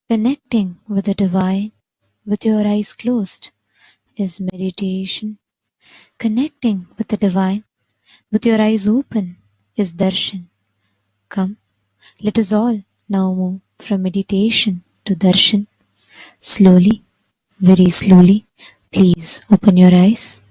Connecting with the divine with your eyes closed is meditation. Connecting with the divine with your eyes open is darshan. Come, let us all now move from meditation to darshan. Slowly, very slowly, please open your eyes.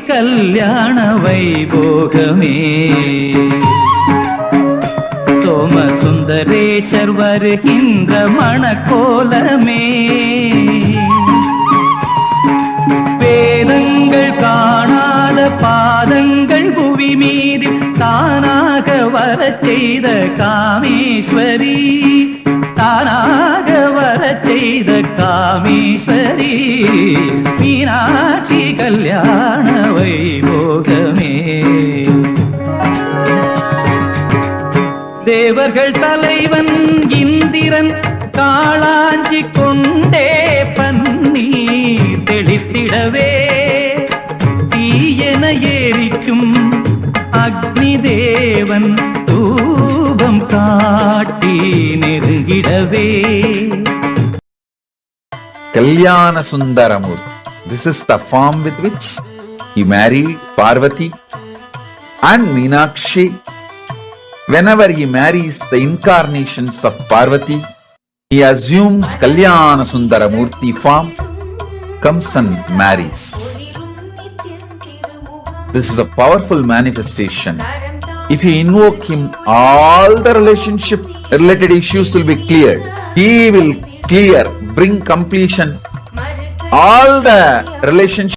கல்யாண வைபோகமே சோமசுந்தரேஷர் வருகின்ற மணக்கோலமே வேதங்கள் காணாத பாதங்கள் புவி மீது தானாக வரச் செய்த காமேஸ்வரி தானாக வரச் செய்த காமேஸ்வரி மீனாட்சி கல்யாண வைபோகமே தேவர்கள் தலைவன் இந்திரன் காளாஞ்சி கொண்டே பன்னீர் தெளித்திடவே தீயென எரிக்கும் அக்னி தேவன் தூபம் காட்டி நெருங்கிடவே. Kalyana Sundara Murty. This is the form with which he married Parvati and Meenakshi. Whenever he marries the incarnations of Parvati, he assumes Kalyana Sundara Murty form, comes and marries. This is a powerful manifestation. If you invoke him, all the relationship related issues will be cleared. He will clear, bring completion, all the relationship.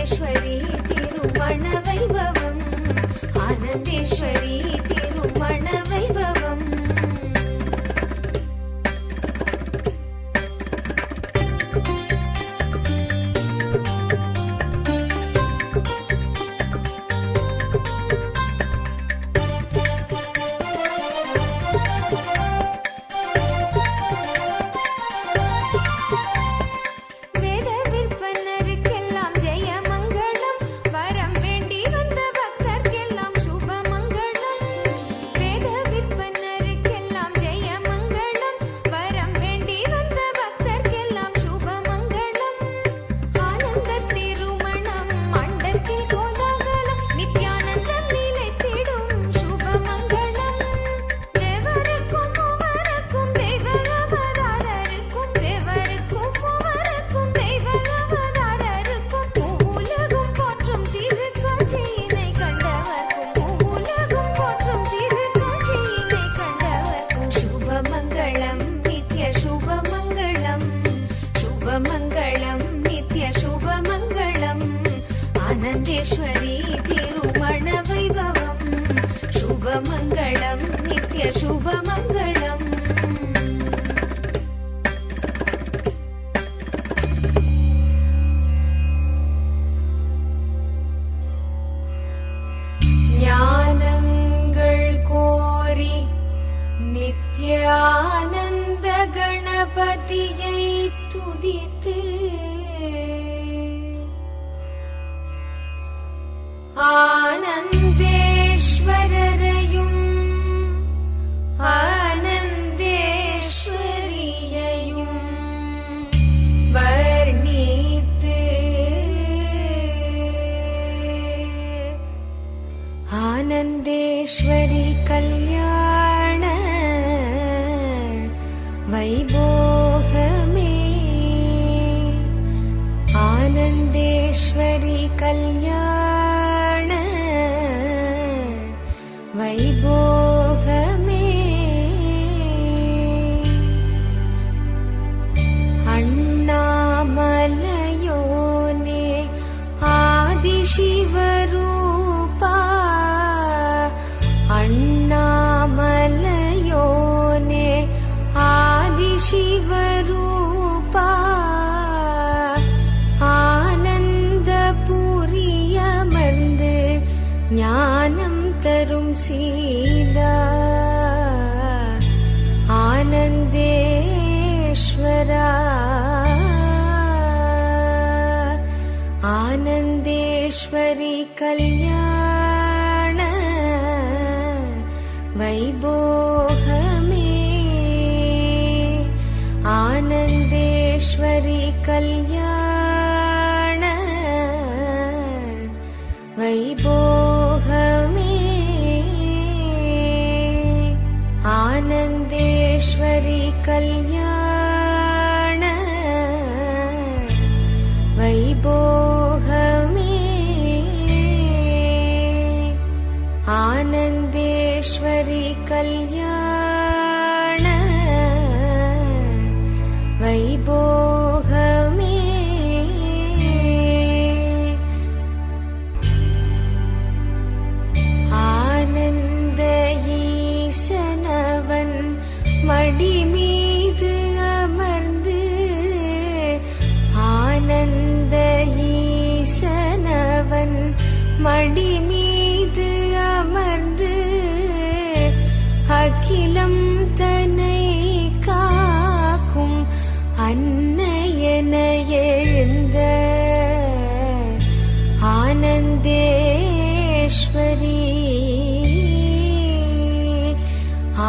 ஆனந்தேஸ்வரி திருமண வைபவம், ஆனந்தேஸ்வரி திருமண வைபவம். ஆனந்தேஸ்வரி திருமண வைபவம், சுபமங்களம் நித்ய சுபமங்களம். ஞானங்கள் கோரி நித்ய ஆனந்த கணபதியை துதித்து ஆனந்தேஸ்வரரையும் ஆனந்தேஸ்வரியையும் வர்ணித்து ஆனந்தேஸ்வரி கல்யாண வைபோகமே, ஆனந்தேஸ்வரி கல்யாண வைபோகமே. அண்ணாமலையோனே ஆதிசிவரூபா, அண்ணாமலையோனே ஆதிசிவரூபா, ஆனந்தபுரியமர்ந்து ஞானம் தரும் சீலா, ஆனந்தேஸ்வரா, ஆனந்தேஸ்வரி கல்யாண வைபோகமே, ஆனந்தேஸ்வரி கல்யாண வைபோகமே, ஆனந்தேஸ்வரி கல்யாண வைபோகமே, ஆனந்தேஸ்வரி கல்யாண வைபோகமே. ஆனந்த ஈசனவன் மடி மீது அமர்ந்து, ஆனந்த ஈசனவன் மடி மீது அமர்ந்து, அகிலம் தன்னை காக்கும் அன்னையன எழுந்த ஆனந்தேஸ்வரி,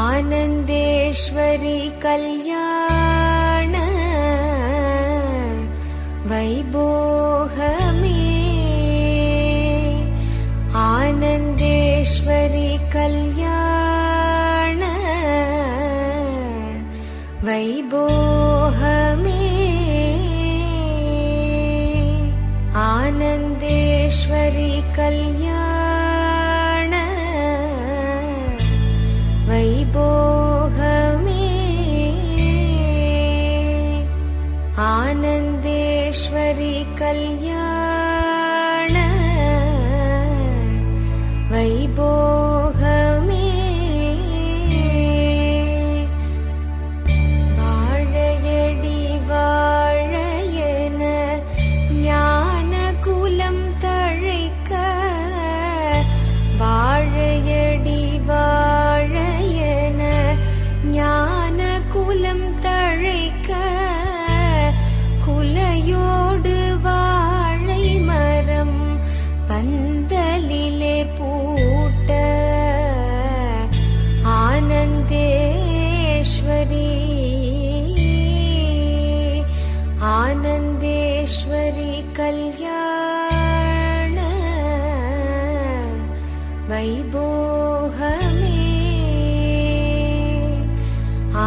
ஆனந்தேஸ்வரி கல்யாண வைபோகமே, ஆனந்தேஸ்வரி கல்யாண வைபோகமே, ஆனந்தேஸ்வரி கல்யாண வைபோகமே, ஆனந்தேஸ்வரி கல்யாண வைபோகமே வாழையடி வாழையன ஞான குலம் தழைக்க வாழையடி வாழையன ஞான குலம் தழைக்க குலையோடு வாழை மரம் பந்தலிலே பூட்ட ஆனந்தேஸ்வரி ஆனந்தேஸ்வரி கல்யாண வைபோகமே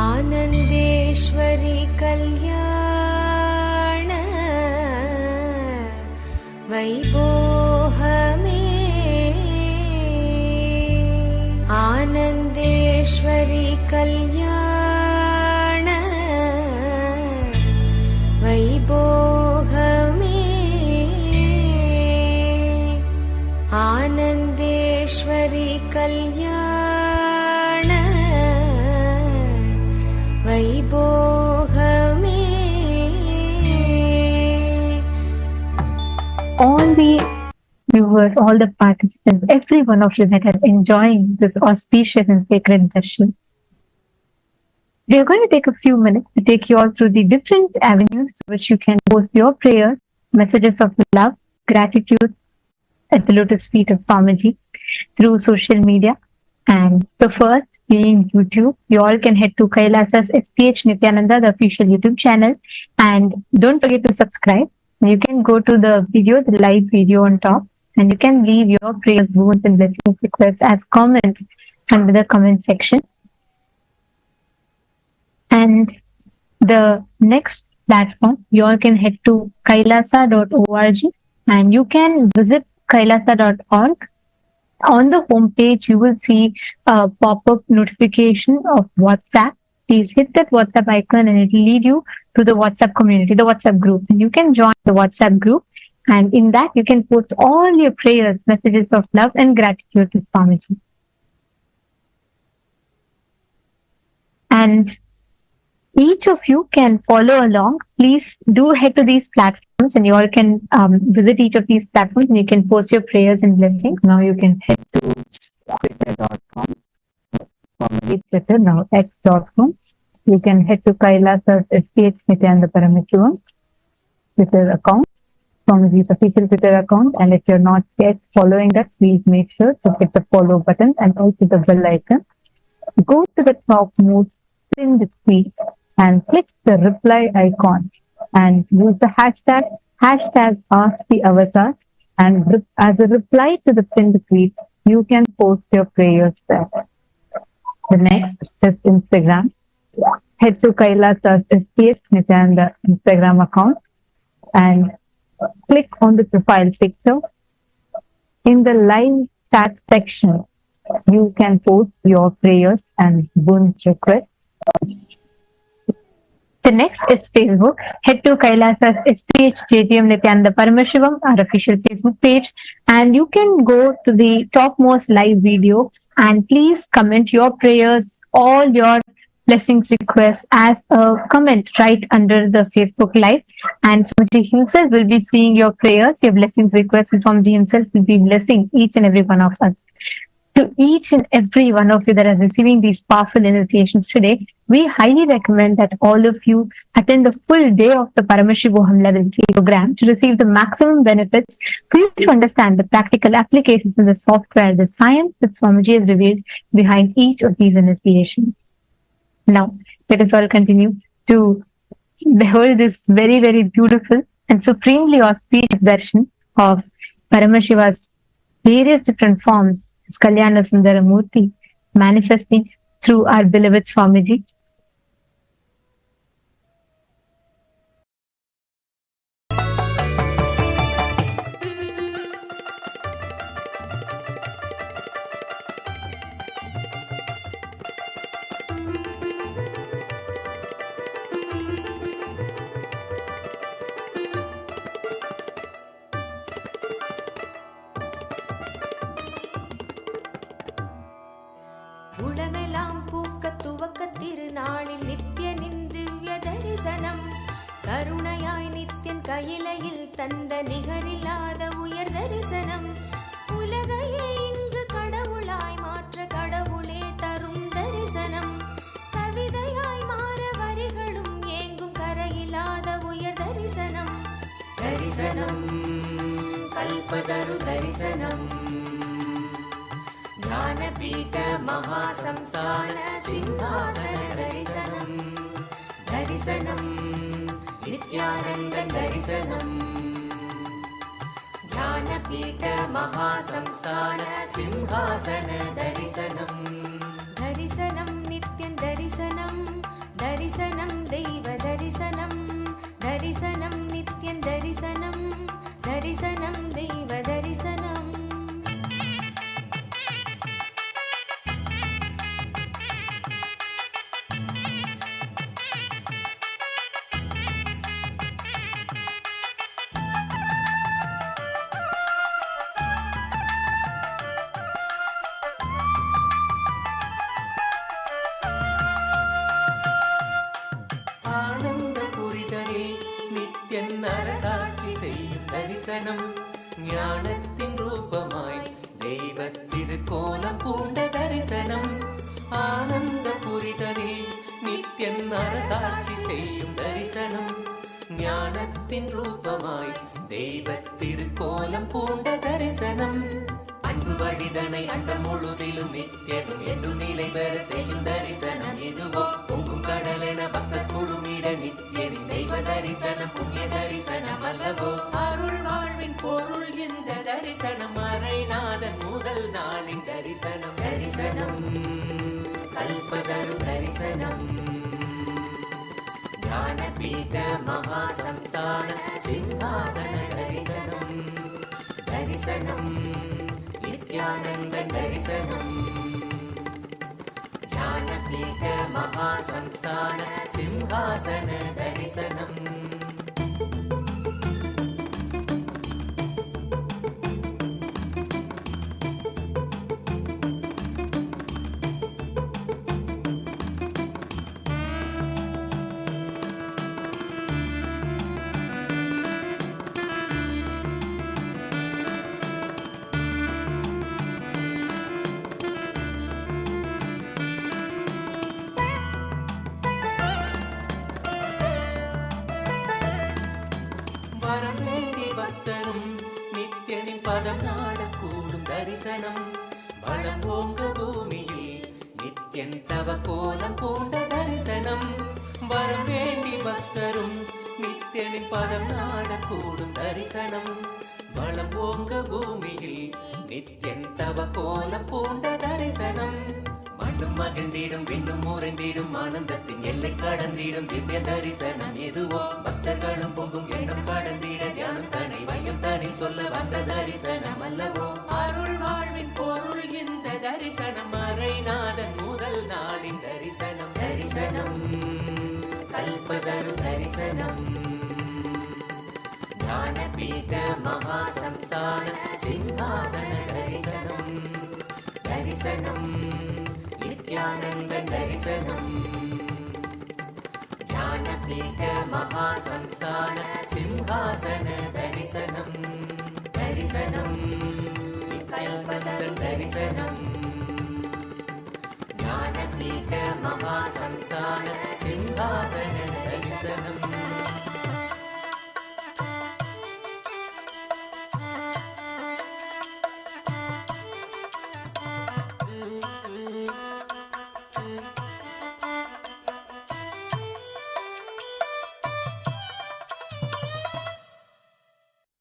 ஆனந்தேஸ்வரி கல்யாண வைபோகமே ஆனந்தேஸ்வரி கல்யாண வைபோகமே ஆனந்தேஸ்வரி கல்யாண வைபோகமே. All the viewers, all the participants, every one of you that are enjoying this auspicious and sacred darshan. We are going to take a few minutes to take you all through the different avenues through which you can post your prayers, messages of love, gratitude at the lotus feet of Swamiji through social media. And the first being YouTube. You all can head to Kailasa's SPH Nithyananda, the official YouTube channel. And don't forget to subscribe. You can go to the video, the live video on top, and you can leave your prayers, wounds, and blessings requests as comments under the comment section. And the next platform, you all can head to kailasa.org and you can visit kailasa.org. On the homepage, you will see a pop-up notification of WhatsApp. Please hit that WhatsApp icon and it will lead you to the WhatsApp community, the WhatsApp group. And you can join the WhatsApp group. And in that, you can post all your prayers, messages of love and gratitude to Swamiji. And each of you can follow along. Please do head to these platforms and you all can visit each of these platforms and you can post your prayers and blessings. Now you can head to twitter.com, Twitter now x.com. You can head to Kailasa's SPH Nithyananda Paramashivam Twitter account, Swamiji's official Twitter account. And if you're not yet following that, please make sure to hit the follow button and also the bell icon. Go to the topmost pinned tweet and click the reply icon and use the hashtag #AskTheAvatar, and as a reply to the pinned tweet, you can post your prayers there. The next is Instagram. Head to Kailasa's SPH Nithyananda Instagram account and click on the profile picture. In the live chat section, you can post your prayers and boons requests. The next is Facebook. Head to Kailasa's SPH Nithyananda Paramashivam, our official Facebook page, and you can go to the topmost live video and please comment your prayers, all your blessings requests as a comment right under the Facebook live, and Swamiji himself will be seeing your prayers, your blessings requests, and Swamiji himself will be blessing each and every one of us. To each and every one of you that are receiving these powerful initiations today, we highly recommend that all of you attend the full day of the Paramashivoham level 3 program to receive the maximum benefits, for you to understand the practical applications in the software, the science that Swamiji has revealed behind each of these initiations. Now, let us all continue to behold this very, very beautiful and supremely auspicious darshan of Paramashiva's various different forms, Kalyana Sundara Murty, manifesting through our beloved Swamiji. உளமெல்லாம் பூக்க துவக்க திருநாளில் நித்யனின் திவ்ய தரிசனம். கருணையாய் நித்யன் கையிலையில் தந்த நிகரில்லாத உயர் தரிசனம். உலகையே இங்கு கடவுளாய் மாற்ற கடவுளே தரும் தரிசனம். கவிதையாய் மாற வரிகளும் ஏங்கும் கரையில்லாத உயர் தரிசனம். தரிசனம் கல்பதரு தரிசனம். ஞானபீட மகாசம்ஸ்தான சிம்ஹாசன தரிசனம். தரிசனம் நித்யானந்த தரிசனம். ஞானபீட மகாசம்ஸ்தான சிம்ஹாசன தரிசனம். தரிசனம் நித்யன் தரிசனம். தரிசனம் தெய்வ தரிசனம். தரிசனம் நித்யன் தரிசனம். தரிசனம் தெய்வ தரிசனம். அரசாட்சி செய்யும் தரிசனம். ஞானத்தின் ரூபமாய் தெய்வத்திருக்கோலம் பூண்ட தரிசனம். ஆனந்த புரிதலில் நித்யன் அரசாட்சி செய்யும் தரிசனம். ஞானத்தின் ரூபமாய் தெய்வத்திருக்கோலம் பூண்ட தரிசனம். அன்பு வழிதனை அண்டம் முழுதிலும் நித்யனும் என்று நிலை பெற செய்யும் தரிசனம். இதுவோ பொங்கும் கடலென பக்தர் குழுமிட நித்யனின் தெய்வ தரிசனம். புண்ணிய தரிசனம் அல்லவோ அருள் வாழ்வின் பொருள் இந்த தரிசனம். மறைநாதன் முதல் நாளின் தரிசனம். தரிசனம் கல்பதரு தரிசனம். ஞானபீட மகாசம்ஸ்தான சிம்ஹாசன தரிசனம். தரிசனம் நித்யானந்த தரிசனம். ஞானபீட மகாசம்ஸ்தான சிம்ஹாசன தரிசனம். நித்யனின் பதம் நாடக்கூடும் தரிசனம். வளம் போங்க பூமியில் நித்யன் தவ கோலம் பூண்ட தரிசனம். வரம் வேண்டி பக்தரும் நித்யனின் பதம் நாடக்கூடும் தரிசனம். வளம் போங்க பூமியில் நித்யன் தவ கோலம் பூண்ட தரிசனம். மண்ணும் மகிழ்ந்திடும் விண்ணும் உறைந்திடும் ஆனந்தத்தின் எல்லை கடந்திடும் திவ்ய தரிசனம். எதுவோ பக்தர்களும் பொங்கும் எண்ணம் கடந்திட தியானம் தனி வையம் தனி சொல்ல வந்த தரிசனம் அல்லவோ அருள் வாழ்வின் பொருள் இந்த தரிசனம். மறைநாதன் முதல் நாளின் தரிசனம். தரிசனம் கல்பதரு தரிசனம். ஞானபீட மகாசம்ஸ்தான சிம்ஹாசன தரிசனம். தரிசனம் நித்யானந்த தரிசனம். ஞானபீட மகாசம்ஸ்தான சிம்ஹாசன தரிசனம். தரிசனம் கல்பதரு தரிசனம். ஞானபீட மகாசம்ஸ்தான சிம்ஹாசன தரிசனம்.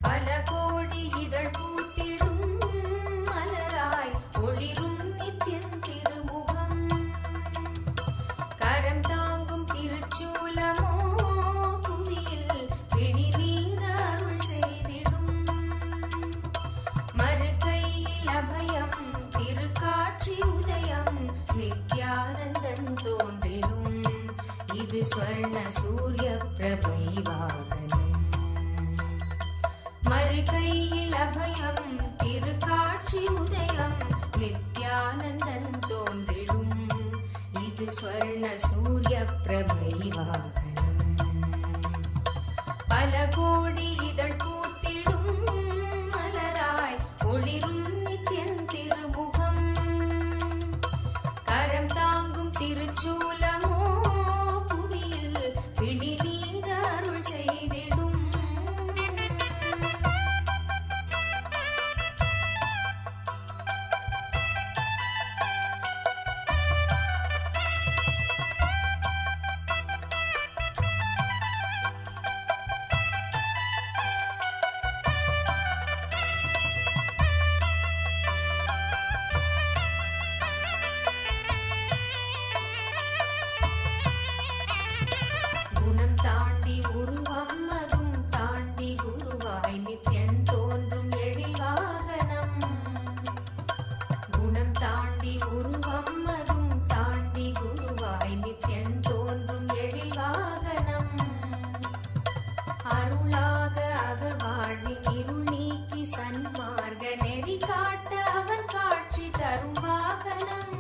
பல கோடி இதழ் பூத்திடும் மலராய் ஒளிரும் நித்யன் திருமுகம். கரம் தாங்கும் திருச்சூலமோ புவியில் பிணி நீங்க அருள் செய்திடும். மறுகையில் அபயம் திருக்காட்சி உதயம் நித்யானந்தன் தோன்றிடும். இது ஸ்வர்ண சூரிய பிரபை வாகனம். மறுகையில் அபயம் திருக்காட்சி உதயம் நித்யானந்தன் தோன்றிடும் இது ஸ்வர்ண சூரிய பிரபை வாகனம். பல கோடி இதழ் பூத்திடும் மலராய் ஒளிரும் நித்யன் திருமுகம். கரம் தாங்கும் திருச்சூலமோ புவியில் பிடி நீங்க அருள் செய்திடும். குணம் தாண்டி உருவம் அதும் தாண்டி குருவாய் நித்யன் தோன்றும் எழில் வாகனம். குணம் தாண்டி உருவம் அதும் தாண்டி குருவாய் நித்யன் தோன்றும் எழில் வாகனம். அருளாக அகவாழ்வின் இருள் நீக்கி சன்மார்க்க நெறி காட்ட அவன் காட்சி தரும் வாகனம்.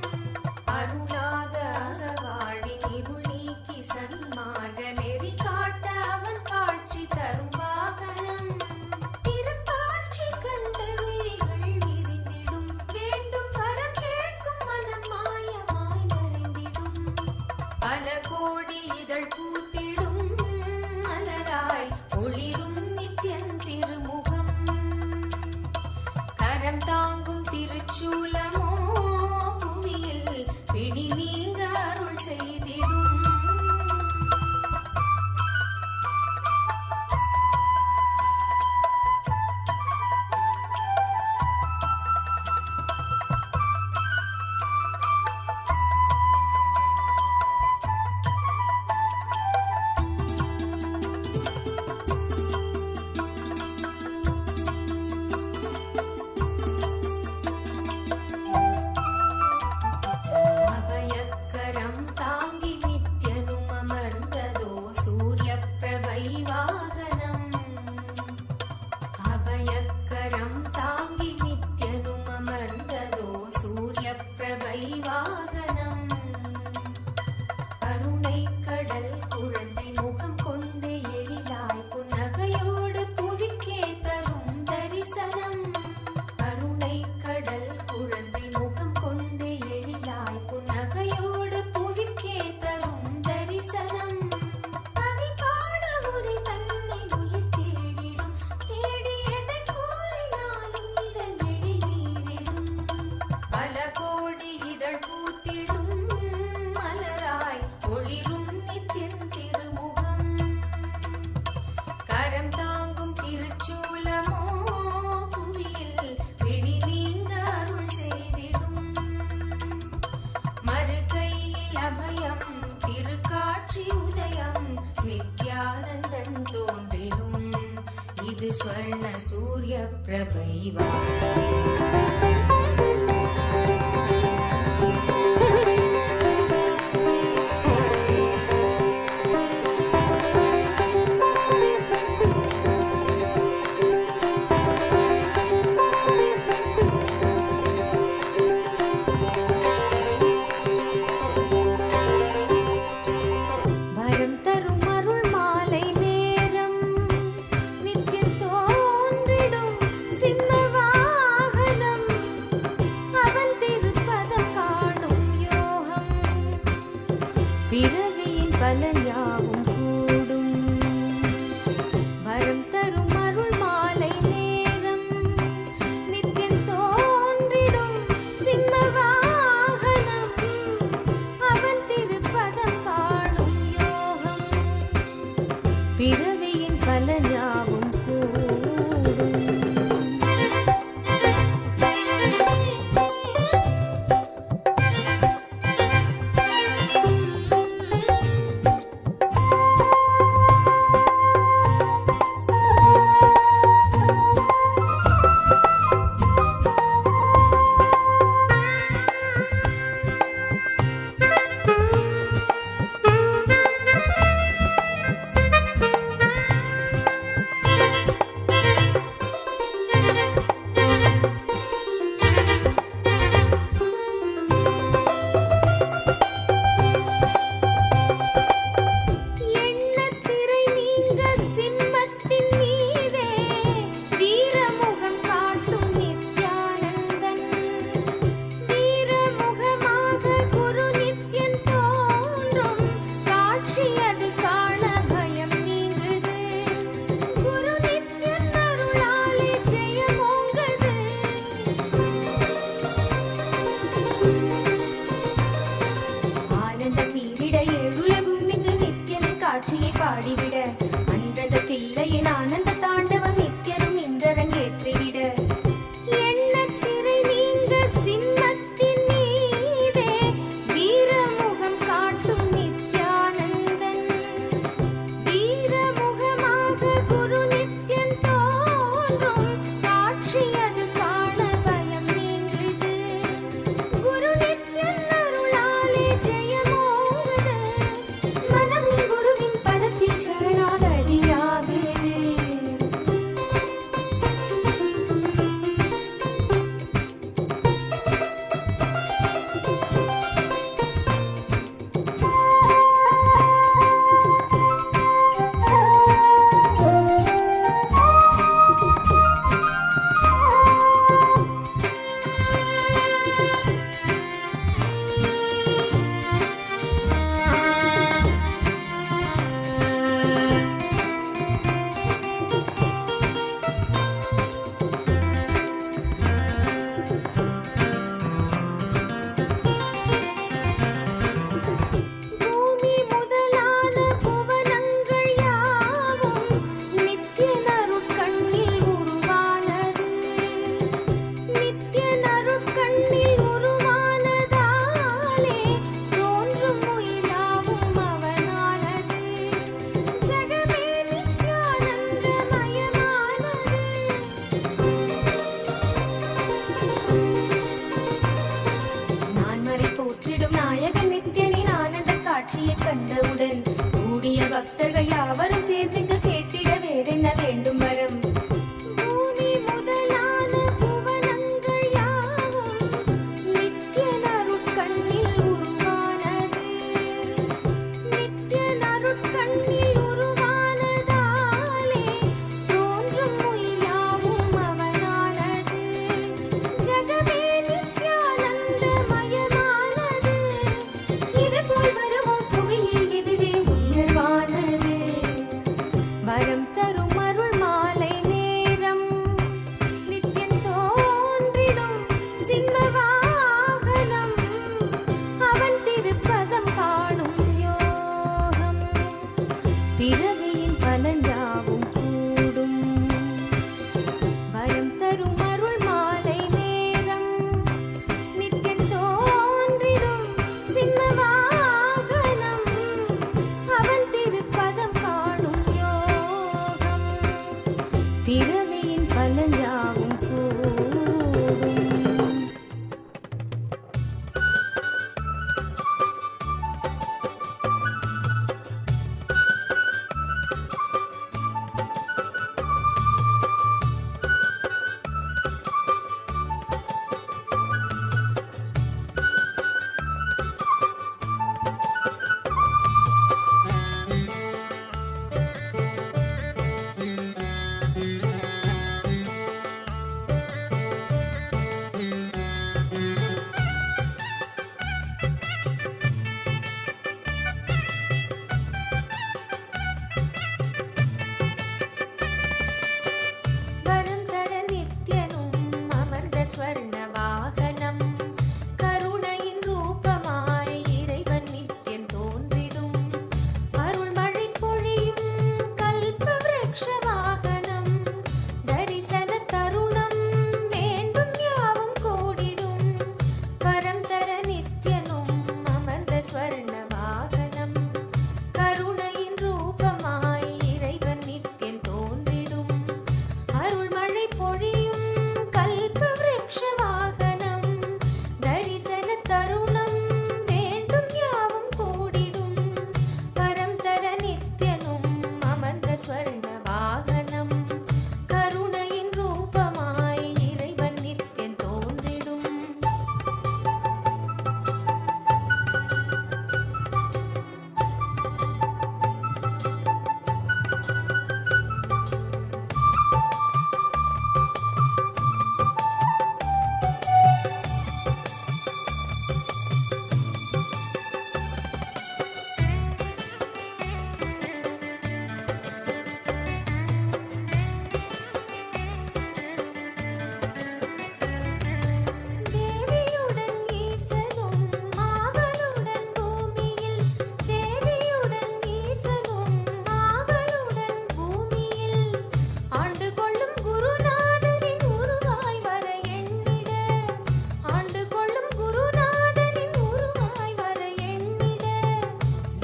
அருளாக அகவாழ்வின் இருள் நீக்கி சன்மார்க்க நெறி காட்ட அவன் காட்சி தரும் வாகனம். திருக்காட்சி கண்ட விழிகள் விரிந்திடும் வேண்டும் வரம் கேட்கும் மனம் மாயமாய் மறைந்திடும். பல கோடி இதழ் பூத்திடும் மலராய் ஒளிரும் நித்யன் திருமுகம். கரம் தாங்கும் திருச்சூலமோ புவியில் பிடி நீங்க அருள் செய்திடும். அபயக்கரம் தாங்கி நித்யனும் அமர்ந்ததோ சூரிய பிரபை வாகனம். அபயக்கரம் தாங்கி நித்யனும் அமர்ந்ததோ சூரிய பிரபை வாகனம். கருணை கடல் குழந்தை முகம் கொண்டு எழிலாய் புன்னகையோடு புவிக்கே தரும் தரிசனம். கருணை கடல் குழந்தை முகம் கொண்டு எழிலாய் புன்னகையோடு புவிக்கே தரும் தரிசனம். கவி பாட உரை தன்னை உயிர் தேடிடும் தேடியதை கூறினாலும் இதழ் எழில் நீரிடும். பல கோடி இதழ் பூத்திடும் மலராய் ஒளிரும் நித்யன் திருமுகம். கரம் தாங்கும் திருச்சூலமோ புவியில் பிடி நீங்க அருள் செய்திடும். மறுகையில் அபயம் திருக்காட்சி உதயம் நித்யானந்தன் தோன்றிடும் இது ஸ்வர்ண சூரிய பிரபை வாகனம். வரம் தரும் அருள் மாலை நேரம் நித்யம் தோன்றிடும் சிம்ம வாகனம். பலஞ்சாவும் கூடும். வரம் தர நித்யனும் அமர்ந்த ஸ்வர்ண வாகனம், கருணையின் ரூபமாய் இறைவன் நித்யன் தோன்றிடும். அருள்மழை பொழியும் கல்ப விருக்ஷ வாகனம், தரிசன தருணம் வேண்டும் யாவும் கூடிடும். வரம் தர நித்யனும் அமர்ந்த ஸ்வர்ண வாகனம், கருணையின் ரூபமாய் இறைவன் நித்யன் தோன்றிடும். அருள்மழை பொழியும் கல்ப விருக்ஷ வாகனம், தரிசன தருணம் வேண்டும் யாவும் கூடிடும். வரம் தர நித்யனும் அமர்ந்த ஸ்வர்ண வாகனம், கருணையின் ரூபமாய் இறைவன் நித்யன் தோன்றிடும். தேவியுடன் ஈசனும் ஆவலுடன் பூமியில், தேவியுடன் ஈசனும் ஆவலுடன் பூமியில், ஆண்டு கொள்ளும் குருநாதரின் உருவாய் வர எண்ணிட, ஆண்டு கொள்ளும் குருநாதரின் உருவாய் வர எண்ணிட.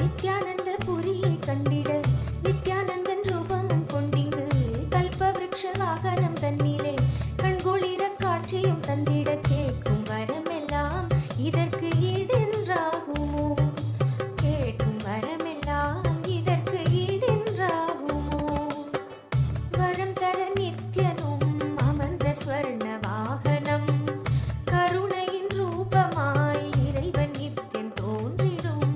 நித்யானந்த புரியை கண்டிட, நித்யானந்தன் ரூபமும் கொண்டிங்கு கல்ப விருக்ஷ வாகனம் தன்னிலே கண்குளிர காட்சியும் தந்திட. கேட்கும் வரமெல்லாம் இதற்கு ஈடென்றாகுமோ, கேட்கும் வரமெல்லாம் இதற்கு ஈடென்றாகுமோ. வரம் தர நித்யனும் அமர்ந்த ஸ்வர்ண வாகனம், கருணையின் ரூபமாய் இறைவன் நித்யன் தோன்றிடும்.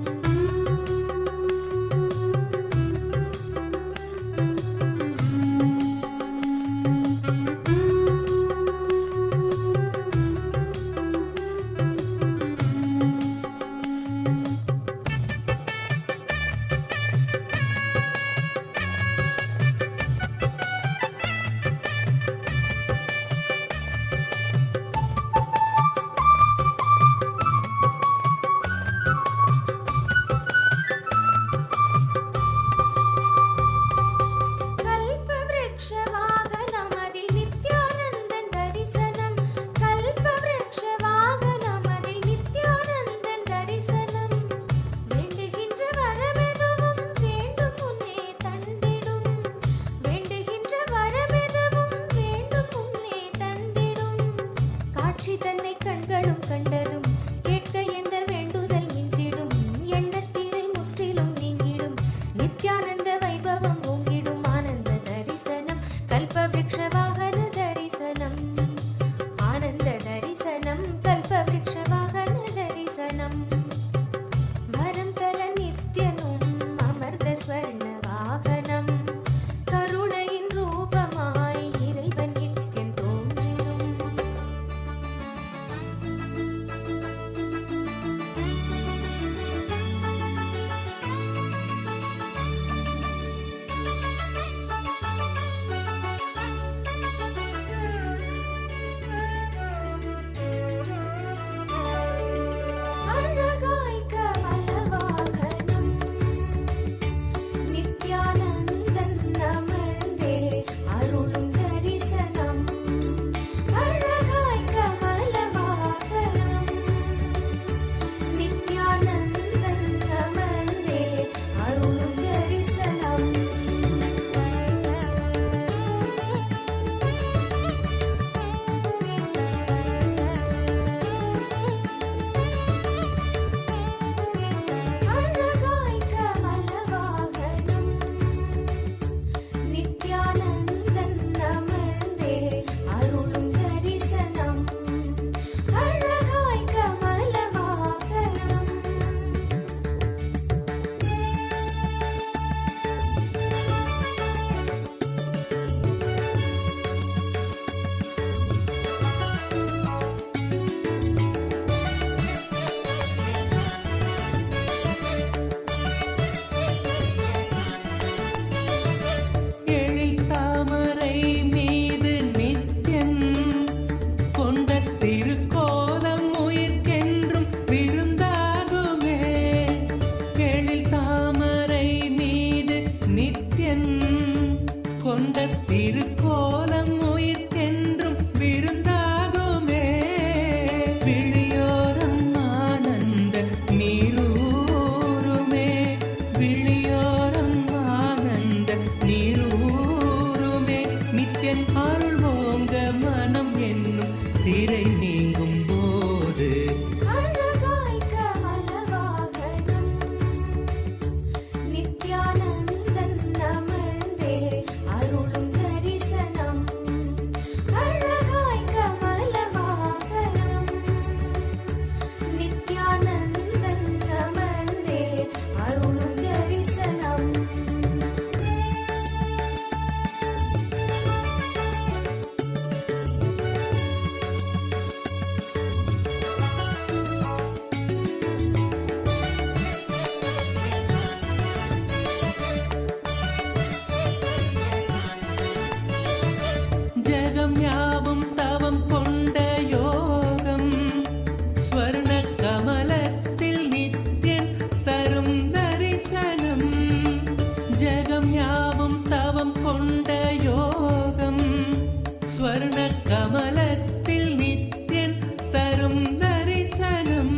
வர்ண கமலத்தில் நித்யன் தரும் தரிசனம்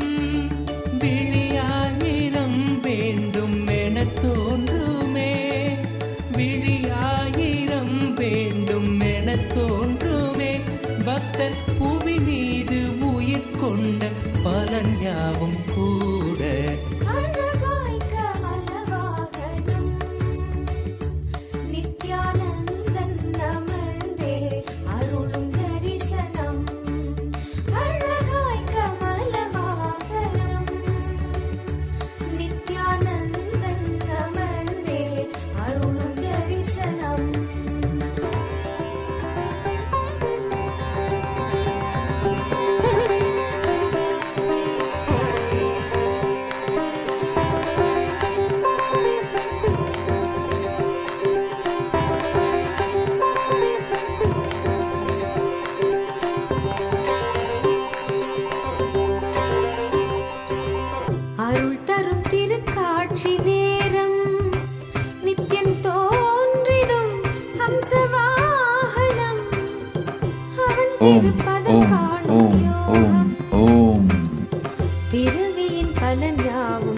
விழியாயிரம் வேண்டும் என தோன்றுமே விழியாயிரம் வேண்டும் என தோன்றுமே பக்தர் புவி மீது உயிர் கொண்ட பலன் யாவும் கூட அழகாய் கமலவாகனம் நித்யானந்தன் அமர்ந்தே அருளும் தரிசனம் அழகாய் கமலவாகனம் நித்யானந்தன் அமர்ந்தே அருளும் தரிசனம் அருள் தரும் திருக்காட்சி நேரம் நித்யன் தோன்றிடும் ஹம்சவாகனம் அவன் ஓம் திருப்பதம் ஓம் காணும் ஓம் ஓம் யோகம் ஓம். பிறவியின் பலன் யாவும்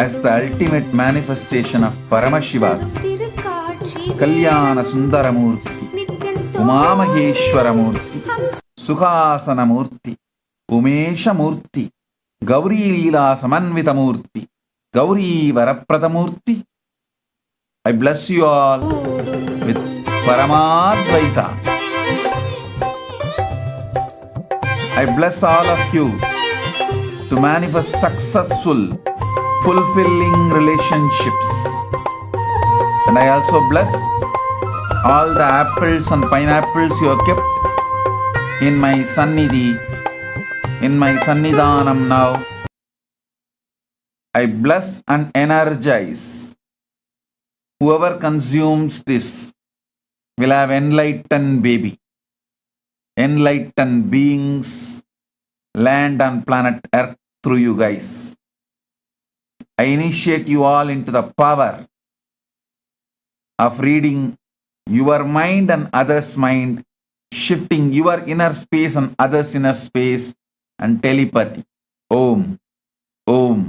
As the ultimate manifestation of Paramashiva's திருக்காட்சி Kalyana Sundara Murty, Nithyan Umamaheshwara Murty, Sukhasana Murty, Umesha Murty, Gauri Leela Samanvita Murty, Gauri Varaprada Murty. I bless you all with Paramadvaita. I bless all of you to manifest successful, fulfilling relationships. And I also bless all the apples and pineapples you have kept in my sannidhi, in my sannidhanam now. I bless and energize. Whoever consumes this will have enlightened baby, enlightened beings, land and planet Earth through you guys. I initiate you all into the power of reading your mind and others' mind, shifting your inner space and others' inner space, and telepathy. Om, Om,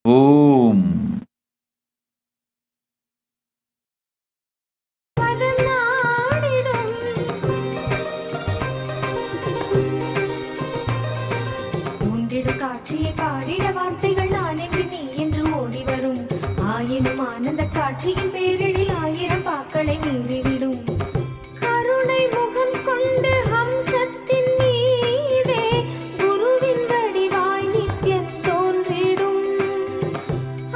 Om. பதம் நாடிடும் உண்டிடும் காட்சியை பாடிட வார்த்தைகள் நான் என்று நீ என்று ஓடி வரும் ஆயினும் ஆனந்த காட்சியின் பேரிடில் ஆயிரம் பாக்களை மீறிவிடும் கருணை முகம் கொண்டு ஹம்சத்தின் மீதே குருவின் வடிவாய் நித்யன் தோன்றிடும்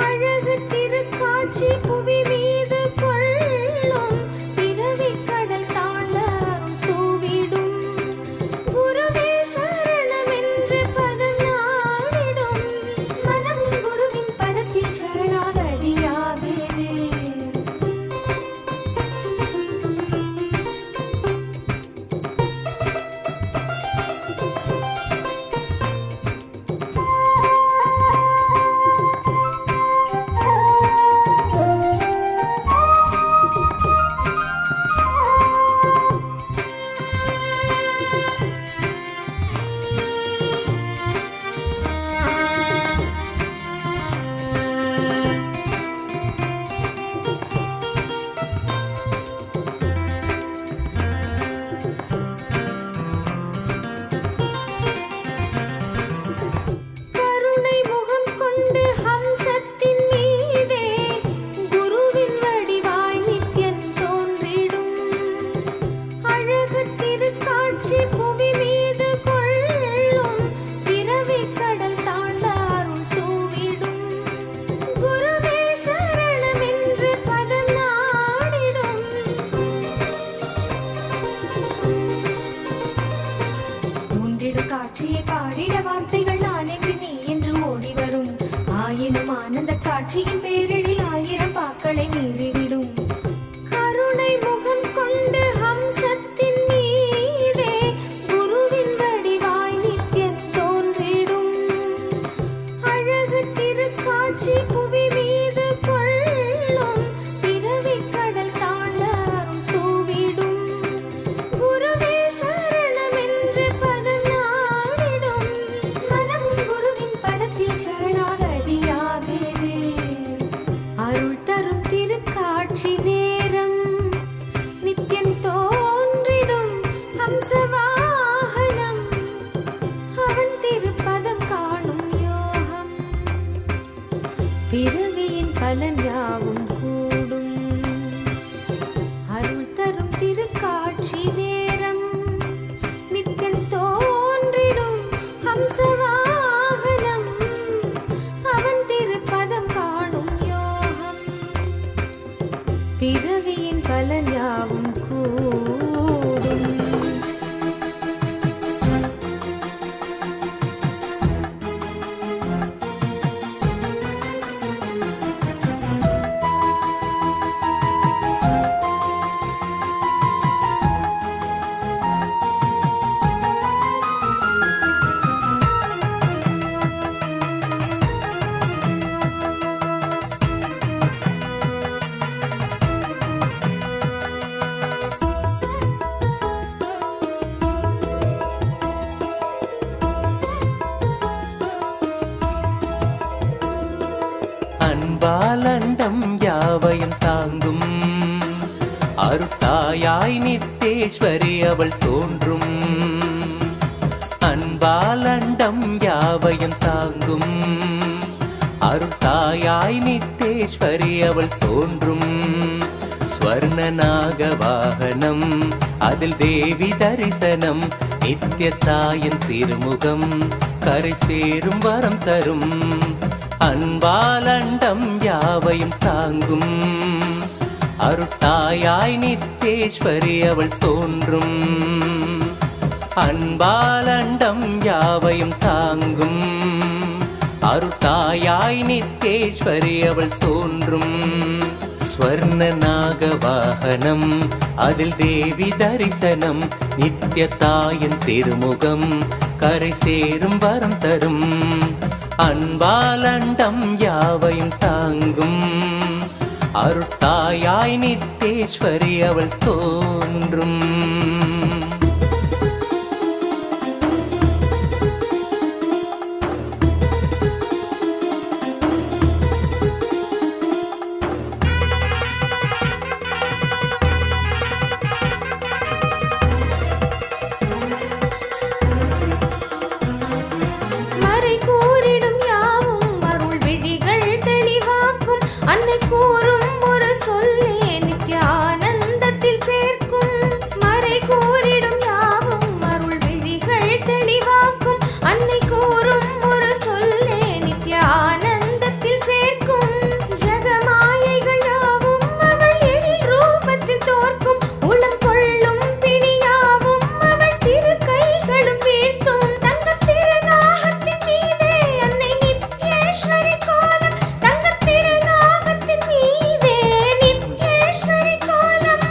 அழகு திருக்காட்சி புவி மீது கொள்ளும் பிறவி கடல் தாண்ட அருள் தூவிடும் குருவே சரணம் என்று பதம் நாடிடும் மனம் குருவின் பதத்தில் சரணாகதியாகிடு கருணை முகம் கொண்டு ஹம்சத்தின் மீதே குருவின் வடிவாய் நித்யன் தோன்றிடும் அழகு திருக்காட்சி புவி மீது கொள்ளும் பிறவி கடல் தாண்ட அருள் தூவிடும் குருவே சரணம் என்று பதம் நாடிடும் உண்டிடும் காட்சியை பாடிட வார்த்தைகள் நான் என்று நீ என்று ஓடி வரும் ஆயினும் ஆனந்த காட்சியின் பேரிடில் ஆயிரம் பாக்களை மீறிவிடும் கருணை முகம் கொண்டு ஹம்சத்தின் மீதே குருவின் வடிவாய் நித்யன் தோன்றிடும் அழகு திருக்காட்சி புவி மீது கொள்ளும் பிறவி கடல் தாண்ட அருள் தூவிடும் குருவே பலன் யாவும் கூடும். அருள் தரும் திருக்காட்சி நேரம் நித்தம் தோன்றிடும் ஹம்சவாகனம் அவன் திருப்பதம் காணும் யோகம். பிறவியின் பலன் யாவும் கூடும். அன்பாலண்டம் யாவையும் தாங்கும் அருத்தாயாய் நித்தேஸ்வரி அவள் தோன்றும். அன்பாலண்டம் யாவையும் தாங்கும் அருத்தாயாய் நித்தேஸ்வரி அவள் தோன்றும். ஸ்வர்ணநாக வாகனம் அதில் தேவி தரிசனம் நித்தியத்தாயின் திருமுகம் கரை சேரும் வரம் தரும். அன்பாலண்டம் யாவையும் தாங்கும் அருட்டாயாய் நித்தேஸ்வரி அவள் தோன்றும். அன்பாலண்டம் யாவையும் தாங்கும் அருட்டாயாய் நித்தேஸ்வரி அவள் தோன்றும். ஸ்வர்ணநாக வாகனம் அதில் தேவி தரிசனம் நித்தியத்தாயின் திருமுகம் கரை சேரும் வரம் தரும். அன்பாலண்டம் யாவையும் தாங்கும் அருட்டாயாய் நித்தேஸ்வரி அவள் தோன்றும். அன்னை கூறும் ஒரு சொல்லே நித்ய ஆனந்தத்தில் சேர்க்கும். மறை கூறிடும் யாவும் அருள் விழிகள் தெளிவாக்கும். அன்னை கூறும் ஒரு சொல்லே நித்ய ஆனந்தத்தில் சேர்க்கும். ஜகமாயைகள் யாவும் அவள் எழில் ரூபத்தில் தோற்கும். உளம் கொள்ளும் பிணியாவும் அவள் திரு கைகளும் வீழ்த்தும். தங்க திருநாகத்தின் மீதே அன்னை நித்யேஸ்வரி கோலம். தங்க திருநாகத்தின் மீதே நித்யேஸ்வரி கோலம்.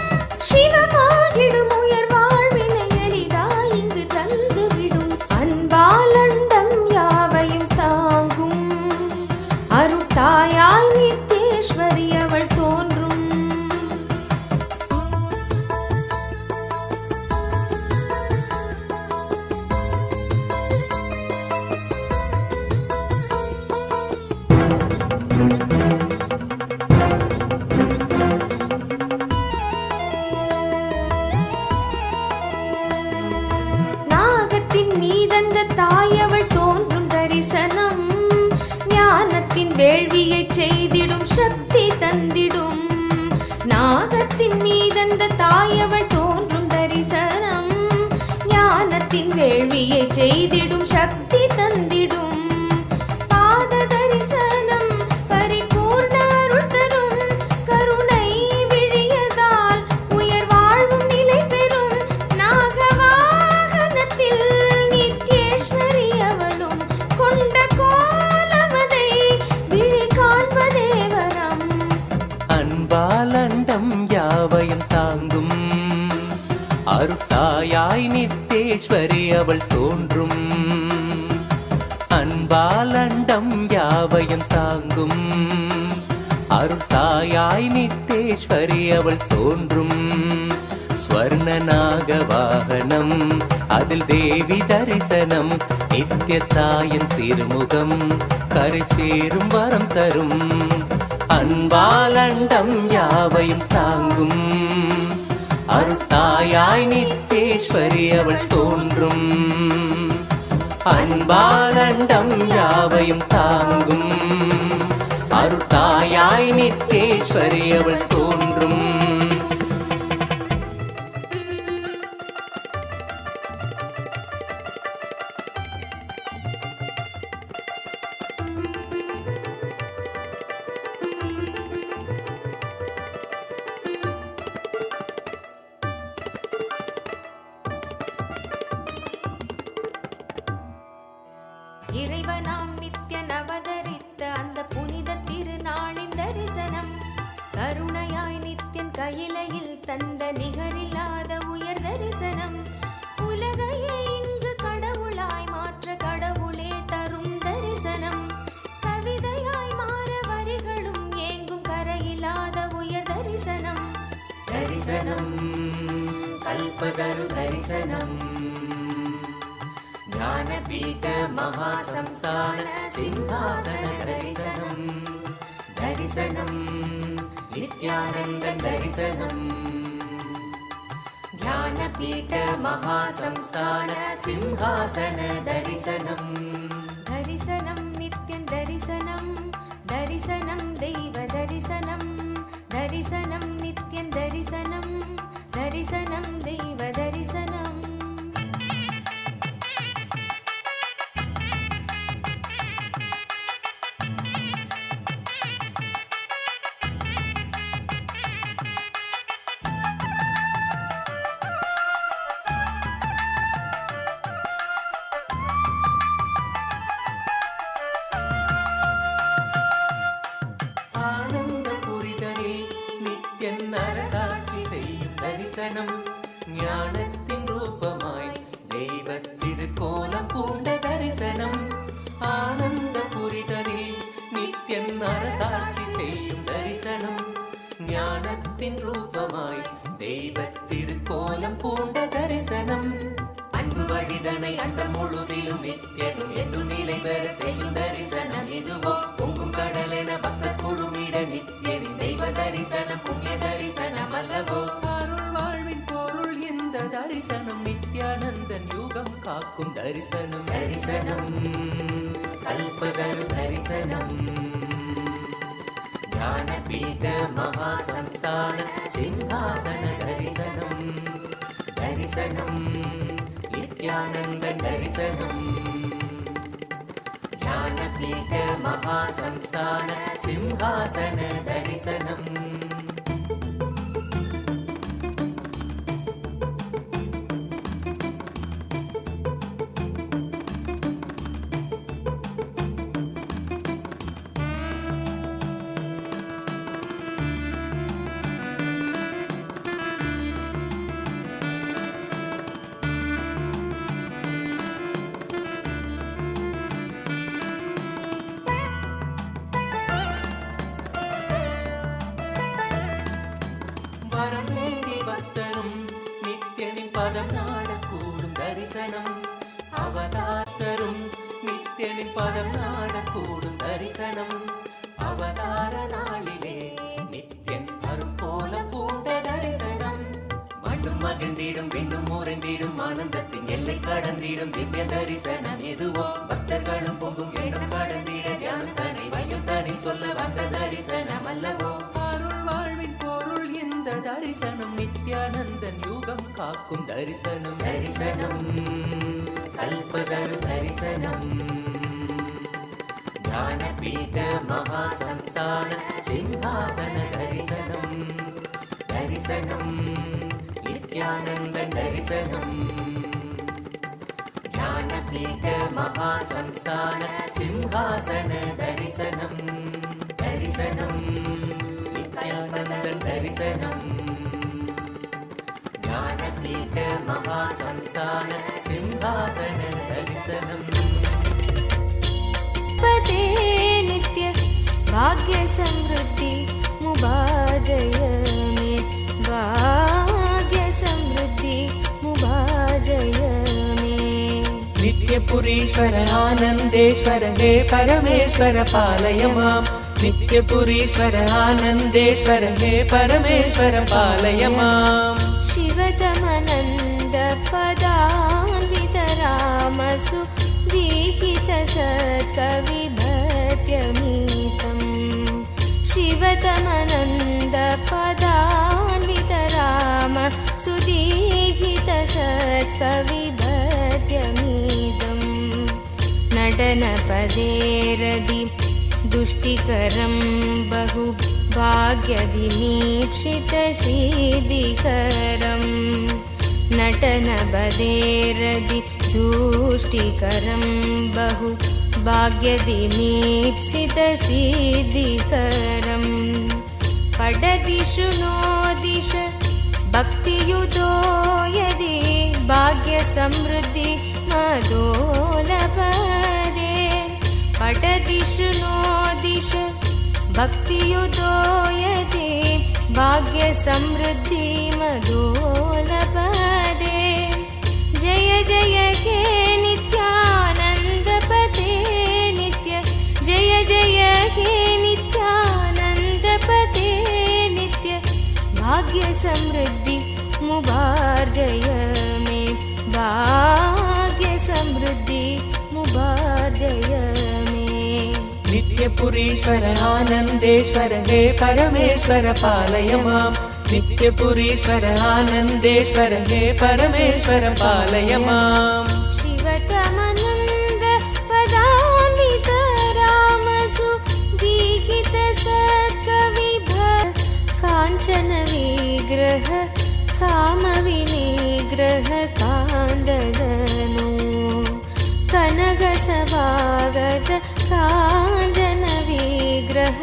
சிவமாகிடும் உயர் வாழ்வினை எளிதாய் இங்கு தந்துவிடும். அன்பாலண்டம் யாவையும் தாங்கும் அருட்டாயாய் நித்யேஸ்வரி அவள் தோன்றும். நாகத்தின் மீதந்த தாயவள் தோன்றும் தரிசனம் ஞானத்தின் வேள்வியை செய்திடும் சக்தி தந்திடும். நாகத்தின் மீதந்த தாயவள் தோன்றும் தரிசனம் ஞானத்தின் வேள்வியை செய்திடும் சக்தி தந்திடும். பாத தரிசனம் பரிபூர்ண அருள் தரும். கருணை விழியதால் உயர் வாழ்வும் நிலை பெறும். நாகவாகனத்தில் நித்யேஸ்வரி அவளும் கொண்ட கோலமதை விழி காண்பதே வரம். அன்பாலண்டம் யாவையும் தாங்கும் அருட்டாயாய் நித்தேஸ்வரி அவள் தோன்றும். அன்பாலண்டம் யாவையும் தாங்கும் அருட்டாயாய் நித்தேஸ்வரி அவள் தோன்றும். ஸ்வர்ணநாக வாகனம் அதில் தேவி தரிசனம் நித்தியத்தாயின் திருமுகம் கரை சேரும் வரம் தரும். அன்பாலண்டம் யாவையும் தாங்கும் அருட்டாயாய் நித்தேஸ்வரி அவள் தோன்றும். அன்பாலண்டம் யாவையும் தாங்கும் அருட்டாயாய் நித்தேஸ்வரி அவள் தோன்றும். இறைவனாம் நித்யன் அவதரித்த அந்த புனித திருநாளின் தரிசனம், கருணையாய் நித்யன் கையிலையில் தந்த நிகரில்லாத உயர் தரிசனம், உலகையே இங்கு கடவுளாய் மாற்ற கடவுளே தரும் தரிசனம், கவிதையாய் மாற வரிகளும் ஏங்கும் கரையில்லாத உயர் தரிசனம். தரிசனம் கல்பதரு தரிசனம், ஞானபீட மகாசம்ஸ்தான சிம்ஹாசன தரிசனம். தரிசனம் நித்யானந்தன் தரிசனம், ஞானபீட மகாசம்ஸ்தான சிம்ஹாசன தரிசனம். தரிசனம் நித்யன் தரிசனம், தரிசனம் தெய்வ தரிசனம், தரிசனம் நித்யன் தரிசனம், தரிசனம் தெய்வ தரிசனம். அரசாட்சி செய்யும் தரிசனம், ஞானத்தின் ரூபமாய் தெய்வ திருக்கோலம் பூண்ட தரிசனம். ஆனந்த புரிதலில் நித்யன் அரசாட்சி செய்யும் தரிசனம், ஞானத்தின் ரூபமாய் தெய்வ திருக்கோலம் பூண்ட தரிசனம். அன்பு வழிதனை அண்டம் முழுதிலும் நித்யனும் என்றும் நிலை பெற செய்யும் தரிசனம் இதுவோ. பொங்கும் கடலென பக்தர் குழுமிட நித்யனின் தெய்வ தரிசனம் புண்ணிய தரிசனம் அல்லவோ. அருள் வாழ்வின் பொருள் இந்த தரிசனம், நித்யானந்தன் யுகம் காக்கும் தரிசனம். தரிசனம் கல்பதரு தரிசனம், ஞானபீட மகாசம்ஸ்தான சிம்ஹாசன தரிசனம். தரிசனம் நித்யானந்தன் தரிசனம், ஞானபீட மகாசம்ஸ்தான சிம்ஹாசன தரிசனம். வரம் வேண்டி பக்தரும் நித்யனின் பதம் நாடக்கூடும் தரிசனம், அவதாத்தரும் நித்யனின் பதம் நாடக்கூடும் தரிசனம். அவதார நாளிலே நித்யன் அருட்கோலம் பூண்ட தரிசனம், மண்ணும் மகிழ்ந்திடும் விண்ணும் உறைந்திடும் ஆனந்தத்தின் எல்லை கடந்திடும் திவ்ய தரிசனம் எதுவோ. பக்தர்களும் பொங்கும் எண்ணம் கடந்திட தியானம் தனை வையம் தனி சொல்ல வந்த தரிசனம் அல்லவோ. அருள் வாழ்வின் பொருள் இந்த தரிசனம், நித்யானந்தன் யுகம் காக்கும் தரிசனம். தரிசனம் கல்பதரு தரிசனம், ஞானபீட மகாசம்ஸ்தான சிம்ஹாசன தரிசனம். தரிசனம் நித்யானந்தன் தரிசனம், ஞானபீட மகாசம்ஸ்தான சிம்ஹாசன தரிசனம். தரிசனம் நித்யானந்தன் தரிசனம், ஞானபீட மகாசம்ஸ்தான சிம்ஹாசன தரிசனம். पते नित्य भाग्य समृद्धि मुभाजय मे, भाग्य समृद्धि मुभाजय मे. नित्यपुरीश्वर आनन्देश्वर हे परमेश्वर पालय माम्. नित्यपुरीश्वर आनन्देश्वर हे परमेश्वर पालय माम्. शिवतमनन्द पदान्वित रामसु दीहित सत्कविभत्यमीतम्. सुदीहितसत्कविपद्यमिदम् नटनपदेरदि दुष्टिकरं बहु भाग्यदिमीप्सितसिद्धिकरं नटनपदेरदि दुष्टिकरं बहु भाग्यदिमीप्सितसिद्धिकरं पडदिषु नो दिश भक्तियुतो यदि भाग्यसमृद्धि मदोलपदे पठदिषु नो दिश भक्तियुतो यदि भाग्यसमृद्धि मदोलपदे जय जय हे नित्यानन्दपते नित्य जय जय हे नित्यानन्दपते नित्य भाग्यसमृद्धि मुबार्जय मे भाग्यसमृद्धि मुबार्जय मे नित्यपुरीश्वर आनन्देश्वर हे परमेश्वर पालय माम् नित्यपुरीश्वर आनन्देश्वर हे परमेश्वर पालय माम् शिवतमनन्द पदान्वित रामसु दीहित सत्कविभ काञ्चन विग्रह कामविनिग्रह कान्ददनु कनकसभागत काञ्चन विग्रह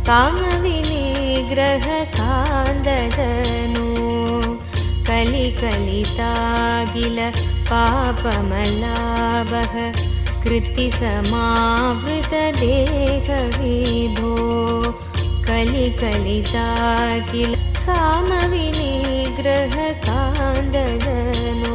कामविनिग्रह कान्ददनु कलिकलितागिल पापमलाभः कृत्तिसमावृतदेहविभो कलिकलितागिल कामविनिग्रह कान्ददनु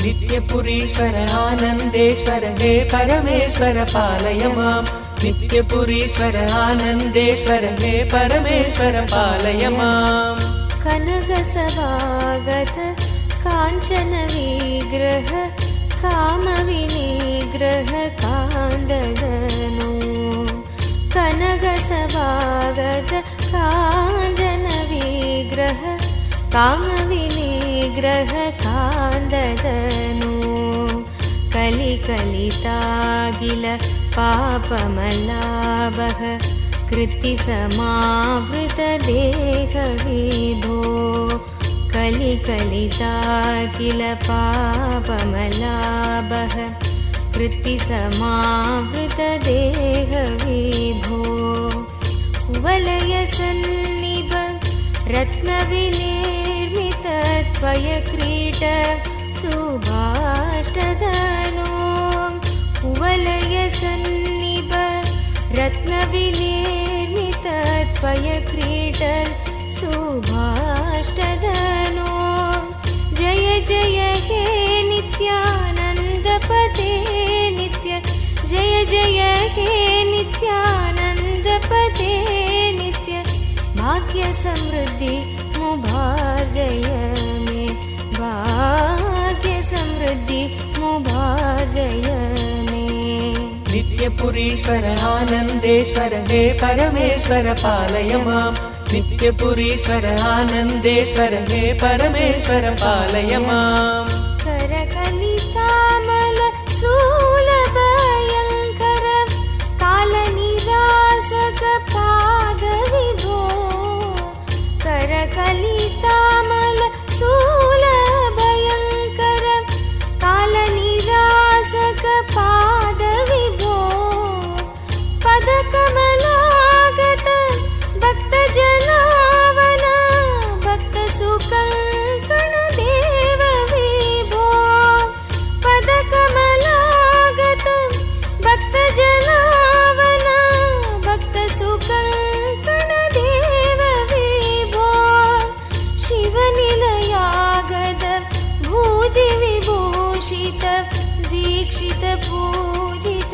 नित्यपुरीश्वर आनन्देश्वर हे परमेश्वर पालय माम् नित्यपुरीश्वर आनन्देश्वर हे परमेश्वर पालय माम् कनकसभागत काञ्चन विग्रह कामविनिग्रह कान्ददनु कनकसभागत काञ्चन विग्रह कामविनिग्रह कान्ददनु कलिकलितागिल पापमलाभः कृत्तिसमावृतदेहविभो कलिकलितागिल पापमलाभः कृत्तिसमावृतदेहविभो कुवलयसन्निभ रत्नविनिर्मित त्वयक्रीट सुभाष्टदनो कुवलयसन्निभ रत्नविनिर्मित त्वयक्रीट सुभाष्टदनो जय जय हे नित्यानन्दपते नित्य जय जय हे नित्यानन्दपते नित्य भाग्यसमृद्धि मुबार्जय मे भाग्यसमृद्धि मुबार्जय मे नित्यपुरीश्वर आनन्देश्वर हे परमेश्वर पालय माम् नित्यपुरीश्वर आनन्देश्वर हे परमेश्वर पालय माम् करकलितामल सूलभयङ्कर कालनिरासक पादविभो करकलितामल सूलभयङ्कर कालनिरासक पादविभो पदकमलागत भक्तजनावना भक्तसुकङ्कण देवविभो दीक्षित पूजित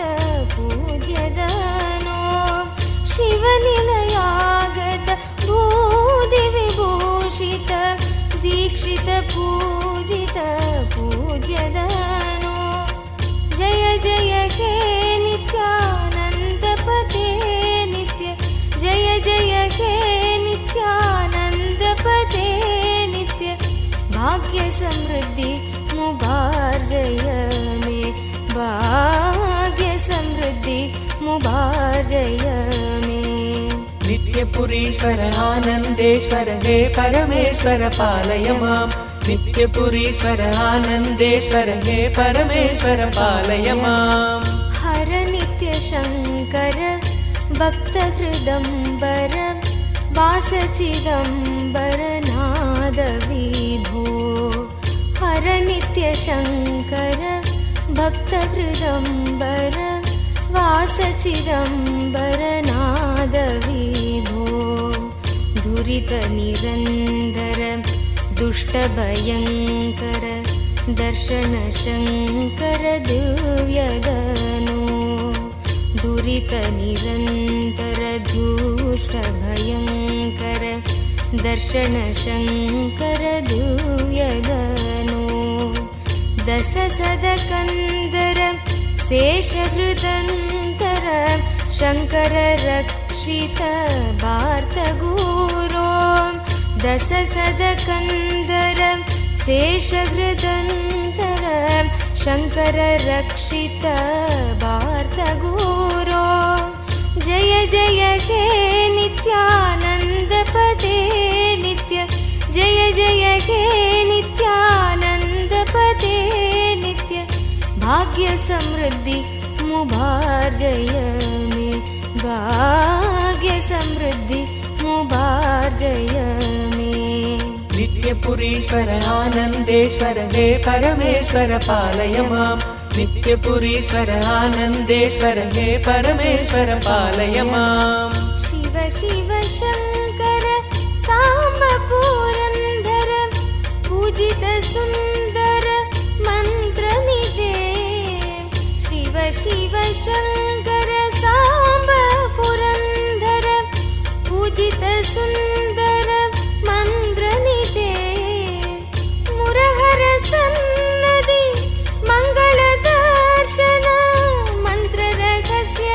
पूज्यदनो शिवनिलयागत भूदि विभूषित दीक्षित पूजित पूज्यदनो जय जय हे नित्यानन्दपते नित्य जय जय हे नित्यानन्दपते नित्य भाग्य समृद्धि मुबार जय मे भाग्य समृद्धि मुबार जय मे नित्यपुरीश्वर आनन्देश्वर हे परमेश्वर पालय माम् नित्यपुरीश्वर आनन्देश्वर हे परमेश्वर पालय माम् हर नित्य शङ्कर भक्तहृदम्बर वासचिदम्बर नाद विभो हर नित्य शङ्कर भक्तहृदम्बर वासचिदम्बर नाद विभो दुरित निरन्दर दुष्टभयङ्कर दर्शन शङ्कर दिव्यदनो दुरित निरन्तर दुष्टभयङ्कर दर्शन शङ्कर दिव्यदनो दश सदकन्दर शेषहृदन्तर शङ्कर रक्षित वार्तगुरो दश सदकन्दर शेषहृदन्तर शङ्कर रक्षित वार्तगुरो जय जय हे नित्यानन्दपते नित्य जय जय हे नित्यानन्दपते नित्य भाग्य समृद्धि मुबार जय मे भाग्य समृद्धि मुबार जय मे नित्यपुरीश्वर आनन्देश्वर हे परमेश्वर पालय माम् नित्यपुरीश्वर आनन्देश्वर हे परमेश्वर पालय माम् शिव शिव शङ्कर साम्ब पुरन्दर पूजित सुन्दर मन्त्रनिधे शिव शिव शङ्कर साम्ब पुरन्दर पूजित सुन्दर मन्त्रनिधे मुरहर सन्नदि मंगल दर्शन मंत्र रहस्य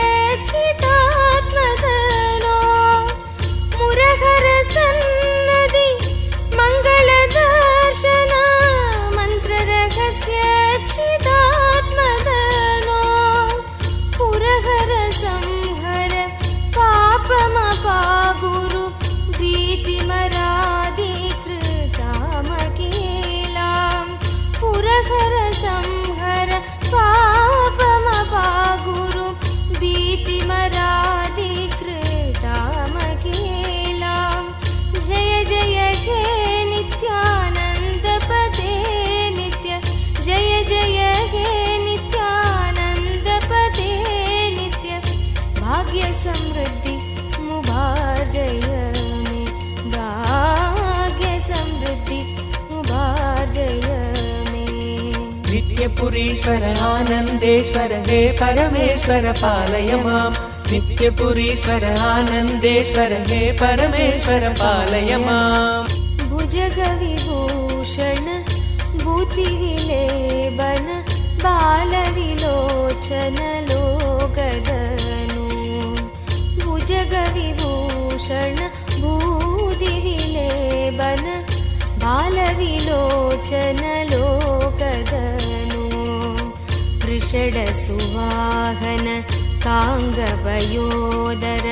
चिदात्मदनो मुरहर सन्नदि मंगल दर्शन मंत्र रहस्य चिदात्मदनो पुरहर संहर पापमपा गुरु भीतिमरादि कृतामकीलां पुरहर संहर पापमपा गुरु भीतिमरादि कृतामकीलां जय जय हे नित्यानन्दपते नित्य जय जय हे नित्यानन्दपते नित्य भाग्य समृद्धि मुबार जय मे भाग्य समृद्धि मुबार जय मे नित्यपुरीश्वर आनन्देश्वर हे परमेश्वर पालय माम् नित्यपुरीश्वर आनन्देश्वर हे परमेश्वर पालय माम् भुजगविभूषण भूतिविलेबन बालविलोचन लोकदनु भुजगविभूषण भूतिविलेबन बालविलोचन लोकदनु वृषडसुवाहन काङ्गवयोदर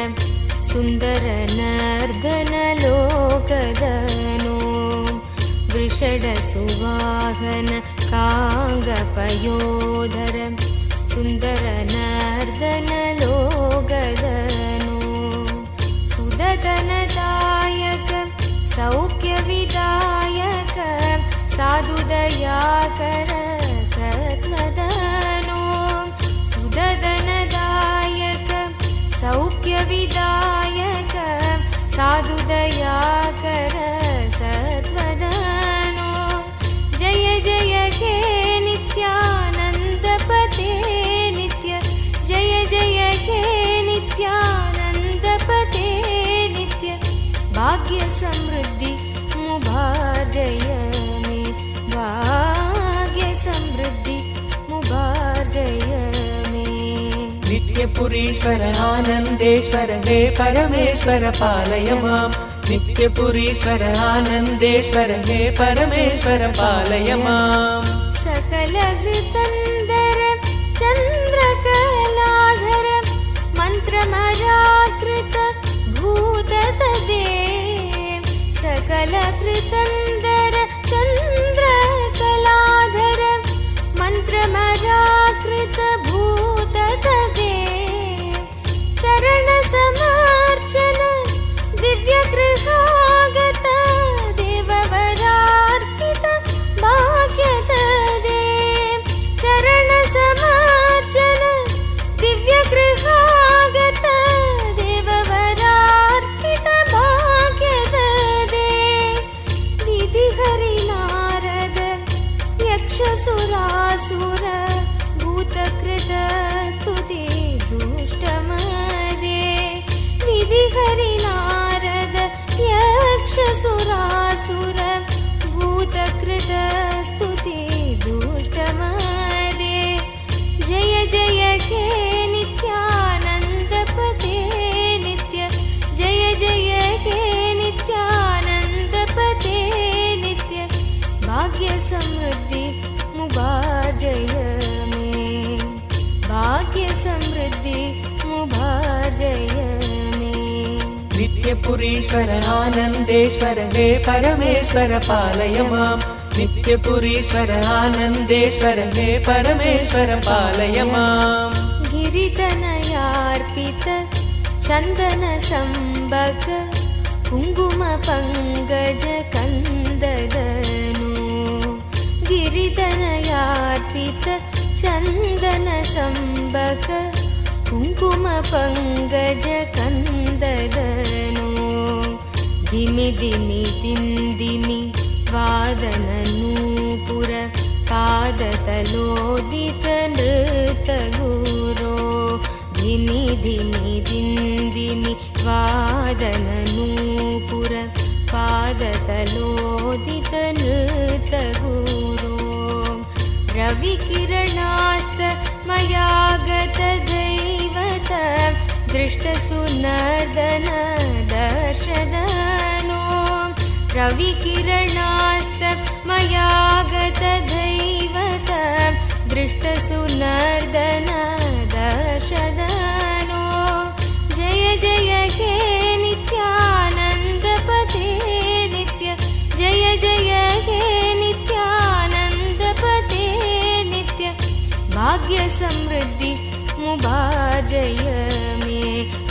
सुन्दर नर्दन लोकदनु वृषडसुवाहन काङ्गपयोदर सुन्दर नर्दन लोकदनु सुदतनदायक सौख्यविदायक साधुदयाकर सत्मदनो सुदतनदायक सौख्यविदायक साधुदयाकर सत्वदनो जय जय हे नित्यानन्दपते भाग्य समृद्धि मुभार्जय मे भाग्य समृद्धि मुभार्जय मे नित्यपुरीश्वर आनन्देश्वर हे परमेश्वर पालय माम् नित्यपुरीश्वर आनन्देश्वर हे परमेश्वर पालय माम् सकलहृतन्दर चन्द्रकलाधर मन्त्रमराकृत भूततदे सकलहृतन्दर चन्द्रकलाधर मन्त्रमराकृत भूततदे चरणसमार्चन दिव्यगृहागत देववरार्पित भाग्यतदे चरणसमार्चन दिव्यगृहागत देववरार्पित भाग्यतदे विधिहरिनारद यक्षसुरासुर भूतकृत स्तुति दुष्टमदे विधिहरिनारद यक्षसुरासुर भूतकृत स्तुति दुष्टमदे जय जय हे नित्यानन्दपते नित्य जय जय हे नित्यानन्दपते नित्य भाग्य समृद्धि मुभार्जय मे भाग्य समृद्धि मुभार्जय मे नित्यपुरीश्वर आनन्देश्वर हे परमेश्वर पालय माम् नित्यपुरीश्वर आनन्देश्वर हे परमेश्वर पालय माम् गिरितनयार्पित चन्दन संबक कुङ्कुम पङ्कज कन्ददनु गिरितनयार्पित चन्दन संबक कुङ्कुम पङ्कज कन्ददनु धिमि धिमि दिन्दिमि वादन नूपुर पादतलोदित नृतगुरो धिमि धिमि दिन्दिमि वादन नूपुर पादतलोदित नृतगुरो रविकिरणास्त मयागत दैवत दृष्टसुनर्दन दर्शदनो रविकिरणास्त मयागत दैवत दृष्टसुनर्दन दर्शदनो जय जय हे नित्यानन्दपते नित्य जय जय हे नित्यानन्दपते नित्य भाग्य समृद्धि मुभार्जय मे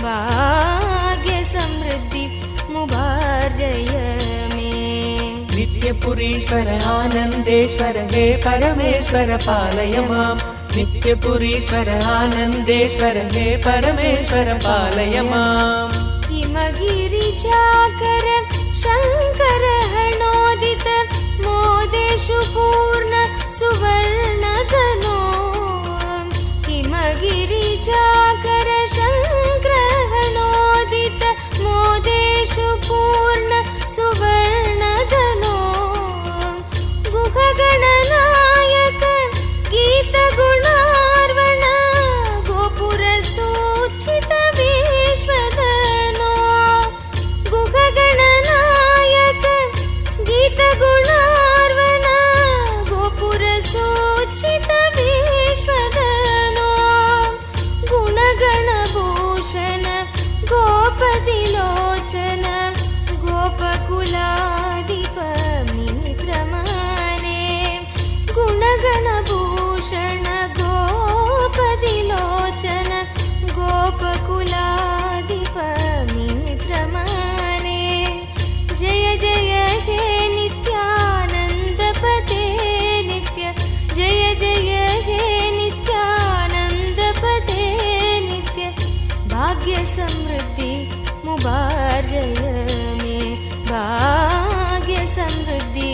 भाग्य समृद्धि मुभार्जय मे नित्यपुरीश्वर आनन्देश्वर हे परमेश्वर पालय माम् नित्यपुरीश्वर आनन्देश्वर हे परमेश्वर पालय माम् हिमगिरिजाकर शङ्कर हणोदित मोदेषु पूर्ण सुवर्णधनो हिमगिरिजाकर शङ्करहणोदित मोदेषु पूर्ण सुवर्णधनो गुहगणनायक गीतगुणार्वण गोपुरसूचित विश्वधनो गुहगणनायक गीतगुणार्वण गोपुरसूचित विश्वधनो गुणगणभूषण गोपतिलोचन गोपकुलाधिप मित्रमने गुणगणभूषण गोपतिलोचन गोपकुलाधिप मित्रमने जय जय हे नित्यानन्दपते नित्य जय जय हे नित्यानन्दपते नित्य भाग्य समृद्धि मुभार्जय मे भाग्य समृद्धि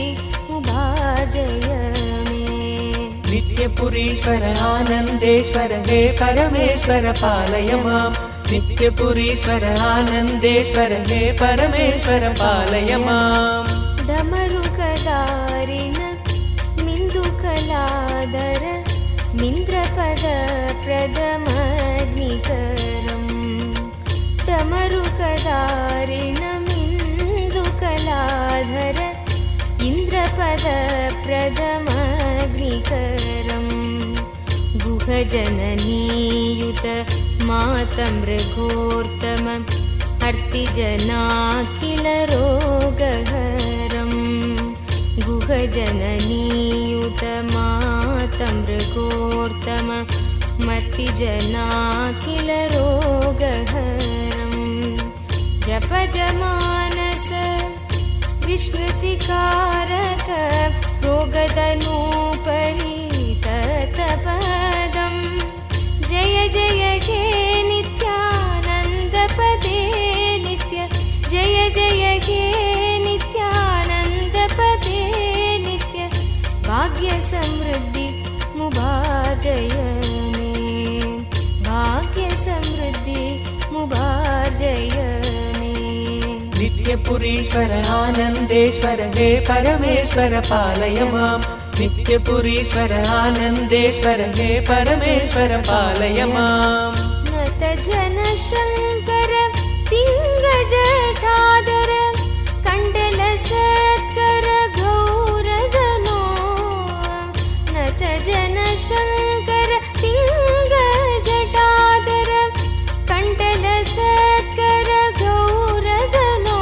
मुभार्जय मे नित्यपुरीश्वर आनन्देश्वर हे परमेश्वर पालय माम् नित्यपुरीश्वर आनन्देश्वर हे परमेश्वर पालय माम् डमरुकदारिण मिन्दुकलादर मिन्द्रपद प्रदमग्निकरम् डमरुकदारिण मिन्दुकलाधर इन्द्रपद प्रदमग्निकरम् गुहजननीयुत मातमृगोत्तम अर्तिजनाखिल रोगहरम् गुहजननीयुत मातमृगोत्तम मर्तिजनाखिल रोगहरम् जपजमानस विस्मृतिकारक रोगदनूपरि ततपदम् जय जय हे नित्यानन्दपदे नित्य जय जय हे नित्यानन्दपदे नित्य भाग्य समृद्धि मुभार्जय मे भाग्य समृद्धि मुभार्जय मे नित्यपुरीश्वर आनन्देश्वर हे परमेश्वर पालय माम् नित्यपुरीश्वर आनन्देश्वर हे परमेश्वर पालय माम् नत जनशङ्कर पिङ्गजटाधर कण्डल सत्कर गौरगनो नत जनशङ्कर पिङ्गजटाधर कण्डल सत्कर गौरगनो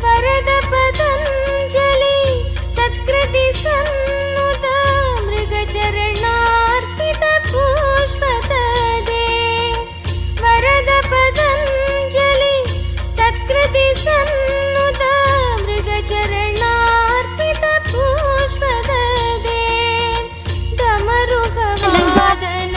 वरद पतञ्जलि सत्कृति सन्नुत मृगचरणार्पित पुष्पतदे वरद Patanjali सत्कृति सन्नुत मृगचरणार्पित पुष्पतदे डमरुकवादन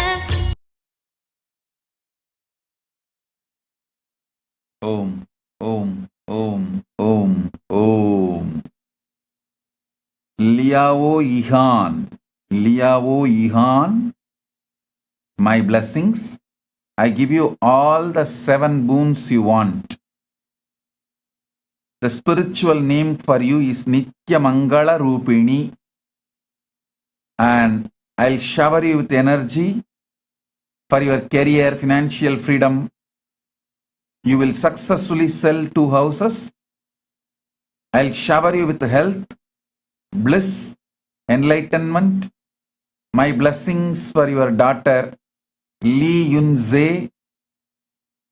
Om, Om, Om, Om, Om. Liao Ihan, my blessings. I give you all the 7 boons you want. The spiritual name for you is Nitya Mangala Rupini, and I'll shower you with energy for your career, financial freedom. You will successfully sell 2 houses. I'll shower you with health, bliss, enlightenment. My blessings for your daughter Lee Yunze,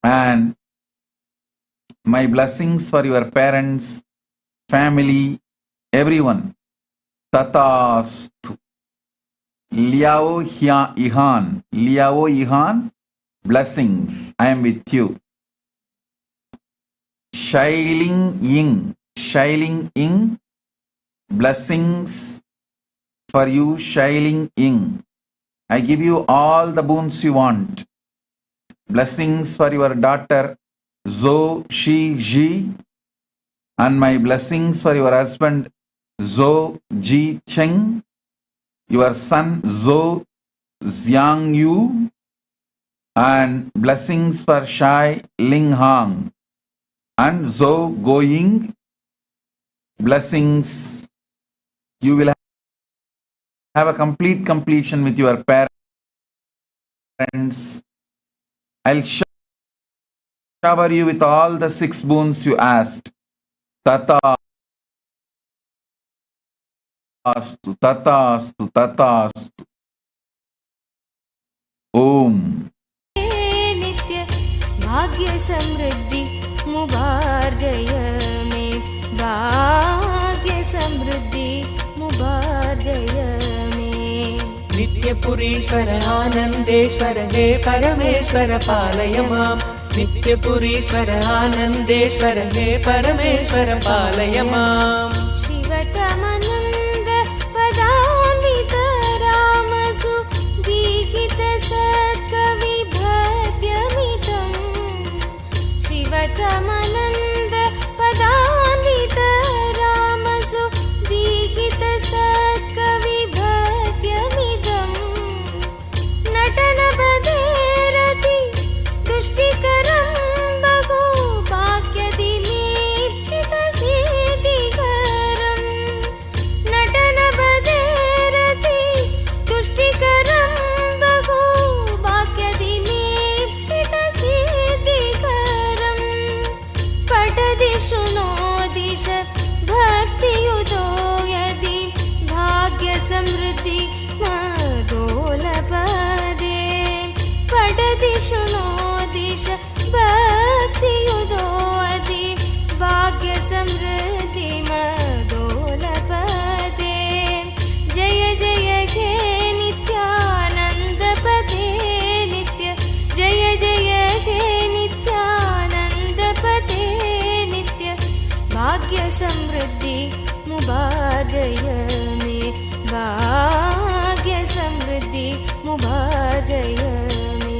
and my blessings for your parents, family, everyone. Tatastu. Liao Ihan, blessings. I am with you. Shiling Ying, blessings for you, Shiling Ying. I give you all the boons you want. Blessings for your daughter Zhou Shi Ji, and my blessings for your husband Zhou Ji Cheng, your son Zhou Xiang Yu, and blessings for Shai Ling Hang and Zhou Goying. Blessings. You will have a complete completion with your parents. I'll shower you with all the 6 boons you asked. Tatastu, Tatastu, Tatastu. Om. नित्य भाग्य समृद्धि मुभार्जय मे भाग्य समृद्धि मुभार्जय मे नित्यपुरीश्वर आनन्देश्वर हे परमेश्वर पालय माम् नित्यपुरीश्वर आनन्देश्वर हे परमेश्वर पालय माम् शिवतमनन्द पदान्वित रामसु दीहित सत्कविभद्यमितम् शिवतमनन्द पदान्वित रामसु दीहित सत्कविभद्यमितम् नटनपदे रति समृद्धि मुबाजय मे भाग्य समृद्धि मुबाजय मे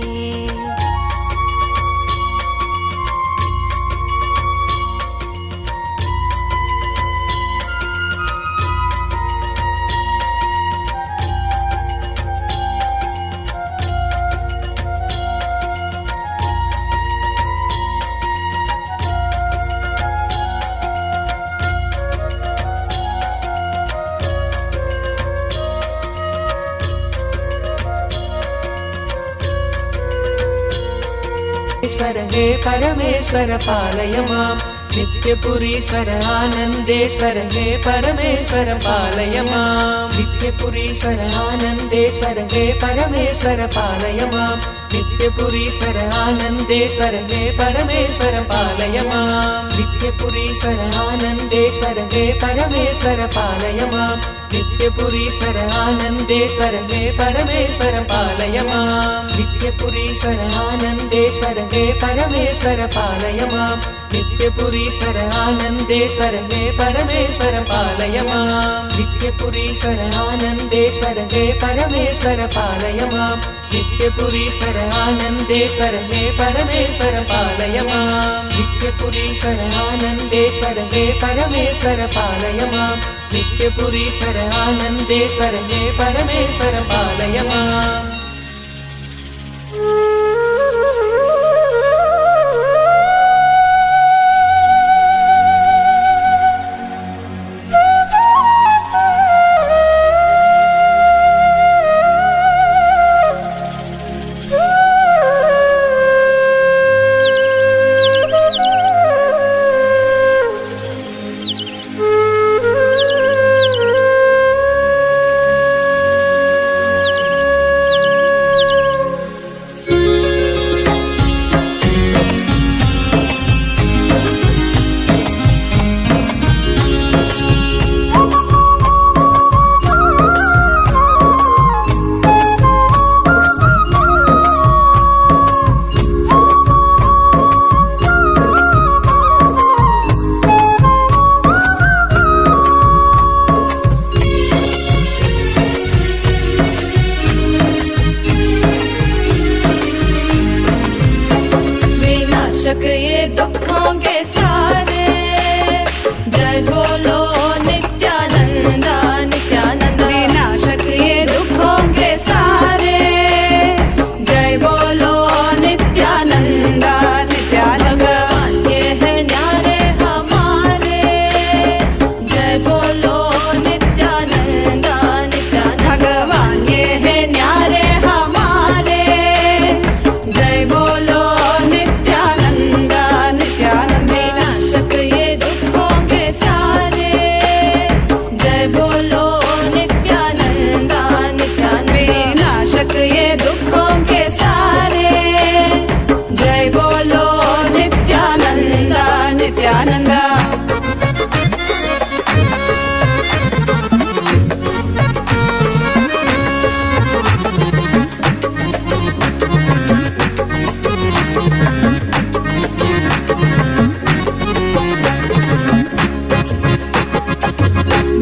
हे परमेश्वर पालय मां नित्यपुरीश्वर आनन्देश्वर हे परमेश्वर पालय मां नित्यपुरीश्वर आनन्देश्वर हे परमेश्वर पालय मां नित्यपुरीश्वर आनन्देश्वर हे परमेश्वर पालय मां नित्यपुरीश्वर आनन्देश्वर हे परमेश्वर पालय मां नित्यपुरीश्वर आनन्देश्वर हे परमेश्वर पालय मां नित्यपुरीश्वर आनन्देश्वर हे परमेश्वर पालय मां नित्यपुरीश्वर आनन्देश्वर हे परमेश्वर पालय मां नित्यपुरीश्वर आनन्देश्वर हे परमेश्वर पालय मां नित्यपुरीश्वर आनन्देश्वर हे परमेश्वर पालय मां नित्यपुरीश्वर आनन्देश्वर हे परमेश्वर पालय मां नित्यपुरीश्वर आनन्देश्वर हे परमेश्वर पालय मां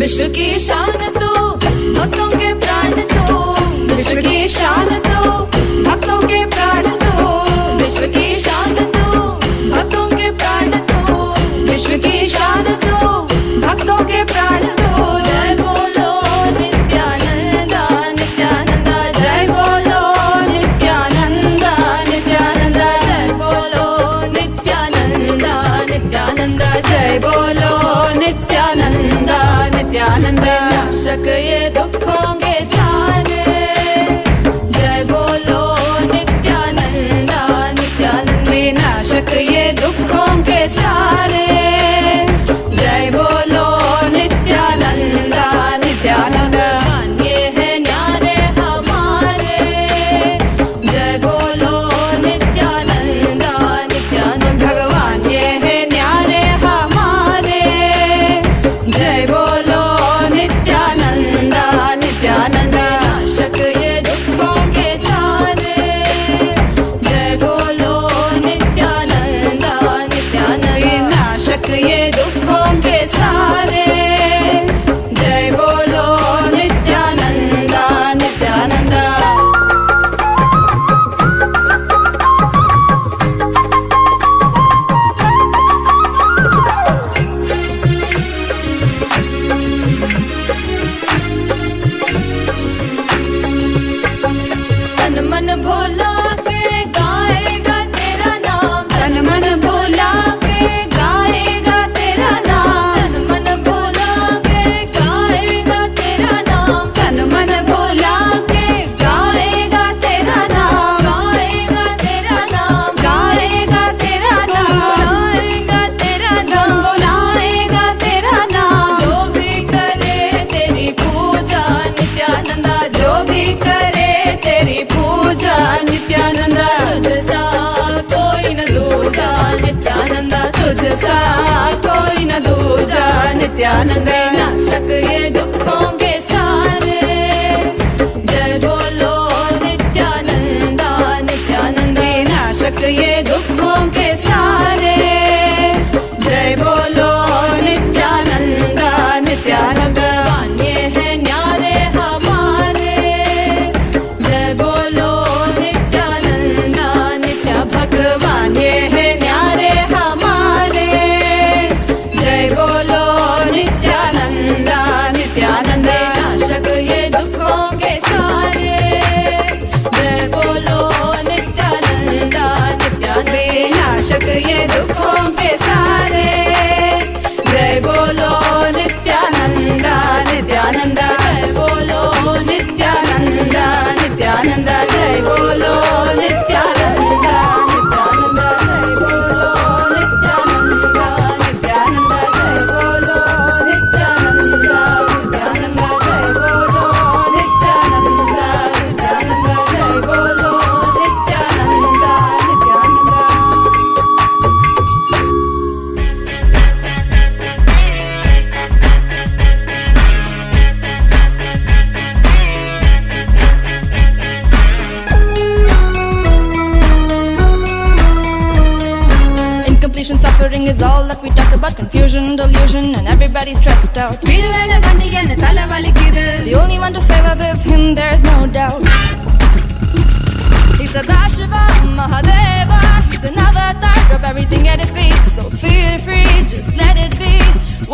विश्व की शान तो भक्तों के प्राण तो विश्व की शान तो भक्तों के प्राण तो विश्व की शान तो भक्तों के प्राण तो विश्व की शान तो भक्तों के प्राण तो जय बोलो नित्यानंदा नित्यानंदा जय बोलो नित्यानंदा नित्यानंदा जय बोलो नित्यानंदा नित्यानंदा जय बोलो नित्यानंदा नित्यानंदा नाशक ये दुखों के सारे जय बोलो नित्यानंदा नित्यानंदा विनाशक ये दुखों के सारे जय बोलो नित्यानंदा नित्यानंदा ये है न्यारे हमारे जय बोलो नित्यानंदा नित्यानंदा भगवान ये है न्यारे हमारे जय बोलो नित्यानंदा भोला के गाएगा तेरा नाम, तन मन भोला के गाएगा तेरा नाम, तन मन भोला के गाएगा तेरा नाम, तन मन भोला के गाएगा तेरा नाम, गाएगा तेरा नाम, गाएगा तेरा नाम, गाएगा तेरा नाम, गुनगुनाएगा तेरा नाम। जो भी करे तेरी पूजा नित्यानंदा, जो भी करे तेरी पूजा नित्यानंदा, तुझसा कोई न दूजा नित्यानंदा, तुझसा कोई न दूजा नित्यानंदा। नाशक ये दुखों के सारे, जय बोलो नित्यानंदा नित्यानंदा, नाशक ये दुखों के सारे, जय बोलो नित्यानंदा नित्यानंदा। ये है न्यारे हमारे, जय बोलो नित्यानंदा नित्या भगवान ये है न्यारे हमारे, जय बोलो नित्यानंदा नित्यानंदा। नाशक ये दुखों के सारे, जय बोलो नित्यानंदा नित्यानंदा, नाशक ये दुखों के सारे, जय बोलो नित्यानंदा नित्यानंदा, जय बोलो नित्यानंदा नित्यानंदा, जय बोलो नित्यानंदा नित्यानंदा, जय बोलो नित्यानंदा नित्यानंदा, जय बोलो नित्यानंदा नित्यानंदा, जय बोलो नित्यानंदा नित्यानंदा, जय बोलो Nityananda Nityananda. incompletion, suffering is all that we talk about. Confusion, delusion, and everybody's stressed out. வீடுவேல வண்டி என்ன தலை வலிக்குது, The only one to save us is him, there's no doubt. He's Sadashiva, Mahadeva, he's an avatar. Drop everything at his feet, so feel free, just let it be.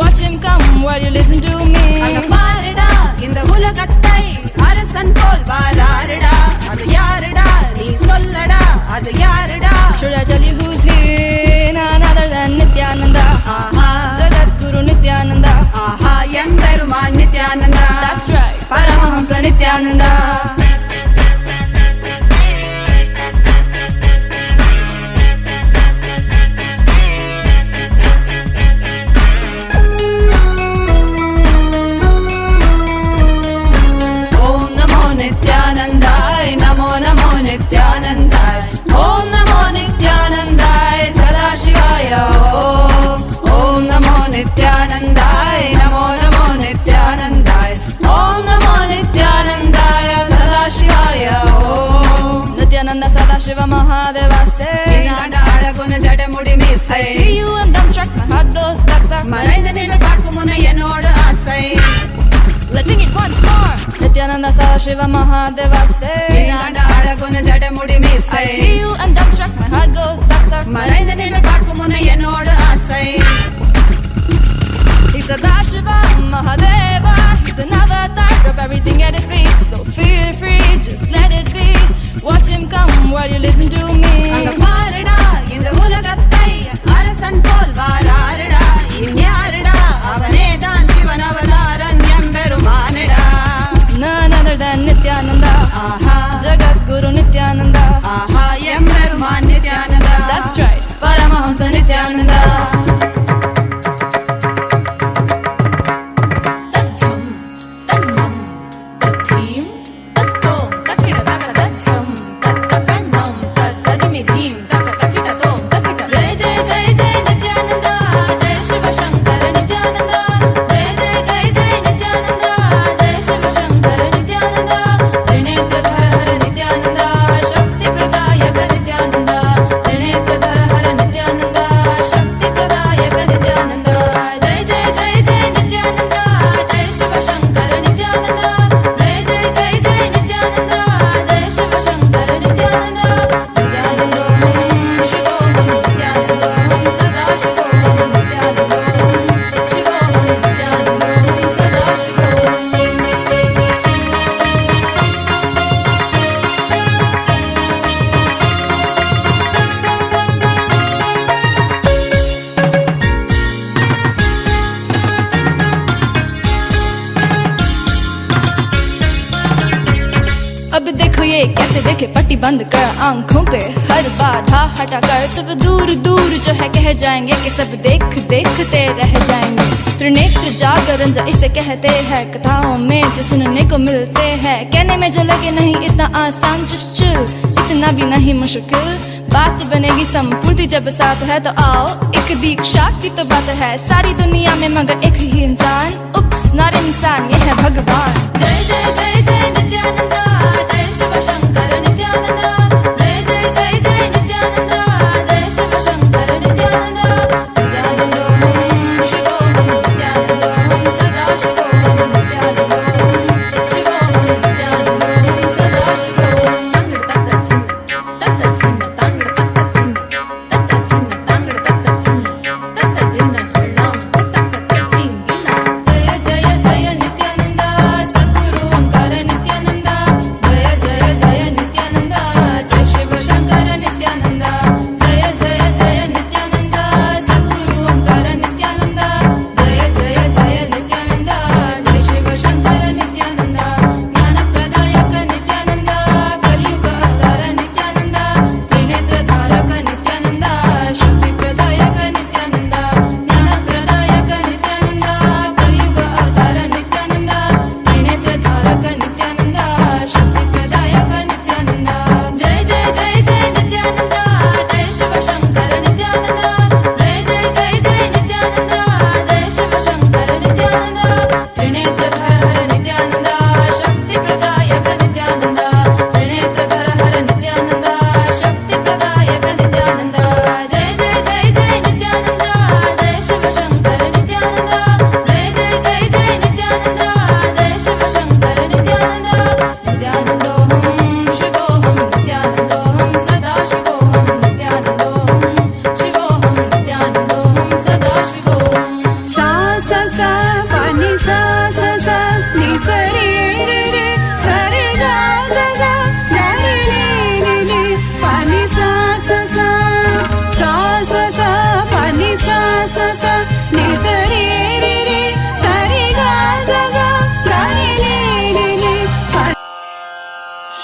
Watch him come while you listen to அங்க me. பாருடா இந்த உலகத்தை அரசன் போல் வாராருடா, அது யாருடா நீ சொல்லடா, அது யாருடா? Should I tell you who's here? None other than Nithyananda, Aha Jagat Guru Nithyananda. ஆஹா எம்பெருமான் Nithyananda. That's right, Paramahamsa Nithyananda. Om Namo நித்யானந்தாய், Namo Namo நித்யானந்தாய், Om Namo நித்யானந்தாய் சதாசிவாய Om. Om Namo நித்யானந்தாய், Namo Namo நித்யானந்தாய், Om Namo நித்யானந்தாய சதாசிவாய Om. Nithyananda Sadashiva Mahadeva say, அழகுன ஜடமுடி I மீசை, see you and I'm struck, my heart goes stuck stuck. மறைந்து நின்று பார்க்கும் முனை என்னோடு ஆசை. Let's sing it once more. Nithyananda Sadashiva Mahadeva say, அழகுன ஜடமுடி I மீசை, see you and I'm struck, my heart goes stuck stuck. மறைந்து நின்று பார்க்கும் முனை என்னோடு ஆசை. He's Sadashiva Mahadeva, he's an avatar. Drop everything at his feet, so feel free, just let it be. Watch him come while you listen to அங்க me. பாருடா இந்த உலகத்தை அரசன் போல் வாராருடா, இன்யாருடா அவனேதான் Sivan Avataran எம்பெருமானிடா. None other than Nithyananda, ஆஹா Jagat Guru Nithyananda. ஆஹா எம்பெருமான் Nithyananda. That's right, Paramahamsa Nithyananda. தச்சம் தக்கம் தத்தீம் தத்தோம் தக்கிட தக बंद कर आंखों पे हर बाधा हटा कर, सब दूर दूर जो है कह जाएंगे कि सब देख देखते रह जाएंगे। त्रिनेत्र जागरण जो इसे कहते हैं, कथाओं में जो सुनने को मिलते हैं, कहने में जो लगे नहीं इतना आसान, चुश्चुल इतना भी नहीं मुश्किल, बात बनेगी संपूर्ति जब साथ है। तो आओ एक दीक्षा की तो बात है सारी दुनिया में मगर एक ही इंसान, उप्स नॉट इंसान ये है भगवान। जय जय जय जय नित्यानंदा, जय शिव शंकर नित्यानंदा, जय जय जय जय नित्यानंदा, जय शिव शंकर नित्यानंदा। नित्यानंदोहम शिवोहम, नित्यानंदोहम सदाशिवोहम, नित्यानंदोहम शिवोहम, नित्यानंदोहम सदाशिवोहम।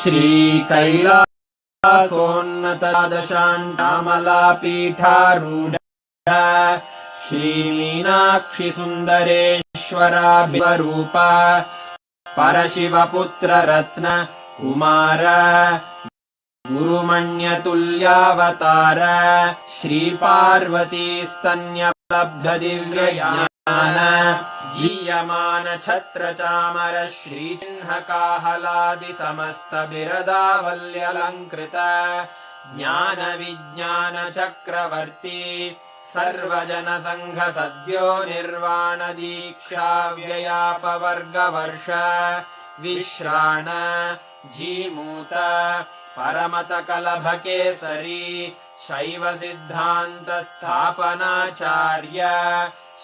श्रीकैलासोन्नतशान्तामलापीठारूढ श्रीमीनाक्षि सुन्दरेश्वराभिवरूप परशिवपुत्र रत्न कुमार गुरुमण्यतुल्यावतार श्रीपार्वतीस्तन्यलब्ध दिव्यज्ञान गीयमान छत्र चामर श्रीचिह्नकाहलादि समस्त बिरदावल्यलङ्कृत ज्ञान विज्ञान चक्रवर्ती सर्वजन संघ सद्यो निर्वाण दीक्षा व्ययापवर्गवर्ष विश्राण जीमूत परमत कलभ केसरी शैव सिद्धांत स्थापनाचार्य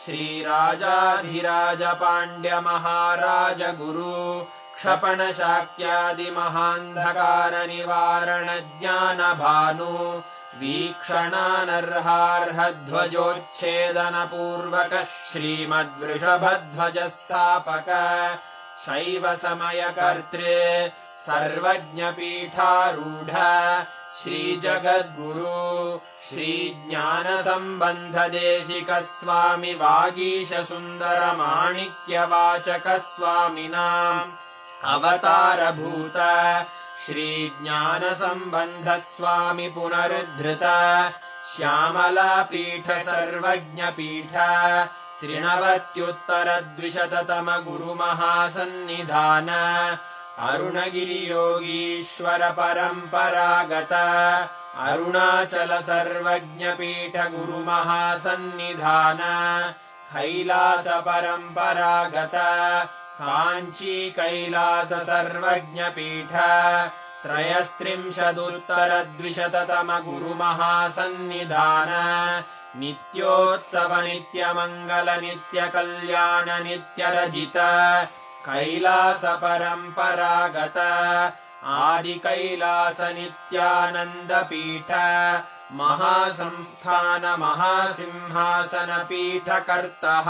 श्रीराजाधिराज पाण्ड्य महाराज गुरु क्षपण शाक्यादि महान्धकार निवारण ज्ञान भानु वीक्षणानर्हार्हध्वजोच्छेदन पूर्वक श्रीमद्वृषभध्वज स्थापक शैव समय कर्तृ सर्वज्ञ पीठारूढ़ श्री जगद्गुरु श्री ज्ञान संबंध देशिक स्वामी वागीश सुंदर माणिक्य वाचक स्वामिनाम् अवतार भूत श्री ज्ञान संबंध स्वामी पुनरुद्धृत श्यामला पीठ सर्वज्ञ पीठ त्रिनवत्युत्तरद्विशततम गुरु महासन्निधान अरुणगिरि योगीश्वर परंपरागत अरुणाचल सर्वज्ञ पीठ गुरु महासन्निधान कैलास परंपरागत कांची कैलास सर्वज्ञ पीठ त्रयस्त्रिंशदुत्तरद्विशततम गुरु महासन्निधान नित्योत्सव नित्यमंगल नित्य कल्याण नित्य रजित कैलास परंपरागत आदि कैलास नित्यानंद पीठ महासंस्थान महासिंहासन पीठ कर्तः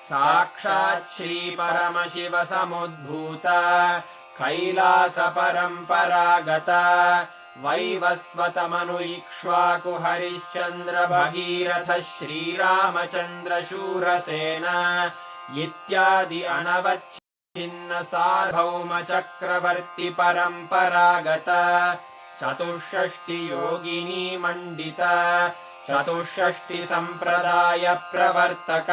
साक्षात् श्री परमशिव समुद्भूत कैलास परंपरागत वैवस्वतमनु इक्ष्वाकु हरिश्चन्द्र भगीरथ श्रीरामचन्द्र शूरसेन इत्यादि अनवच्छिन्न सार्वभौम चक्रवर्ति परम्परागत चतुष्षष्टि योगिनी मण्डित चतुष्षष्टि सम्प्रदाय प्रवर्तक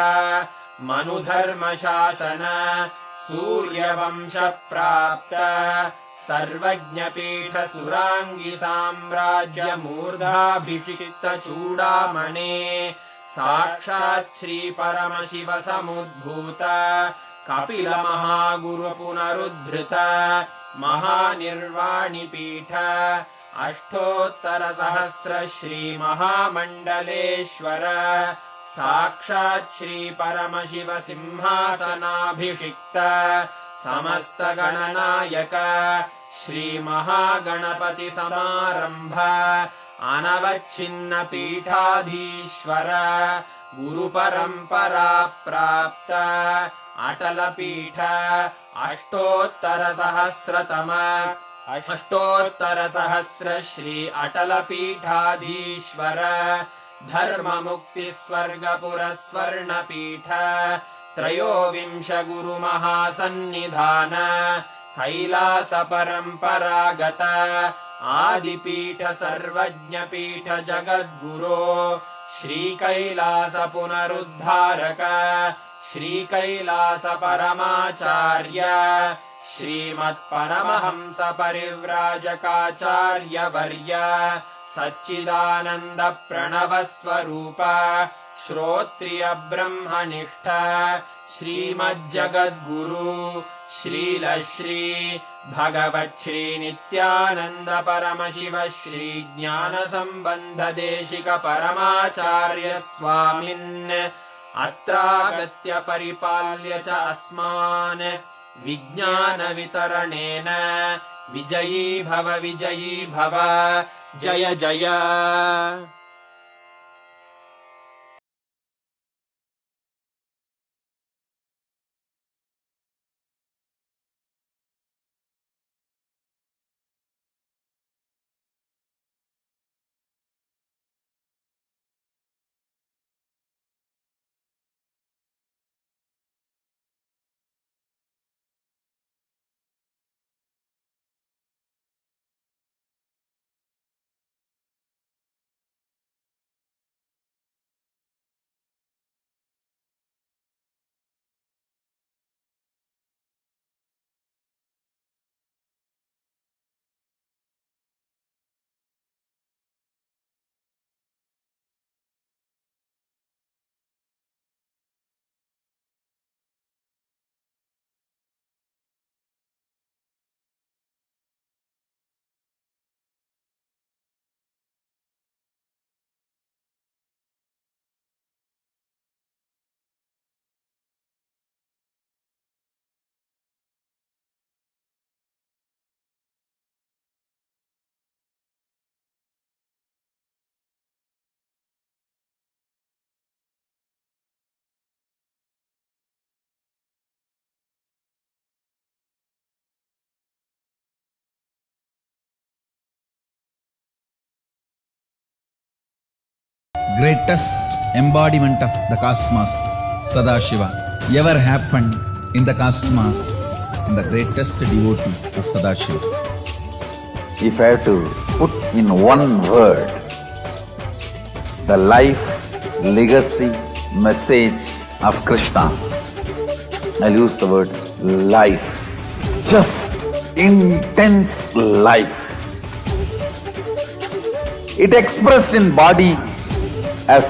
मनुधर्म शासन सूर्यवंश प्राप्त सर्वज्ञपीठ सुराङ्गी साम्राज्य मूर्धाभिषिक्त चूडामणे साक्षात् श्री परमशिव समुद्भूत कपिल महागुरु पुनरुद्धृत महानिर्वाणिपीठ अष्टोत्तरसहस्र श्री महामण्डलेश्वर साक्षात् श्री परमशिव सिंहासनाभिषिक्त समस्त गणनायक श्री महागणपति समारंभ अनवच्छिन्न पीठाधीश्वर गुरु परंपरा प्राप्त अटल पीठ अष्टोत्तर सहस्र श्री अटल पीठाधीश्वर धर्म मुक्ति स्वर्गपुर स्वर्ण पीठ त्रयोविंश गुरु महासन्निधान कैलास परंपरागत आदिपीठ सर्वज्ञ पीठ जगद्गुरो श्री कैलास पुनरुद्धारक श्री कैलास परमाचार्य श्रीमत्परमहंस परिव्राजकाचार्य वर्य सच्चिदानंद प्रणव स्वरूप श्रोत्रिय ब्रह्मनिष्ठ श्रीमज्जगद्गुरु श्रील श्री भगवत् श्री नित्यानंद परमशिव श्री ज्ञान संबंध देशिक परमाचार्य स्वामिन् अत्रागत्य परिपाल्य च अस्मान् विज्ञान वितरणेन विजयी भव जय जय। Greatest embodiment of the cosmos, Sadashiva, ever happened in the cosmos, and the greatest devotee of Sadashiva. If I have to put in one word the life, legacy, message of Krishna, I'll use the word life. Just intense life. It expressed in body as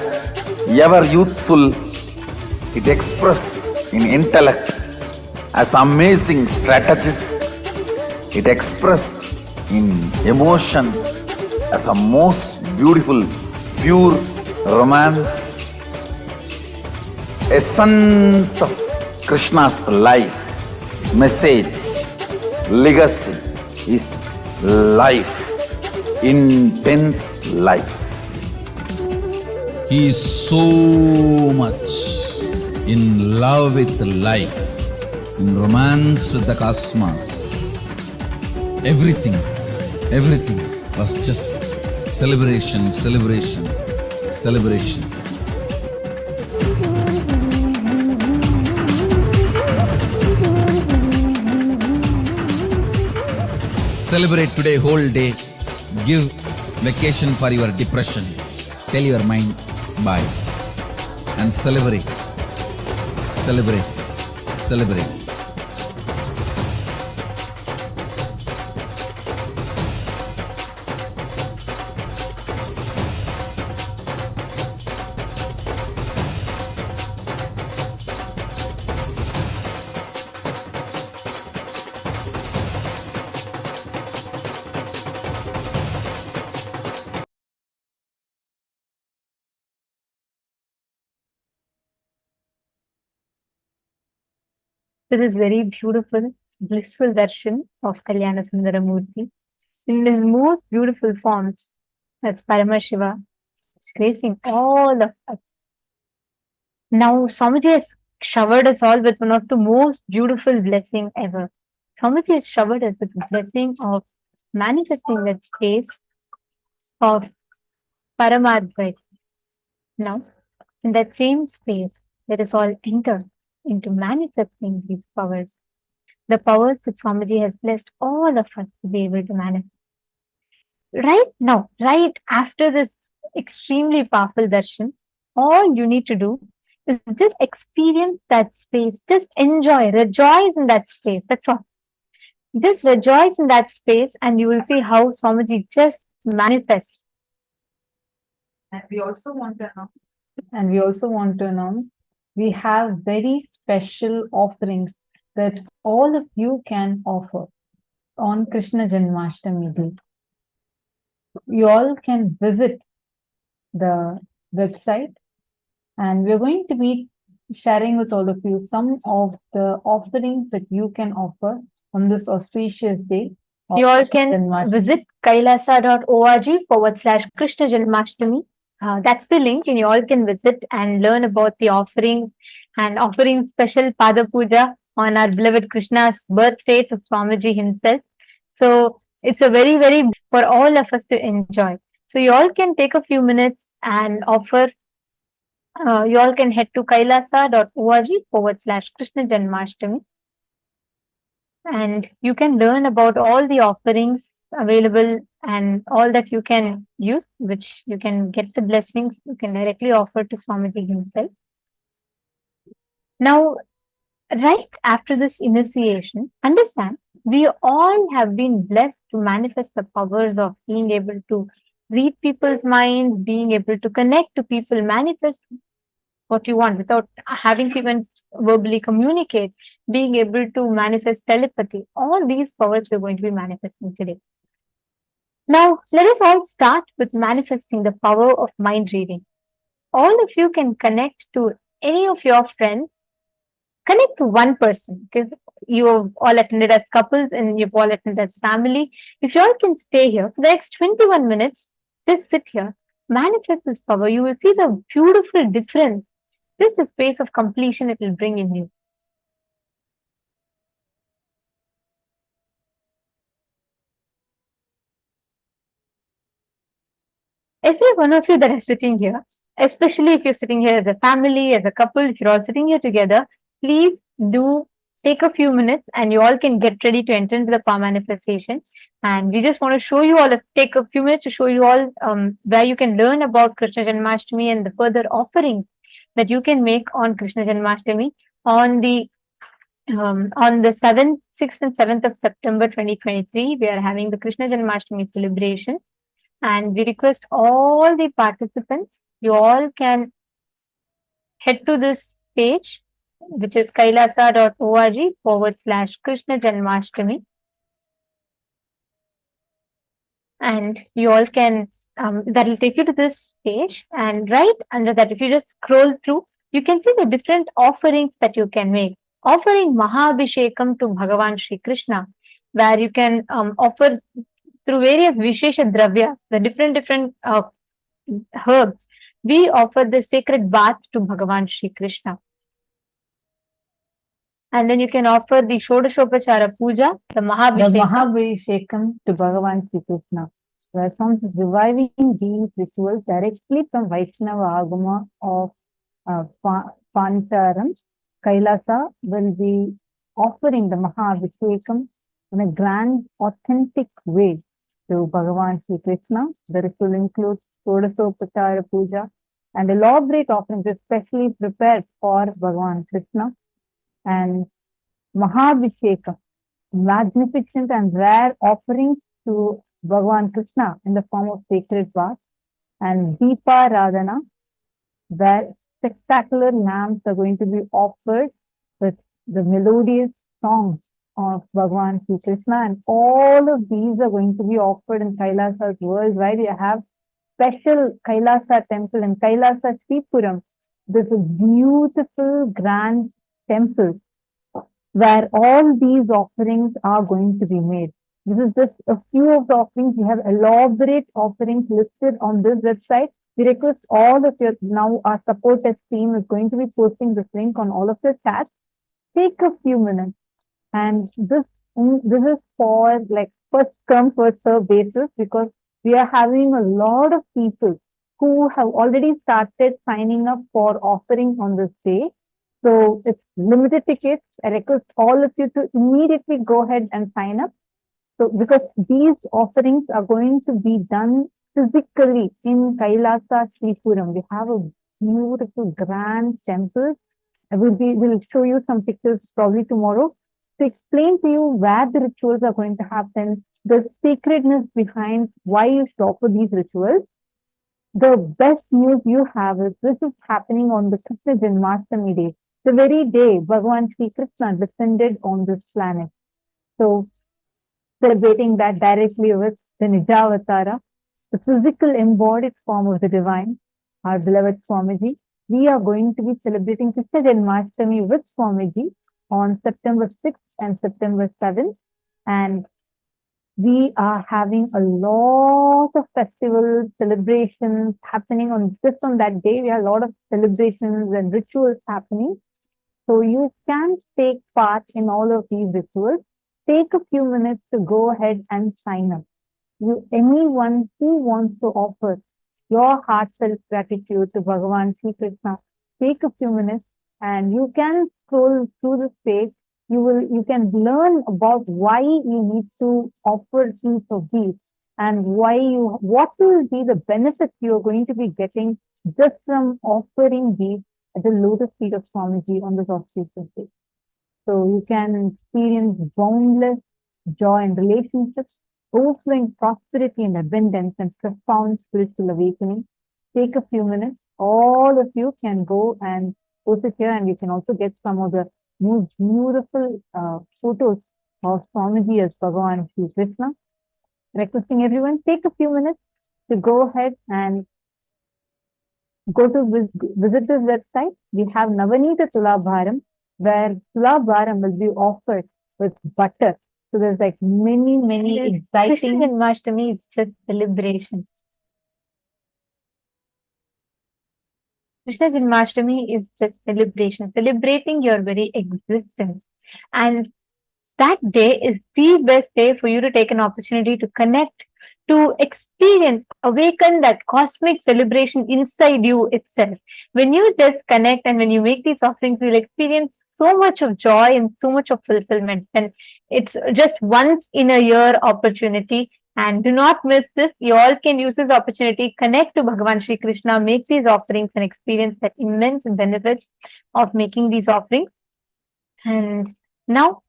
ever youthful, it expressed in intellect as amazing strategist, it expressed in emotion as a most beautiful, pure romance. Essence of Krishna's life, message, legacy is life, intense life. He is so much in love with life, in romance with the cosmos. Everything was just celebration, celebration, celebration. Celebrate today whole day. Give vacation for your depression. Tell your mind bye. And celebrate, celebrate, celebrate. To this very beautiful, blissful darshan of Kalyana Sundara Murty in his most beautiful forms. That's Paramashiva, gracing all of us. Now, Swamiji has showered us all with one of the most beautiful blessing ever. Swamiji has showered us with the blessing of manifesting that space of Paramadvaita. Now, in that same space, let us all enter into manifesting these powers. The powers that Swamiji has blessed all of us to be able to manifest. Right now, right after this extremely powerful darshan, all you need to do is just experience that space. Just enjoy, rejoice in that space. That's all. Just rejoice in that space and you will see how Swamiji just manifests. And we also want to announce we have very special offerings that all of you can offer on Krishna Janmashtami Day. You all can visit the website and we're going to be sharing with all of you some of the offerings that you can offer on this auspicious day. You all can visit kailasa.org/Krishna Janmashtami. That's the link, and you all can visit and learn about the offerings and offering special Pada Puja on our beloved Krishna's birthday to Swamiji himself. So it's a very, very for all of us to enjoy. So you all can take a few minutes and offer. You all can head to kailasa.org/Krishna Janmashtami. And you can learn about all the offerings available and all that you can use, which you can get the blessings you can directly offer to Swamiji himself. Now, right after this initiation, understand we all have been blessed to manifest the powers of being able to read people's minds, being able to connect to people, manifest what you want without having to even verbally communicate, being able to manifest telepathy. All these powers we're going to be manifesting today. Now, let us all start with manifesting the power of mind reading. All of you can connect to any of your friends. Connect to one person because you have all attended as couples and you've all attended as family. If you all can stay here for the next 21 minutes, just sit here, manifest this power. You will see the beautiful difference. Just a space of completion it will bring in you. Every one of you that is sitting here, especially if you're sitting here as a family, as a couple, if you're all sitting here together, please do take a few minutes and you all can get ready to enter into the power manifestation. And we just want to show you all, take a few minutes to show you all where you can learn about Krishna Janmashtami and the further offerings that you can make on Krishna Janmashtami on the 7th, 6th and 7th of September 2023. We are having the Krishna Janmashtami celebration. And we request all the participants, you all can head to this page, which is kailasa.org/Krishna Janmashtami. And you all can, that will take you to this page. And right under that, if you just scroll through, you can see the different offerings that you can make. Offering Mahabhishekam to Bhagavan Shri Krishna, where you can offer through various Vishesha Dravya, the different herbs, we offer the sacred bath to Bhagavan Shri Krishna. And then you can offer the Shodashopachara Puja, the Mahabhishekam to Bhagavan Shri Krishna. From reviving these rituals directly from Vaishnava Agama of Pancharam, Kailasa will be offering the Mahabhishekam in a grand, authentic way to Bhagavan Sri Krishna. The ritual includes Shodasopachara Puja and elaborate offerings especially prepared for Bhagavan Krishna, and Mahabhishekam, magnificent and rare offerings to Bhagavan Krishna in the form of sacred vase, and Deepa Radhana, where spectacular lamps are going to be offered with the melodious songs of Bhagavan Sri Krishna, and all of these are going to be offered in Kailasa worldwide. You have special Kailasa temple in Kailasa Sripuram. This is beautiful, grand temple where all these offerings are going to be made. This is just a few of the offerings. We have elaborate offerings listed on this website. We request all of your, now our supporters team is going to be posting this link on all of the chats. Take a few minutes, and this is for like first come first serve basis, because we are having a lot of people who have already started signing up for offerings on this day. So it's limited tickets. I request all of you to immediately go ahead and sign up. So because these offerings are going to be done physically in Kailasa Sripuram. We have a beautiful grand temple. We'll show you some pictures probably tomorrow to explain to you where the rituals are going to happen, the sacredness behind why you should offer these rituals. The best news you have is this is happening on the Krishna Janmashtami day, the very day Bhagavan Sri Krishna descended on this planet. So celebrating that directly with the Nijavatara, the physical embodied form of the divine, our beloved Swamiji. We are going to be celebrating Krishna Janmashtami with Swamiji on September 6th and September 7th. And we are having a lot of festivals, celebrations happening on just on that day. We have a lot of celebrations and rituals happening. So you can take part in all of these rituals. Take a few minutes to go ahead and sign up. Anyone who wants to offer your heartfelt gratitude to Bhagavan Sri Krishna, take a few minutes and you can scroll through the page. You can learn about why you need to offer each of these and what will be the benefits you are going to be getting just from offering these at the lotus feet of Swamiji on this auspicious day. So you can experience boundless joy and relationships, overflowing prosperity and abundance, and profound spiritual awakening. Take a few minutes. All of you can go and post it here, and you can also get some of the most beautiful photos of Swamiji as Bhagavan Sri Krishna. Requesting everyone, take a few minutes to go ahead and go to visit this website. We have Navanita Tulabharam, where Tulabharam will be offered with butter. So there's like many exciting. Krishna Janmashtami is just celebration. Krishna Janmashtami is just celebration, celebrating your very existence. And that day is the best day for you to take an opportunity to connect, to experience, awaken that cosmic celebration inside you itself. When you just connect and when you make these offerings, you'll experience so much of joy and so much of fulfillment. And it's just once in a year opportunity. And do not miss this. You all can use this opportunity, connect to Bhagavan Sri Krishna, make these offerings and experience that immense benefits of making these offerings. And now,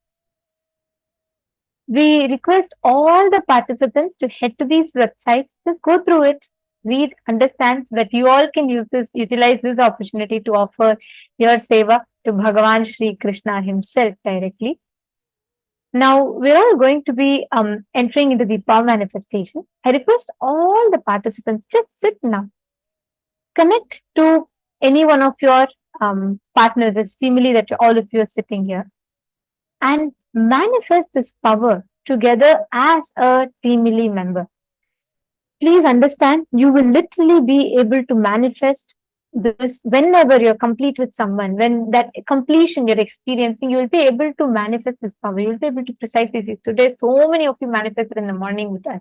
we request all the participants to head to these websites, just go through it, read, understand, so that you all can utilize this opportunity to offer your seva to Bhagavan Sri Krishna himself directly. Now, we're all going to be entering into the power manifestation. I request all the participants, just sit now. Connect to any one of your partners, it's family that all of you are sitting here. And manifest this power together as a teamily member. Please understand, you will literally be able to manifest this whenever you're complete with someone. When that completion you're experiencing, you will be able to manifest this power. You'll be able to precisely see. Today, so many of you manifested in the morning with us.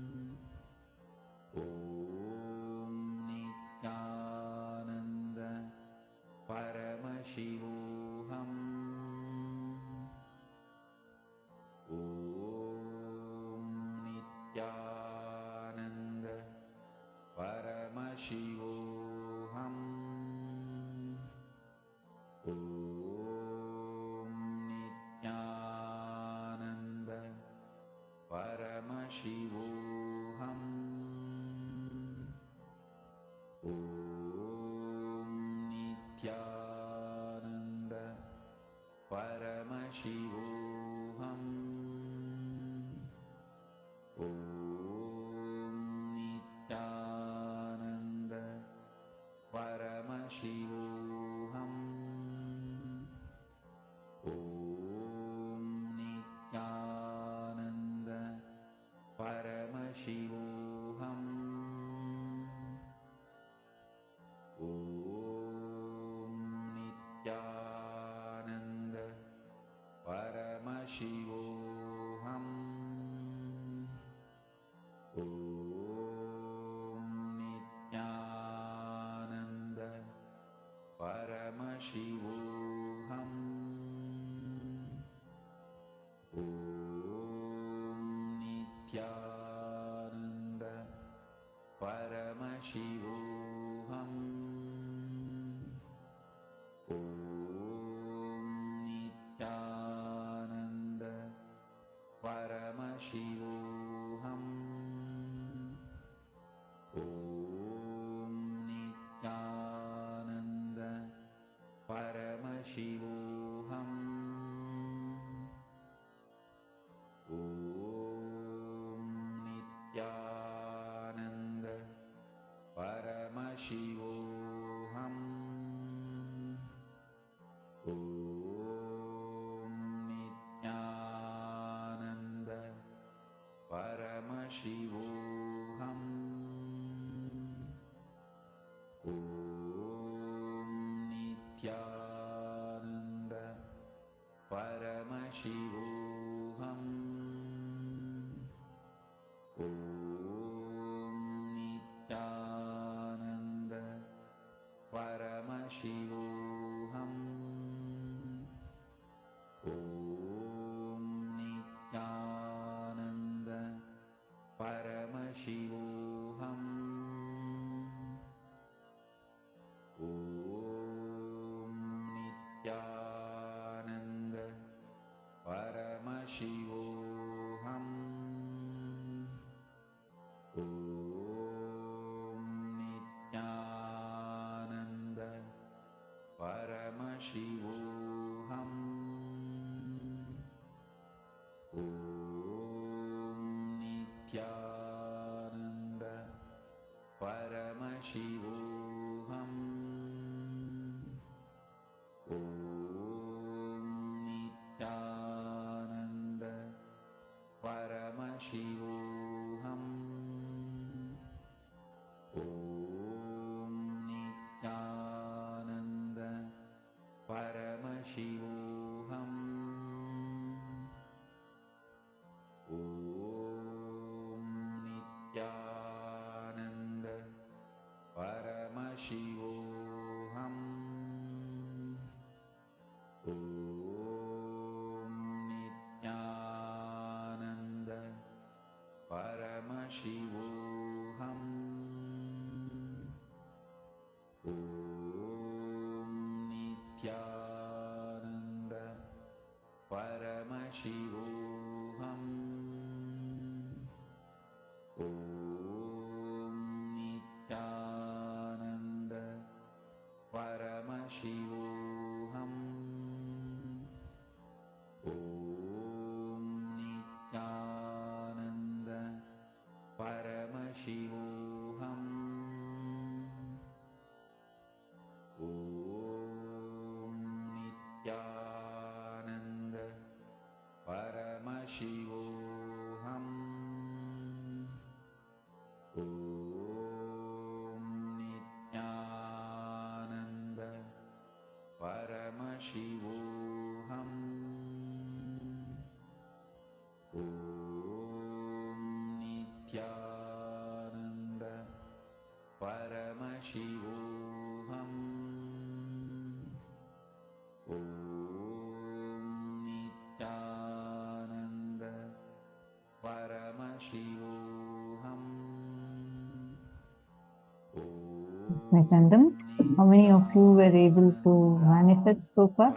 Nityanandam, how many of you were able to manifest so far?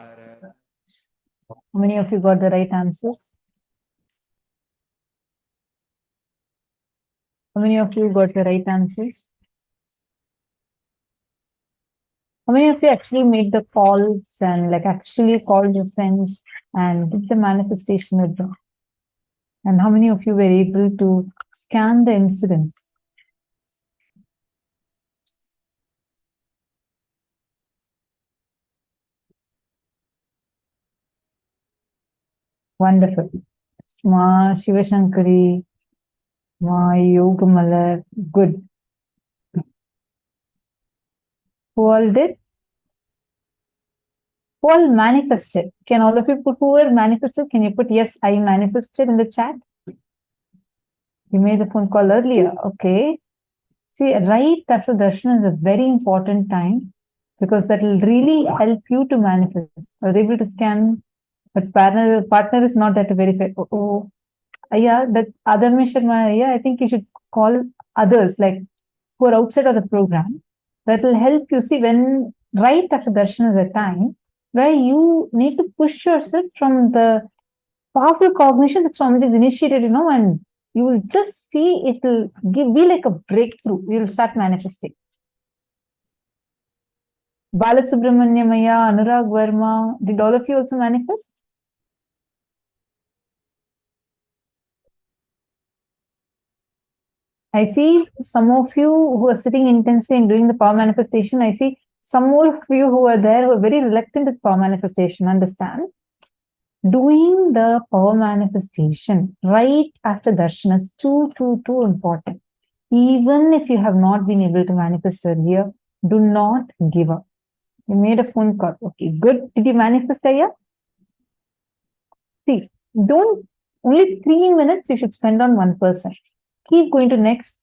How many of you got the right answers? How many of you got the right answers? How many of you actually made the calls and like actually called your friends and did the manifestation with them? And how many of you were able to scan the incidents? Wonderful. Ma Shivashankari, Yogamalar. Good. Who all did? Who all manifested? Can all of you put who were manifested? Can you put yes, I manifested in the chat? You made the phone call earlier. Okay. See, right after darshan is a very important time because that will really help you to manifest. I was able to scan, but partner is not there to verify. Oh, yeah, that Adami Sharma, yeah, I think you should call others like who are outside of the program. That will help you see when right after darshan is a time where you need to push yourself from the powerful cognition that Swamiji is initiated, and you will be like a breakthrough. You will start manifesting. Balasubramanyamaya, Anurag Verma, did all of you also manifest? I see some of you who are sitting intensely and doing the power manifestation. I see some more of you who are there who are very reluctant with power manifestation. Understand? Doing the power manifestation right after darshan is too important. Even if you have not been able to manifest earlier, do not give up. You made a phone call. Okay, good. Did you manifest, Aya? See, only 3 minutes you should spend on one person. Keep going to next.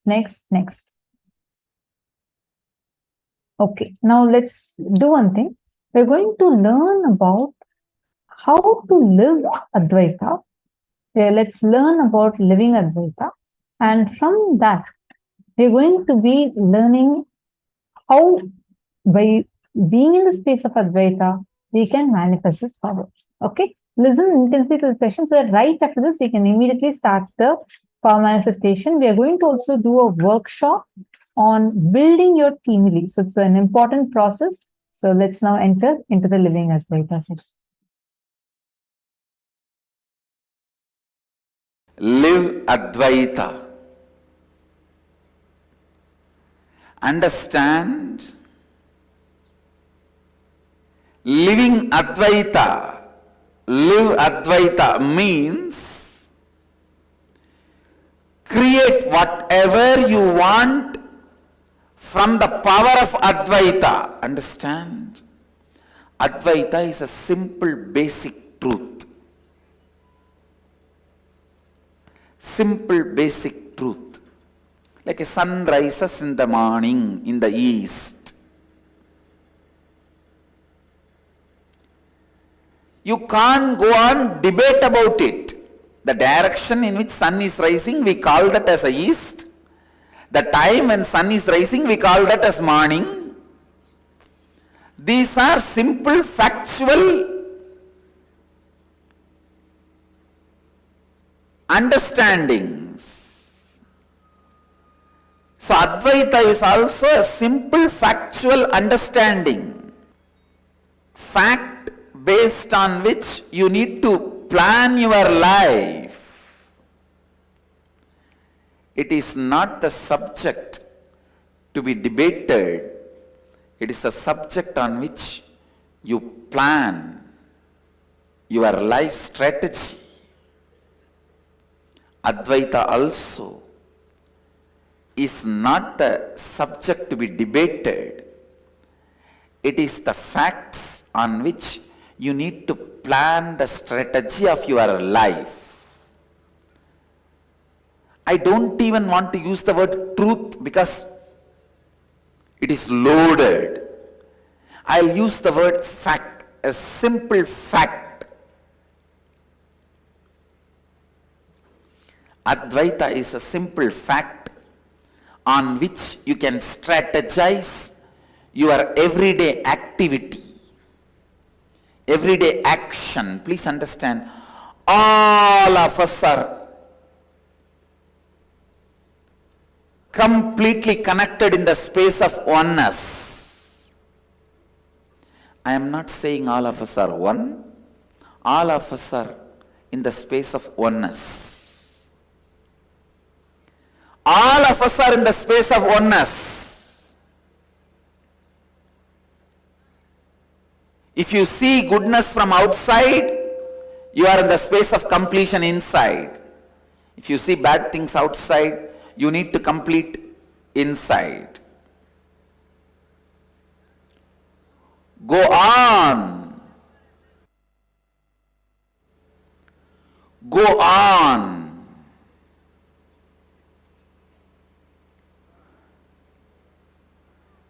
Okay, now let's do one thing. We're going to learn about how to live Advaita. Let's learn about living Advaita. And from that, we're going to be learning how, by being in the space of Advaita, we can manifest this power. Okay? Listen intensely to the session so that right after this, we can immediately start the power manifestation. We are going to also do a workshop on building your team release. So it's an important process. So let's now enter into the living Advaita session. Live Advaita. Understand? Living Advaita. Live Advaita means create whatever you want from the power of Advaita. Understand? Advaita is a simple basic truth. Simple basic truth. Like a sun rises in the morning in the east. You can't go on debate about it. The direction in which sun is rising, we call that as a east. The time when sun is rising, we call that as morning. These are simple factual understandings. So Advaita is also a simple factual understanding. Fact based on which you need to plan your life. It is not the subject to be debated. It is the subject on which you plan your life strategy. Advaita also is not the subject to be debated. It is the facts on which you need to plan the strategy of your life. I don't even want to use the word truth because it is loaded. I'll use the word fact, a simple fact. Advaita is a simple fact on which you can strategize your everyday activity, everyday action. Please understand, all of us are completely connected in the space of oneness. I am not saying all of us are one. All of us are in the space of oneness. All of us are in the space of oneness. If you see goodness from outside, you are in the space of completion inside. If you see bad things outside, you need to complete inside. Go on. Go on.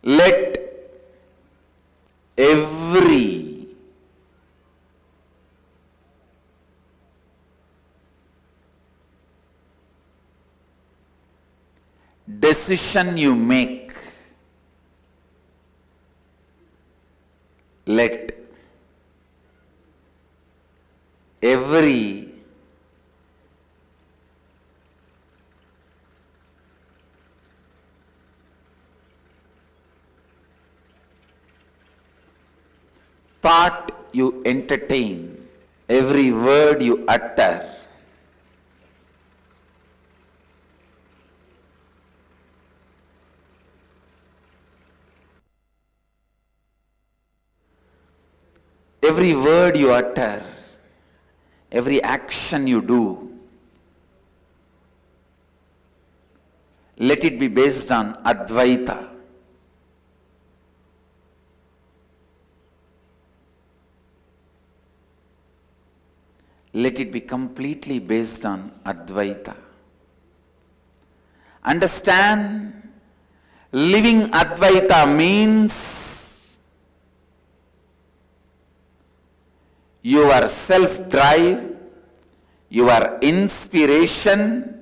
Let every decision you make, let every thought you entertain, every word you utter, every word you utter, every action you do, let it be based on Advaita. Let it be completely based on Advaita. Understand, living Advaita means your self-drive, your inspiration,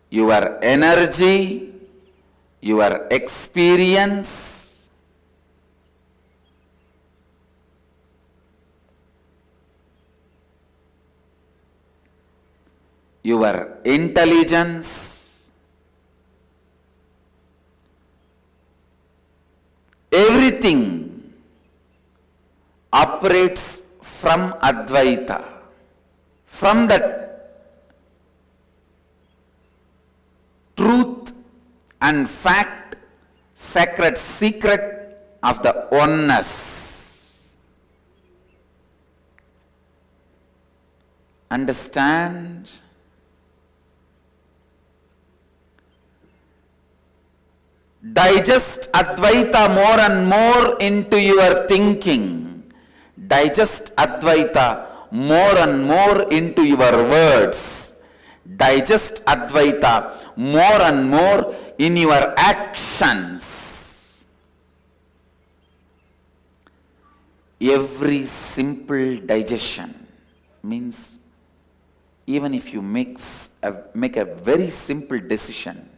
your energy, your experience, your intelligence, everything operates from Advaita, from the truth and fact, sacred secret of the oneness. Understand? Digest Advaita more and more into your thinking. Digest Advaita more and more into your words. Digest Advaita more and more in your actions. Every simple digestion means even if you make a very simple decision,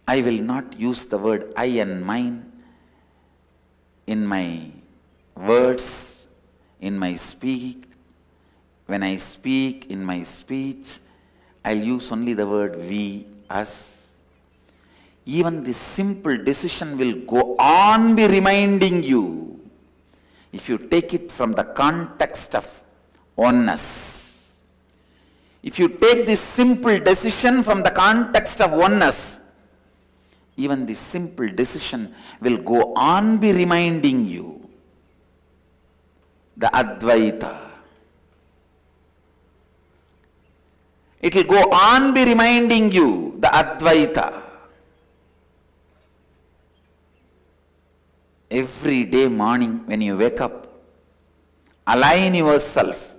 I will not use the word I and mine in my words, in my speak. When I speak in my speech, I'll use only the word we, us. Even this simple decision will go on be reminding you, if you take it from the context of oneness. If you take this simple decision from the context of oneness, even this simple decision will go on be reminding you the Advaita. It will go on be reminding you the Advaita. Every day morning when you wake up, align yourself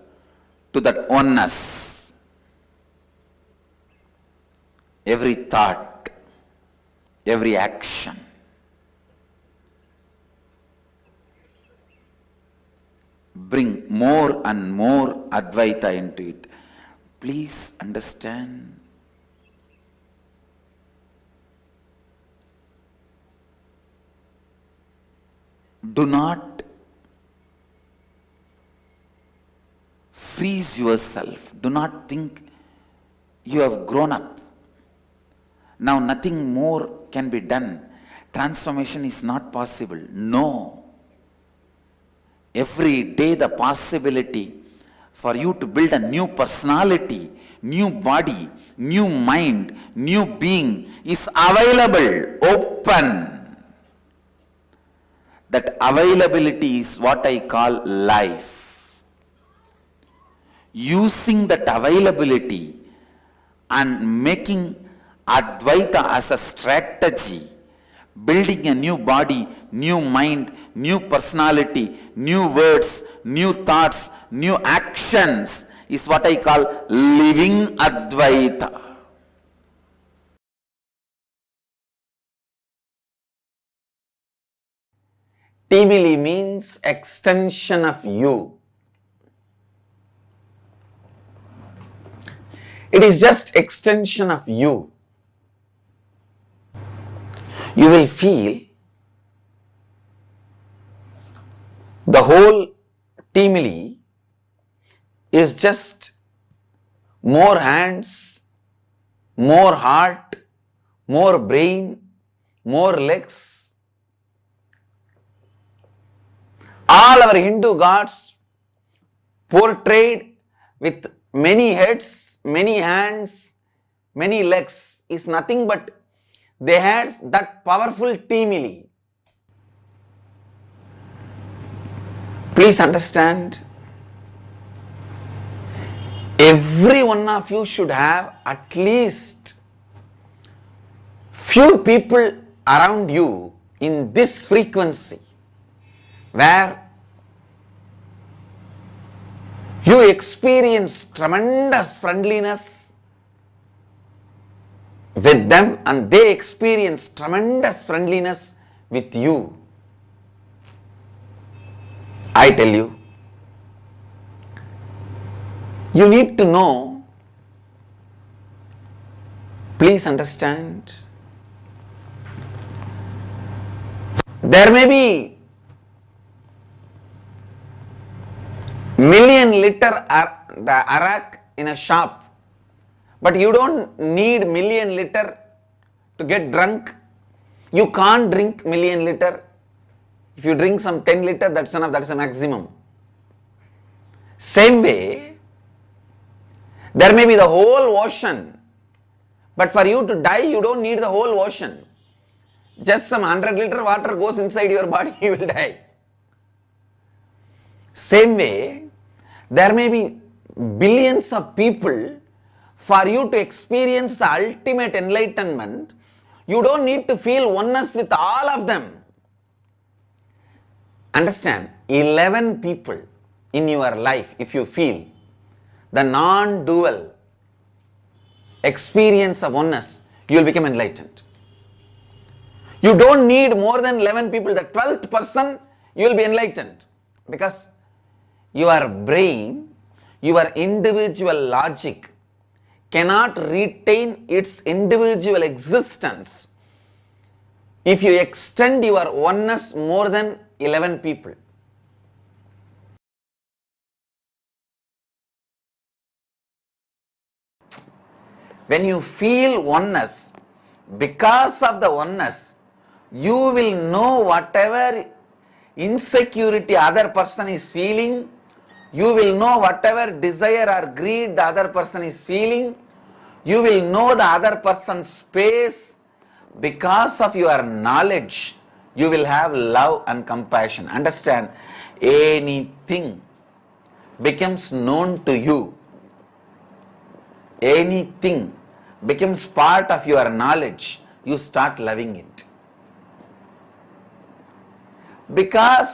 to that oneness. Every thought, every action, bring more and more Advaita into it. Please understand, do not freeze yourself. Do not think you have grown up. Now nothing more can be done. Transformation is not possible. No. Every day the possibility for you to build a new personality, new body, new mind, new being is available, open. That availability is what I call life. using that availability and making Advaita as a strategy, building a new body, new mind, new personality, new words, new thoughts, new actions is what I call living Advaita. Timili means extension of you. It is just extension of you. You will feel the whole Timili is just more hands, more heart, more brain, more legs. All our Hindu gods portrayed with many heads, many hands, many legs is nothing but they had that powerful Timili. Please understand, every one of you should have at least few people around you in this frequency where you experience tremendous friendliness with them and they experience tremendous friendliness with you. I tell you, you need to know, please understand, there may be million liter the arak in a shop, but you don't need million liter to get drunk. You can't drink million liter. If you drink some 10 liter, that's enough, that's a maximum. Same way, there may be the whole ocean, but for you to die, you don't need the whole ocean. Just some 100 liter water goes inside your body, you will die. Same way, there may be billions of people. For you to experience the ultimate enlightenment, you don't need to feel oneness with all of them. Understand, 11 people in your life, if you feel the non-dual experience of oneness, you will become enlightened. You don't need more than 11 people, the 12th person, you will be enlightened. Because your brain, your individual logic cannot retain its individual existence if you extend your oneness more than 11 people. When you feel oneness, because of the oneness, you will know whatever insecurity other person is feeling, you will know whatever desire or greed the other person is feeling, you will know the other person's space. Because of your knowledge, you will have love and compassion. Understand, anything becomes known to you, anything becomes part of your knowledge, you start loving it. Because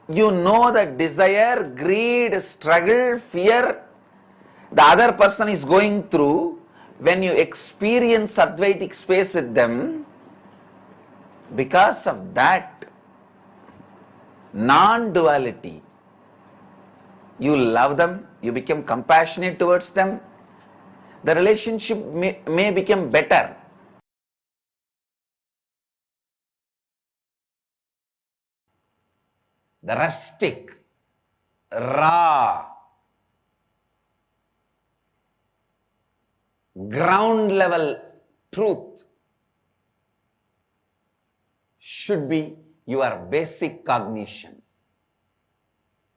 you know the desire, greed, struggle, fear the other person is going through, when you experience Advaitic space with them, because of that non-duality, you love them, you become compassionate towards them, the relationship may become better. The rustic, raw, ground level truth should be your basic cognition.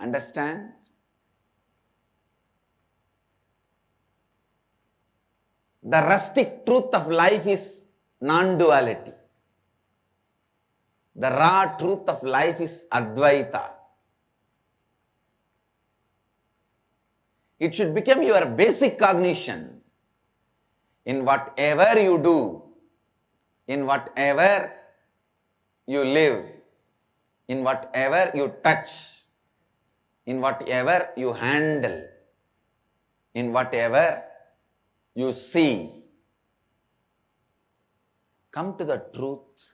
Understand? The rustic truth of life is non-duality. The raw truth of life is Advaita. It should become your basic cognition. In whatever you do, in whatever you live, in whatever you touch, in whatever you handle, in whatever you see, come to the truth,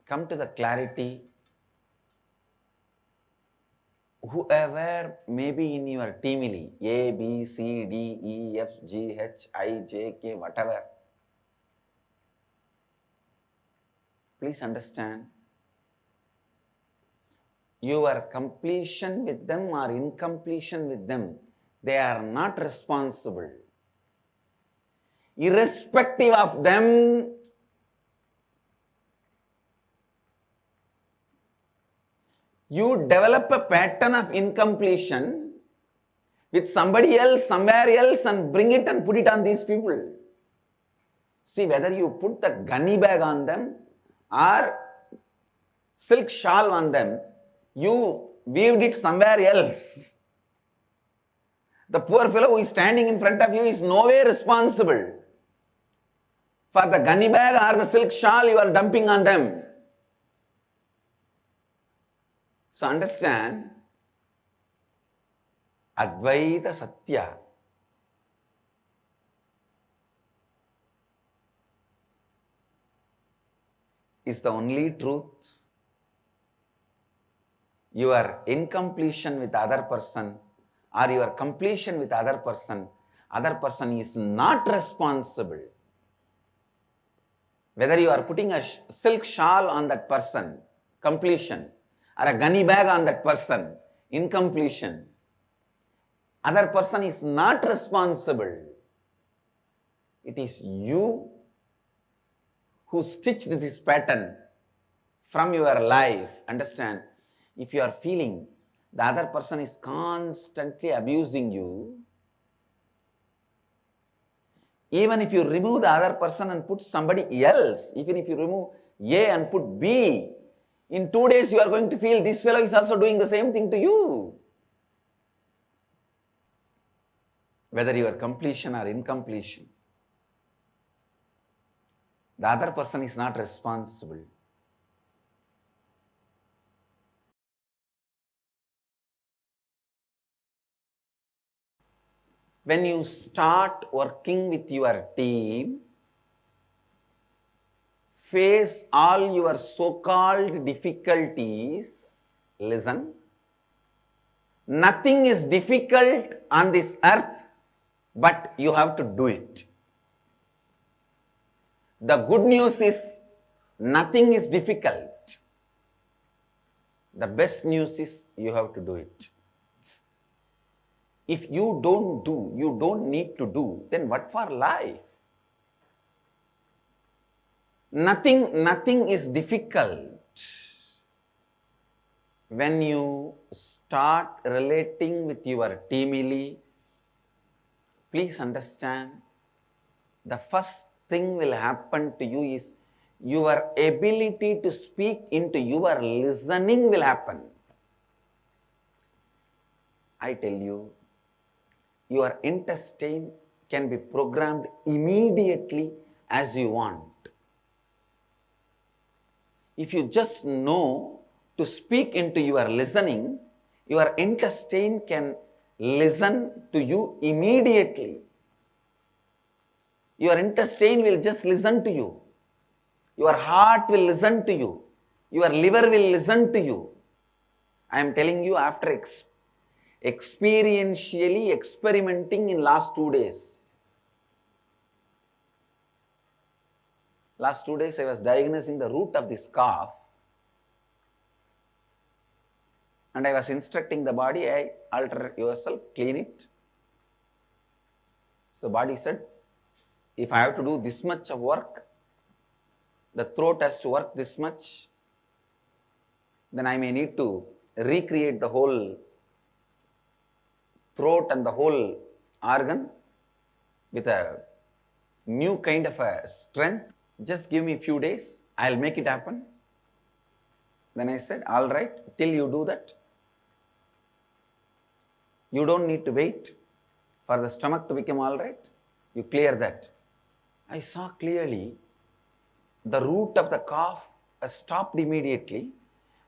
come to the clarity. Whoever may be in your teamily, A, B, C, D, E, F, G, H, I, J, K, whatever, please understand, your completion with them or incompletion with them, they are not responsible. Irrespective of them, you develop a pattern of incompletion with somebody else, somewhere else, and bring it and put it on these people. See, whether you put the gunny bag on them or silk shawl on them, you weaved it somewhere else. The poor fellow who is standing in front of you is no way responsible for the gunny bag or the silk shawl you are dumping on them. So understand, Advaita Satya is the only truth. Your incompletion with other person or your completion with other person is not responsible. Whether you are putting a silk shawl on that person, completion, or a gunny bag on that person, incompletion, other person is not responsible. It is you who stitched this pattern from your life. Understand? If you are feeling the other person is constantly abusing you, even if you remove the other person and put somebody else, even if you remove A and put B, in 2 days you are going to feel this fellow is also doing the same thing to you. Whether you are completion or incompletion, the other person is not responsible. When you start working with your team, face all your so-called difficulties, listen. Nothing is difficult on this earth, but you have to do it. The good news is, nothing is difficult. The best news is, you have to do it. If you don't do, you don't need to do, then what for life? Nothing is difficult. When you start relating with your teamily, please understand, the first thing will happen to you is your ability to speak into your listening will happen. I tell you, your intestine can be programmed immediately as you want. If you just know to speak into your listening, your intestine can listen to you immediately. Your intestine will just listen to you. Your heart will listen to you. Your liver will listen to you. I am telling you, after experientially experimenting in last 2 days. Last 2 days I was diagnosing the root of this cough, and I was instructing the body, hey, alter yourself, clean it. So body said, if I have to do this much of work, the throat has to work this much, then I may need to recreate the whole throat and the whole organ with a new kind of a strength. Just give me a few days, I'll make it happen. Then I said, all right, till you do that, you don't need to wait for the stomach to become all right? You clear that. I saw clearly the root of the cough has stopped immediately.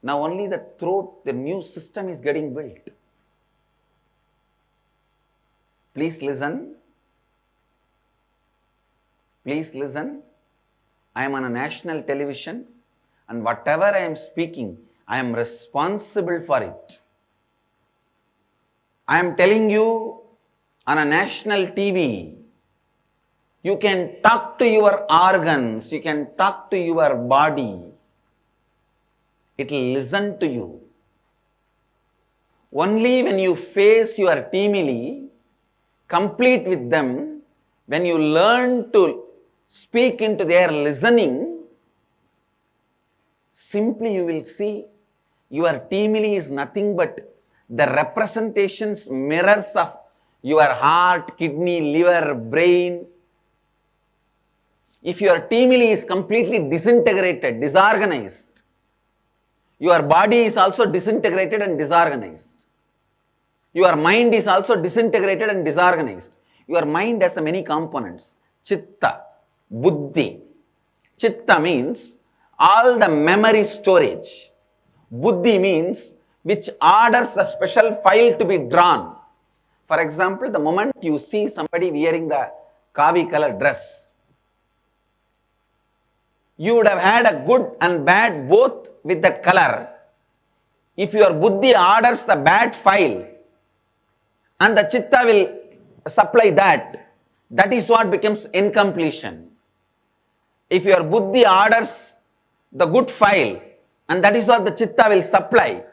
Now only the throat, the new system is getting built. Please listen. Please listen. I am on a national television, and whatever I am speaking, I am responsible for it. I am telling you on a national TV, you can talk to your organs, you can talk to your body. It will listen to you. Only when you face your teamily, complete with them, when you learn to speak into their listening, simply you will see your teamily is nothing but the representations, mirrors of your heart, kidney, liver, brain. If your teamily is completely disintegrated, disorganized, your body is also disintegrated and disorganized. Your mind is also disintegrated and disorganized. Your mind has many components. Chitta, buddhi. Chitta means all the memory storage. Buddhi means which orders the special file to be drawn. For example, the moment you see somebody wearing the kavi color dress, you would have had a good and bad both with that color. If your buddhi orders the bad file and the chitta will supply that, that is what becomes incompletion. If your buddhi orders the good file, and that is what the chitta will supply,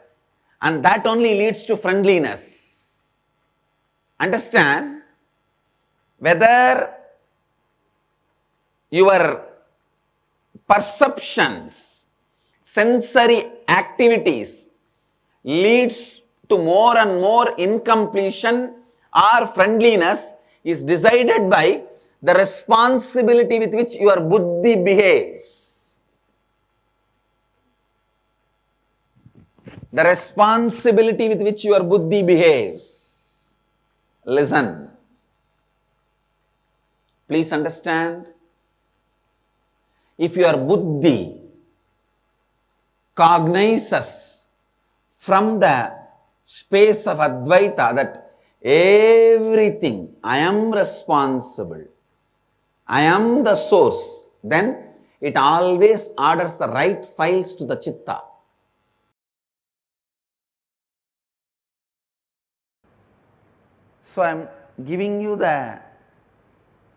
and that only leads to friendliness. Understand? Whether your perceptions, sensory activities leads to more and more incompletion or friendliness is decided by the responsibility with which your buddhi behaves. The responsibility with which your buddhi behaves. Listen. Please understand. If your buddhi cognizes from the space of Advaita that everything, I am responsible, I am the source, then it always orders the right files to the chitta. So I am giving you the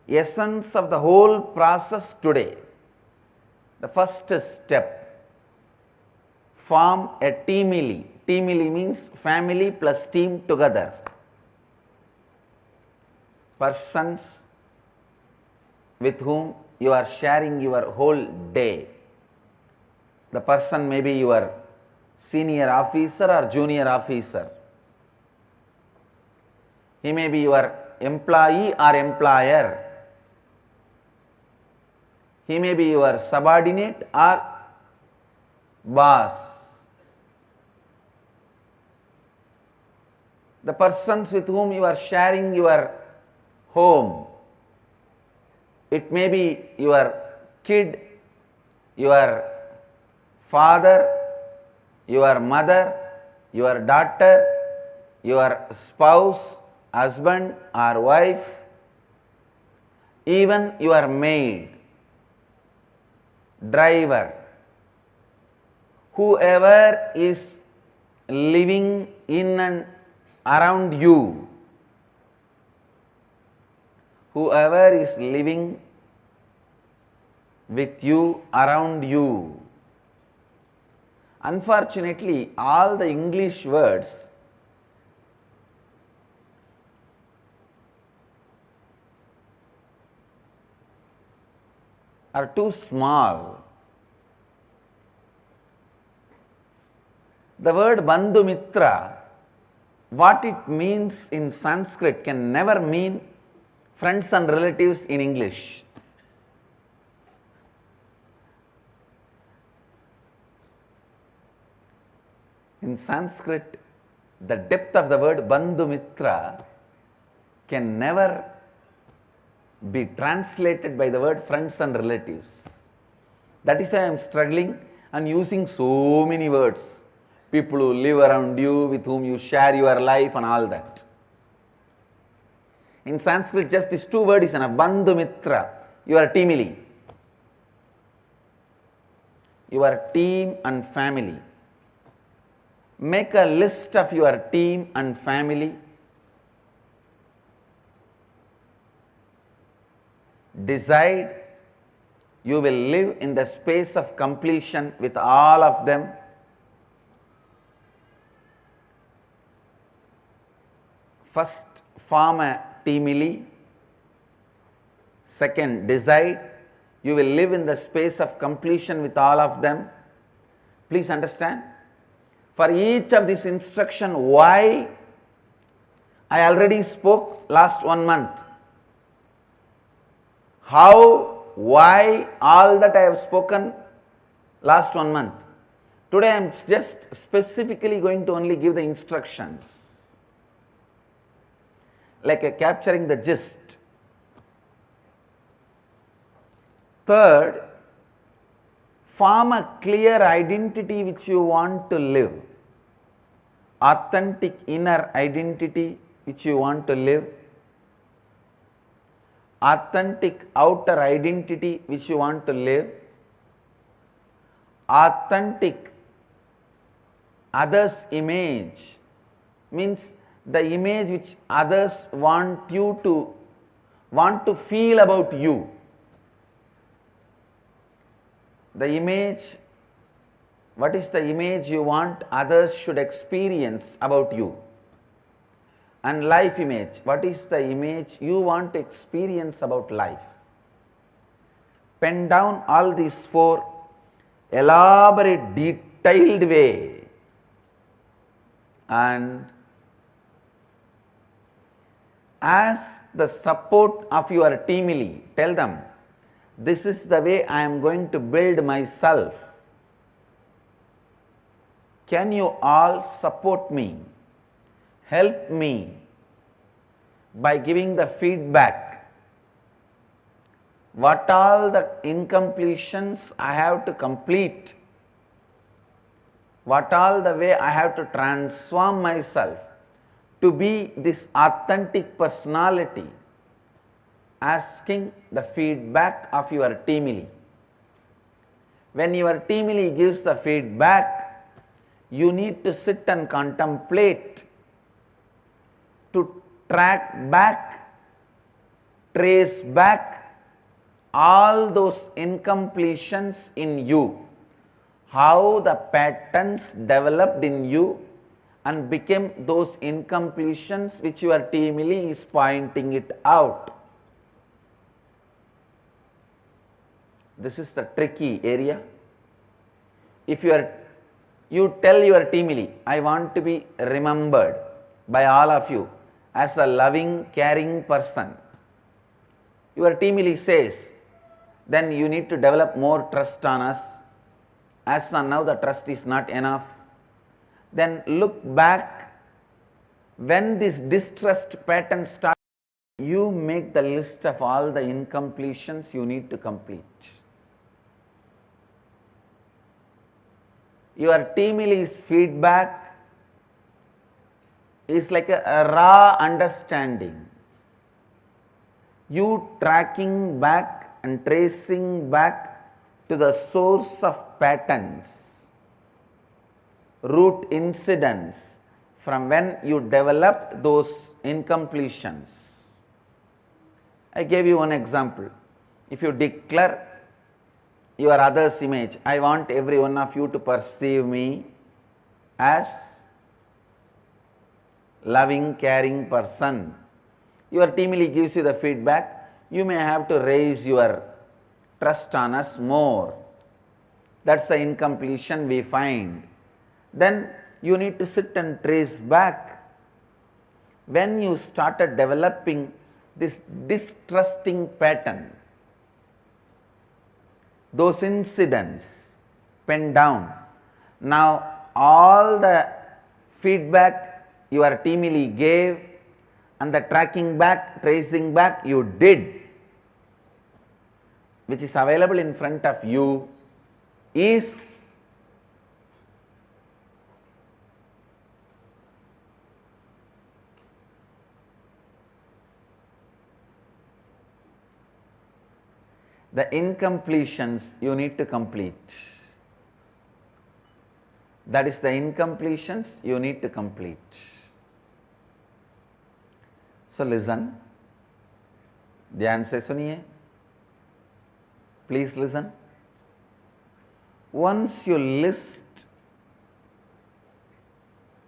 essence of the whole process today. The first step, form a teamily. Teamily means family plus team together. Persons with whom you are sharing your whole day. The person may be your senior officer or junior officer. He may be your employee or employer. He may be your subordinate or boss. The persons with whom you are sharing your home. It may be your kid, your father, your mother, your daughter, your spouse, husband or wife, even your maid, driver, whoever is living in and around you, whoever is living with you, around you. Unfortunately, all the English words are too small. The word Bandhu Mitra, what it means in Sanskrit can never mean friends and relatives in English. In Sanskrit, the depth of the word Bandhu Mitra can never be translated by the word friends and relatives. That is why I am struggling and using so many words. People who live around you, with whom you share your life and all that. In Sanskrit, just these two words is enough. Bandhu Mitra, your teamily. Your team and family. Make a list of your team and family. Decide you will live in the space of completion with all of them. First, form a teamily. Second, decide you will live in the space of completion with all of them. Please understand. For each of these instruction, why I already spoke last 1 month. How, why, all that I have spoken last 1 month. Today I am just specifically going to only give the instructions, like capturing the gist. Third, form a clear identity which you want to live. Authentic inner identity which you want to live. Authentic outer identity which you want to live. Authentic others' image means the image which others want to feel about you. The image, what is the image you want others should experience about you? And life image, what is the image you want to experience about life? Pen down all these 4, elaborate, detailed way, and as the support of your teamily, tell them, this is the way I am going to build myself. Can you all support me? Help me by giving the feedback. What all the incompletions I have to complete? What all the way I have to transform myself to be this authentic personality? Asking the feedback of your teamily. When your teamily gives the feedback, you need to sit and contemplate, to track back, trace back all those incompletions in you, how the patterns developed in you and became those incompletions which your teamily is pointing it out. This is the tricky area. If you tell your teamily, I want to be remembered by all of you as a loving, caring person. Your teamily says, then you need to develop more trust on us. As of now, the trust is not enough. Then look back. When this distrust pattern starts, you make the list of all the incompletions you need to complete. Your teamily's feedback is like a raw understanding. You tracking back and tracing back to the source of patterns, root incidents from when you developed those incompletions. I gave you one example. If you declare your other's image, I want every one of you to perceive me as loving, caring person. Your teamily gives you the feedback. You may have to raise your trust on us more. That's the incompletion we find. Then you need to sit and trace back. When you started developing this distrusting pattern, those incidents, pen down. Now all the feedback your teamily gave and the tracking back, tracing back you did, which is available in front of you, is the incompletions you need to complete. That is the incompletions you need to complete. So listen, ध्यान से सुनिए, please listen. Once you list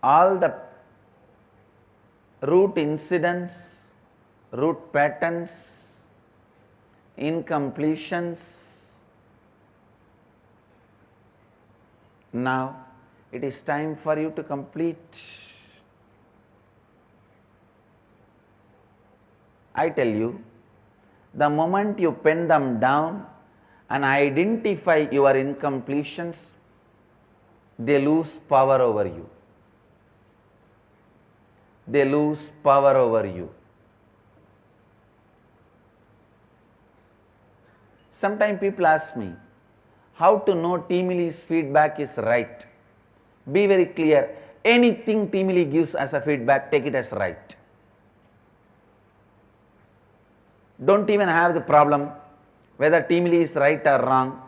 all the root incidents, root patterns, incompletions, now it is time for you to complete. I tell you, the moment you pen them down and identify your incompletions, they lose power over you. They lose power over you. Sometimes people ask me, how to know Timili's feedback is right? Be very clear, anything Timili gives as a feedback, take it as right. Don't even have the problem whether Timili is right or wrong.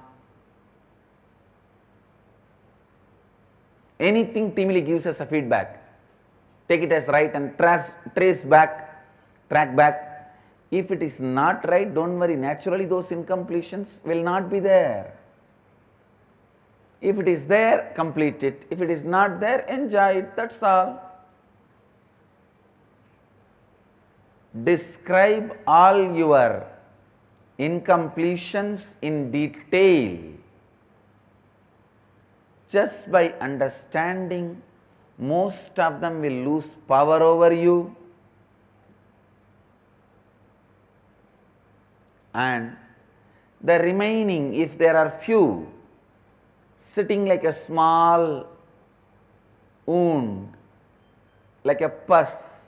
Anything Timili gives as a feedback, take it as right and trace back, track back. If it is not right, don't worry, naturally those incompletions will not be there. If it is there, complete it. If it is not there, enjoy it, that's all. Describe all your incompletions in detail. Just by understanding, most of them will lose power over you, and the remaining, if there are few, sitting like a small wound, like a pus,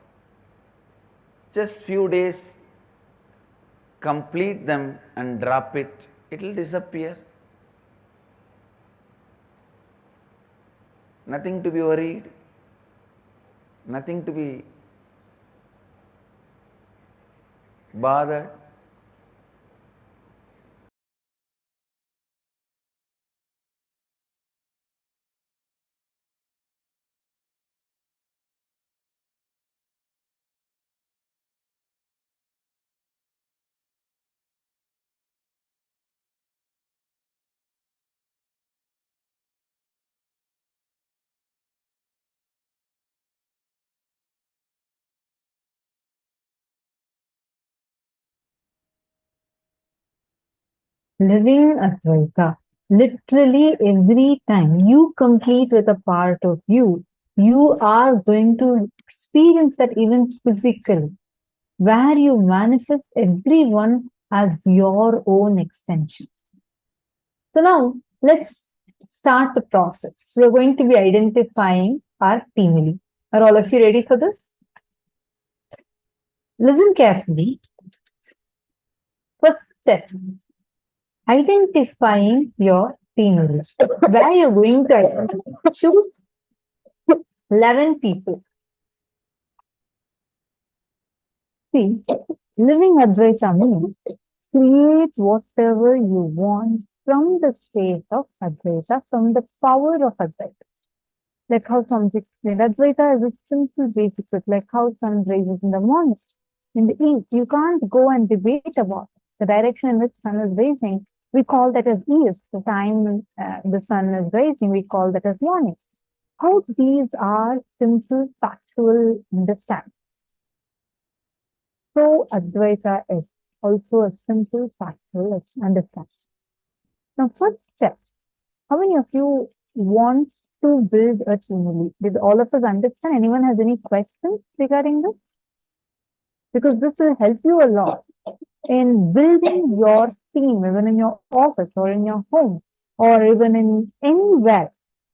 just few days, complete them and drop it, it will disappear. Nothing to be worried, nothing to be bothered. Living Advaita. Literally every time you complete with a part of you, you are going to experience that even physically, where you manifest everyone as your own extension. So now let's start the process. We're going to be identifying our Timili. Are all of you ready for this? Listen carefully. First step, identifying your Timili. Where you're going to choose 11 people. See, living Advaita means create whatever you want from the state of Advaita, from the power of Advaita. Like how some explained, Advaita is a simple basic truth, like how sun rises in the morning, in the east. You can't go and debate about the direction in which sun is rising. We call that as east. The time the sun is rising, we call that as morning. How these are simple factual understanding. So Advaita is also a simple factual understanding. Now, first step, how many of you want to build a Timili? Did all of us understand? Anyone has any questions regarding this? Because this will help you a lot in building your team, even in your office or in your home or even in anywhere.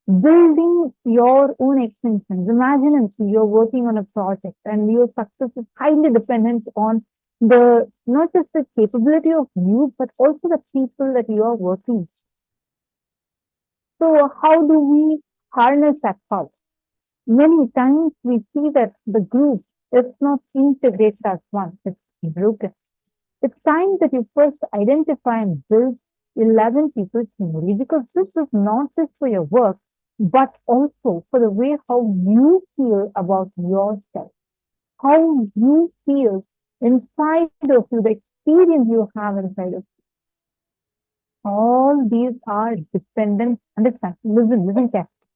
building your own extensions. Imagine if you're working on a project and your success is highly dependent on the not just the capability of you, but also the people that you are working with. So how do we harness that power? Many times we see that the group is not integrated as one, it's broken. It's time that you first identify and build 11 people community, because this is not just for your work, but also for the way how you feel about yourself, how you feel inside of you, the experience you have inside of you. All these are dependent. Understand? Listen carefully.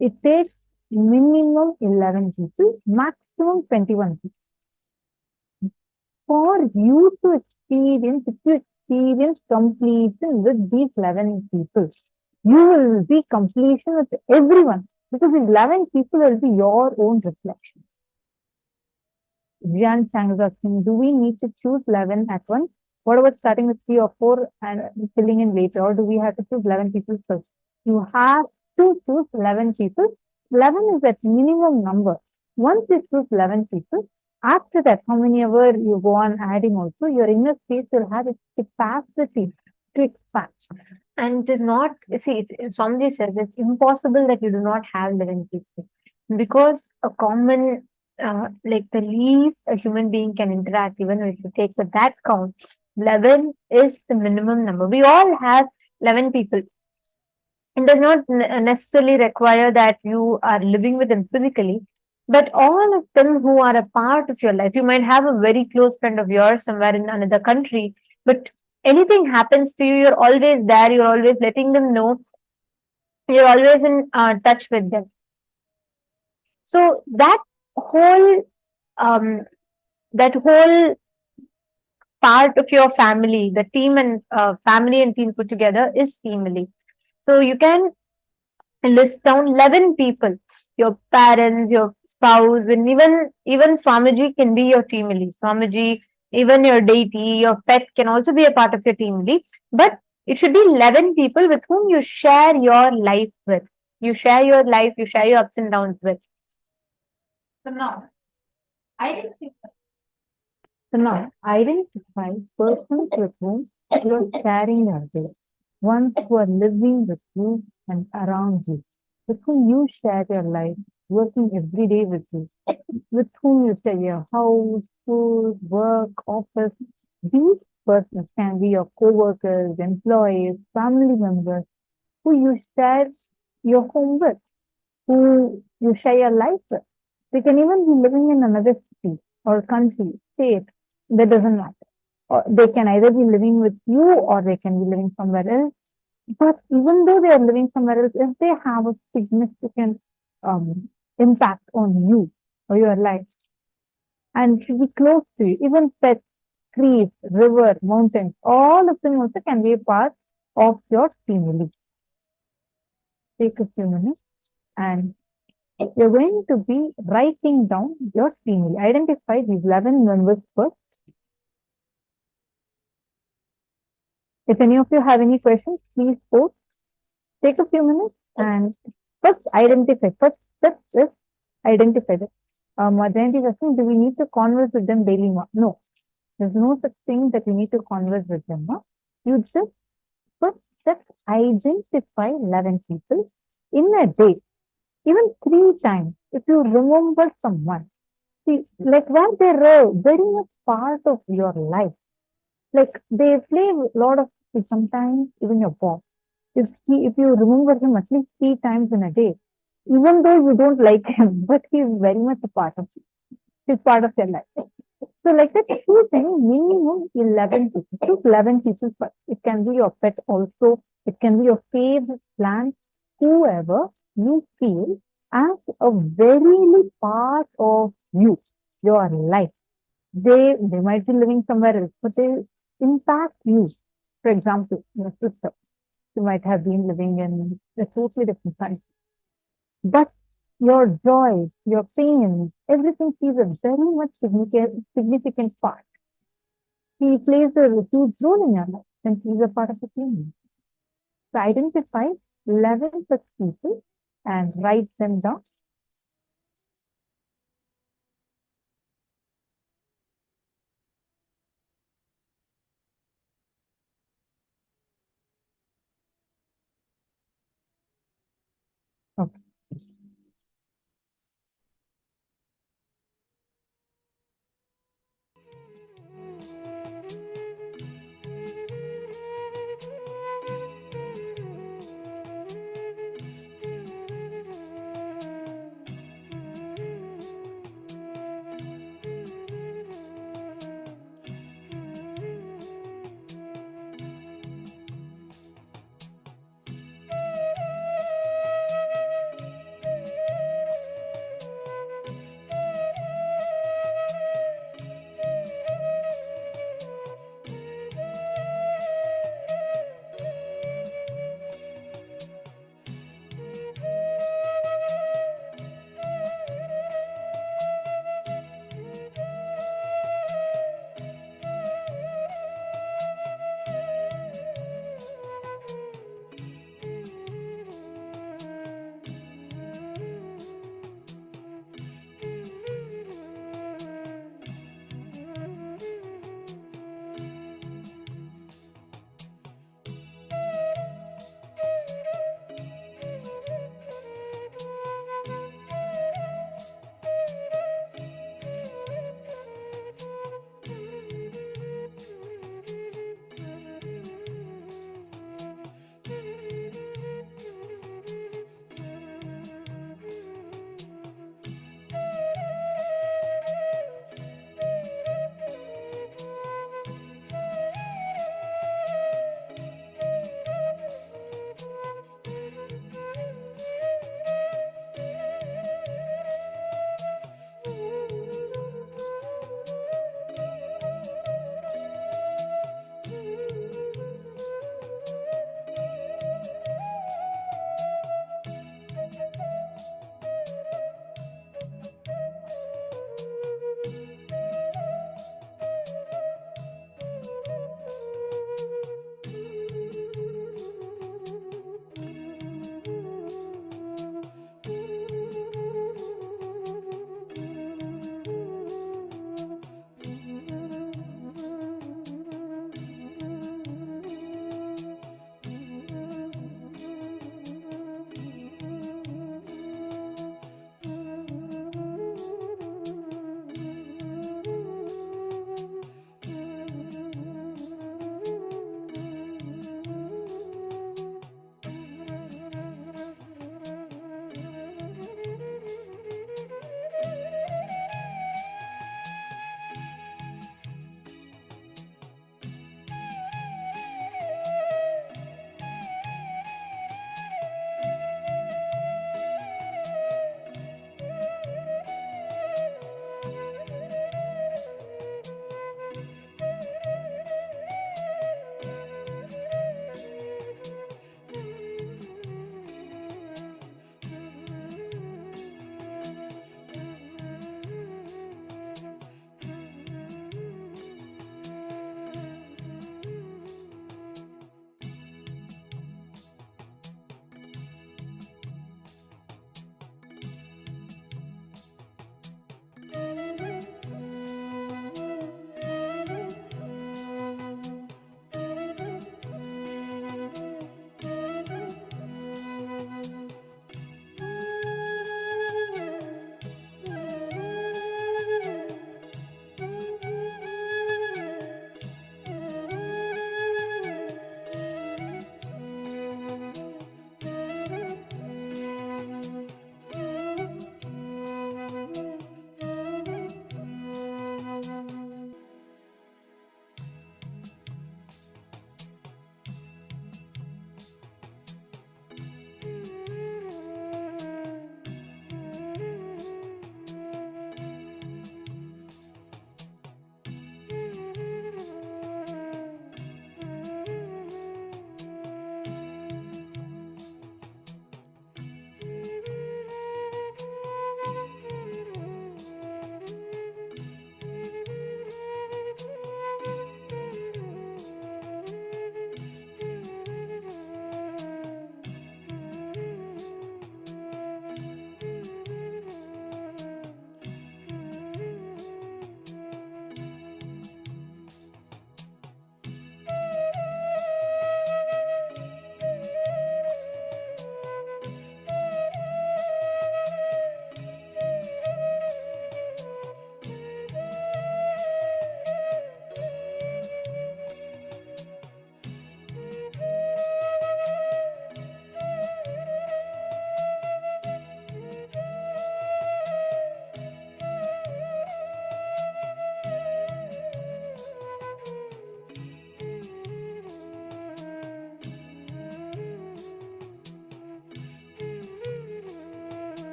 It takes minimum 11 people, maximum 21 people. For you to experience, if you experience completion with these 11 people, you will be completion with everyone, because 11 people will be your own reflection. Jian Chang is asking, do we need to choose 11 at once? What about starting with 3 or 4 and filling in later? Or do we have to choose 11 people first? You have to choose 11 people. 11 is that minimum number. Once you choose 11 people, after that, how many ever you go on adding also, your inner space will have its capacity to expand. And it is not, see, Swamiji says it's impossible that you do not have 11 people, because a common, like the least a human being can interact, even if you take with that count, 11 is the minimum number. We all have 11 people. It does not necessarily require that you are living with them physically, but all of them who are a part of your life. You might have a very close friend of yours somewhere in another country, but anything happens to you, you're always there, you're always letting them know, you're always in touch with them. So that whole part of your family, the team and family and team put together is family. So you can list down 11 people, your parents, your spouse, and even Swamiji can be your family. Swamiji, even your deity, your pet can also be a part of your family. But it should be 11 people with whom you share your life with. You share your life, you share your ups and downs with. So now, identify persons with whom you are sharing your day, ones who are living with you and around you, with whom you share your life, working every day with you, with whom you share your house, food, work, office. These persons can be your co-workers, employees, family members, who you share your home with, who you share your life with. They can even be living in another city or country, state, that doesn't matter. Or they can either be living with you or they can be living somewhere else. But even though they are living somewhere else, if they have a significant impact on you or your life, and should be close to you, even pets, trees, river, mountains, all of them also can be a part of your family. Take a few minutes and you're going to be writing down your family. Identify these 11 members first. If any of you have any questions, please post. Take a few minutes and first identify. First step is identify them. Jayanti is asking, do we need to converse with them daily? No. There's no such thing that you need to converse with them. You just first step identify 11 people in a day. Even 3 times, if you remember someone, see, like when they're very much part of your life, like they play a lot of, sometimes even your boss. If you remember him at least 3 times in a day, even though you don't like him, but he's very much a part of you. He's part of your life. So like that, choosing minimum 11 people. Choose 11 people first. It can be your pet also. It can be your favorite plant, whoever you feel as a very part of you, your life. They might be living somewhere else, but they impact you. For example, your sister, you might have been living in a totally different country. But your joy, your pain, everything plays a very much significant part. He plays a huge role in your life, and he's a part of the family. So identify 11 such people and write them down. Okay.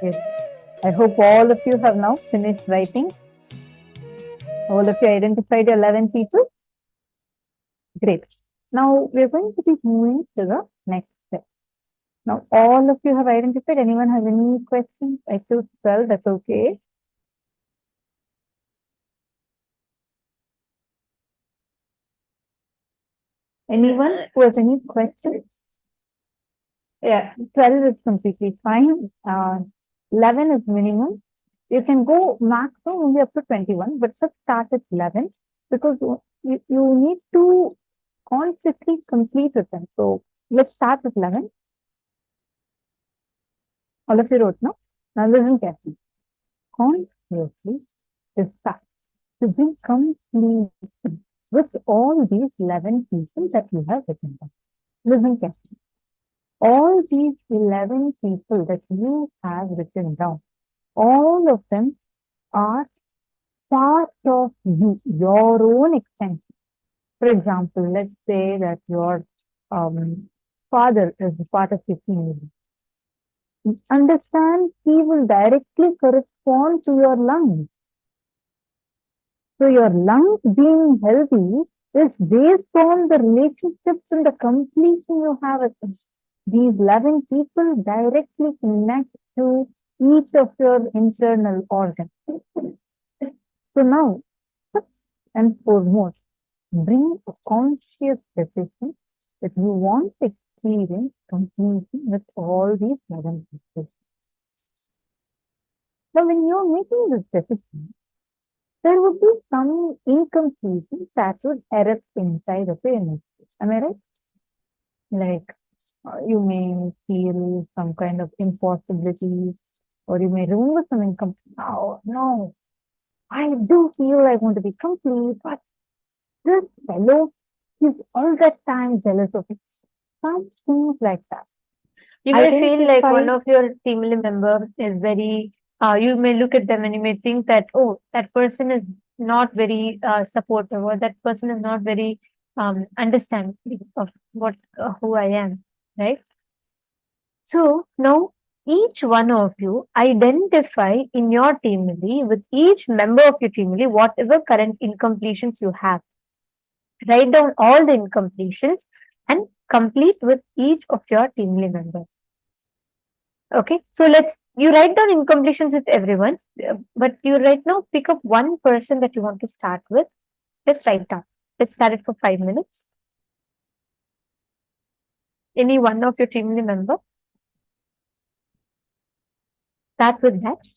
Yes. I hope all of you have now finished writing. All of you identified your 11 people. Great. Now we're going to be moving to the next step. Now all of you have identified. Anyone has any questions? I still spell, that's okay. Anyone who has any questions? Yeah, 12 is completely fine. 11 is minimum. You can go maximum only up to 21, but just start at 11 because you need to consciously complete with them. So let's start with 11. All of you wrote, no? Now listen carefully. Consciously decide to be complete with all these 11 people that you have written down. Listen carefully. All these 11 people that you have written down, all of them are part of you, your own extension. For example, let's say that your father is part of your family. Understand, he will directly correspond to your lungs. So your lungs being healthy is based on the relationships and the completion you have with them. These 11 people directly connect to each of your internal organs. So now, first and foremost, bring a conscious decision that you want to experience completely with all these 11 people. Now, when you're making this decision, there would be some incompletions that would erupt inside of your energy. Am I right? Like, you may feel some kind of impossibility, or you may remember some income. Oh, no, I do feel I want to be complete, but this fellow is all the time jealous of it. Some things like that. You may feel like Identify- one of your team members is very, you may look at them and you may think that, oh, that person is not very supportive, or that person is not very understanding of what who I am, right? So now each one of you identify in your team with each member of your team whatever current incompletions you have. Write down all the incompletions and complete with each of your team members. Okay, so you write down incompletions with everyone, but you right now pick up one person that you want to start with. Just write down. Let's start it for 5 minutes. Any one of your team member. Start with that.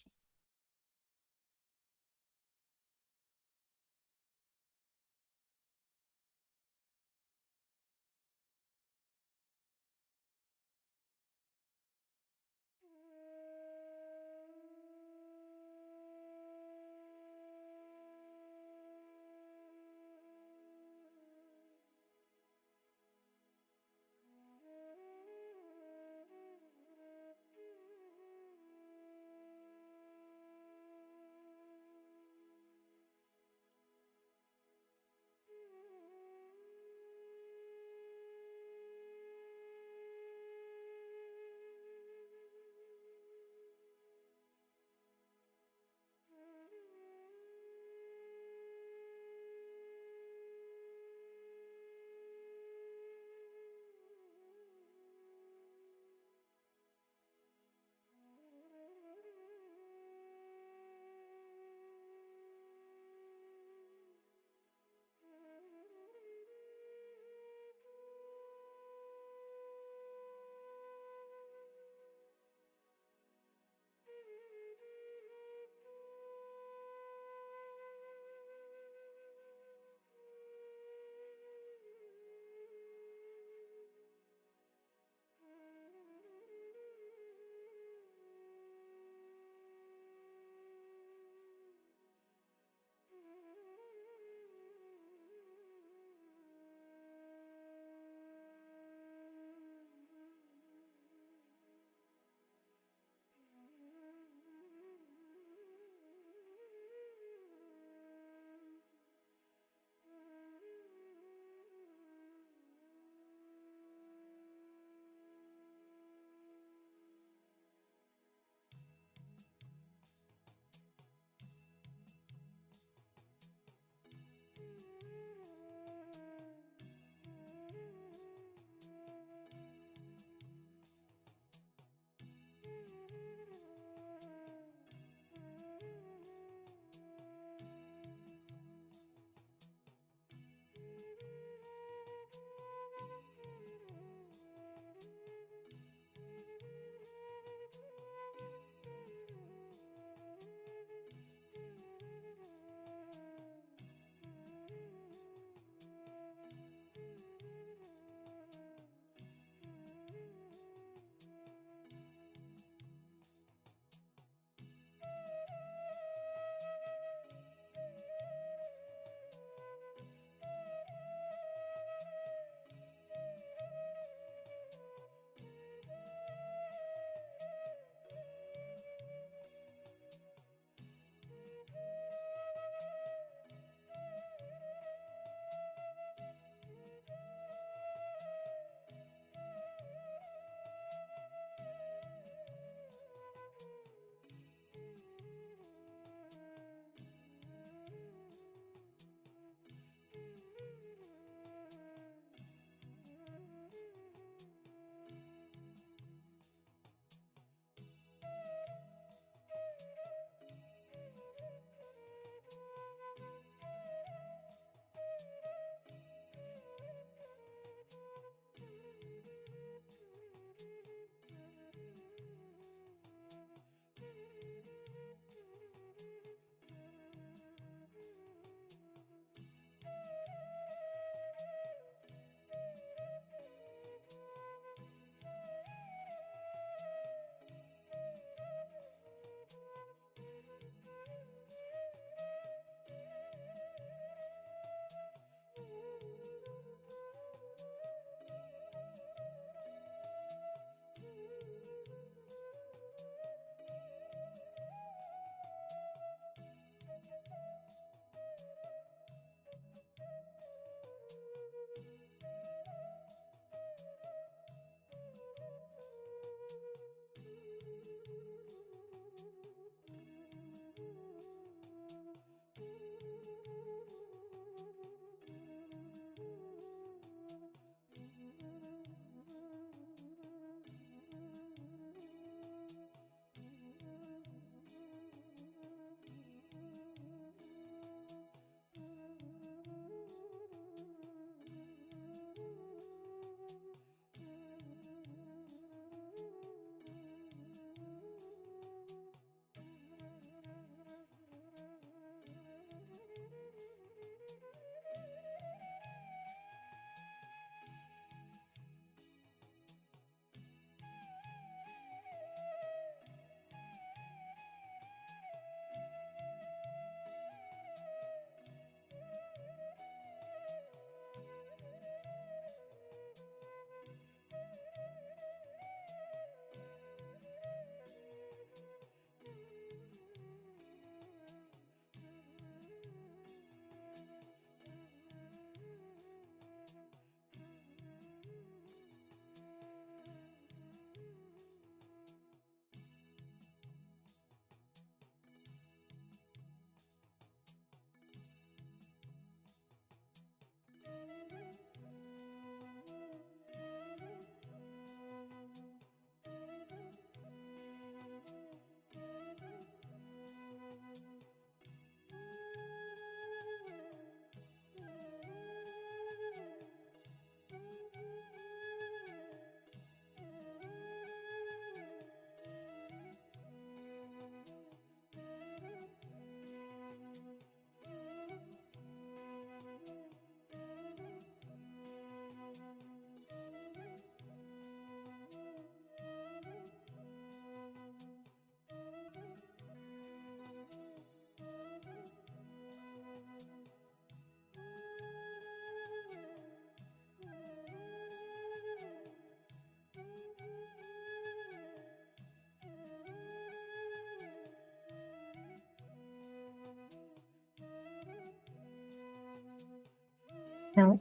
Now,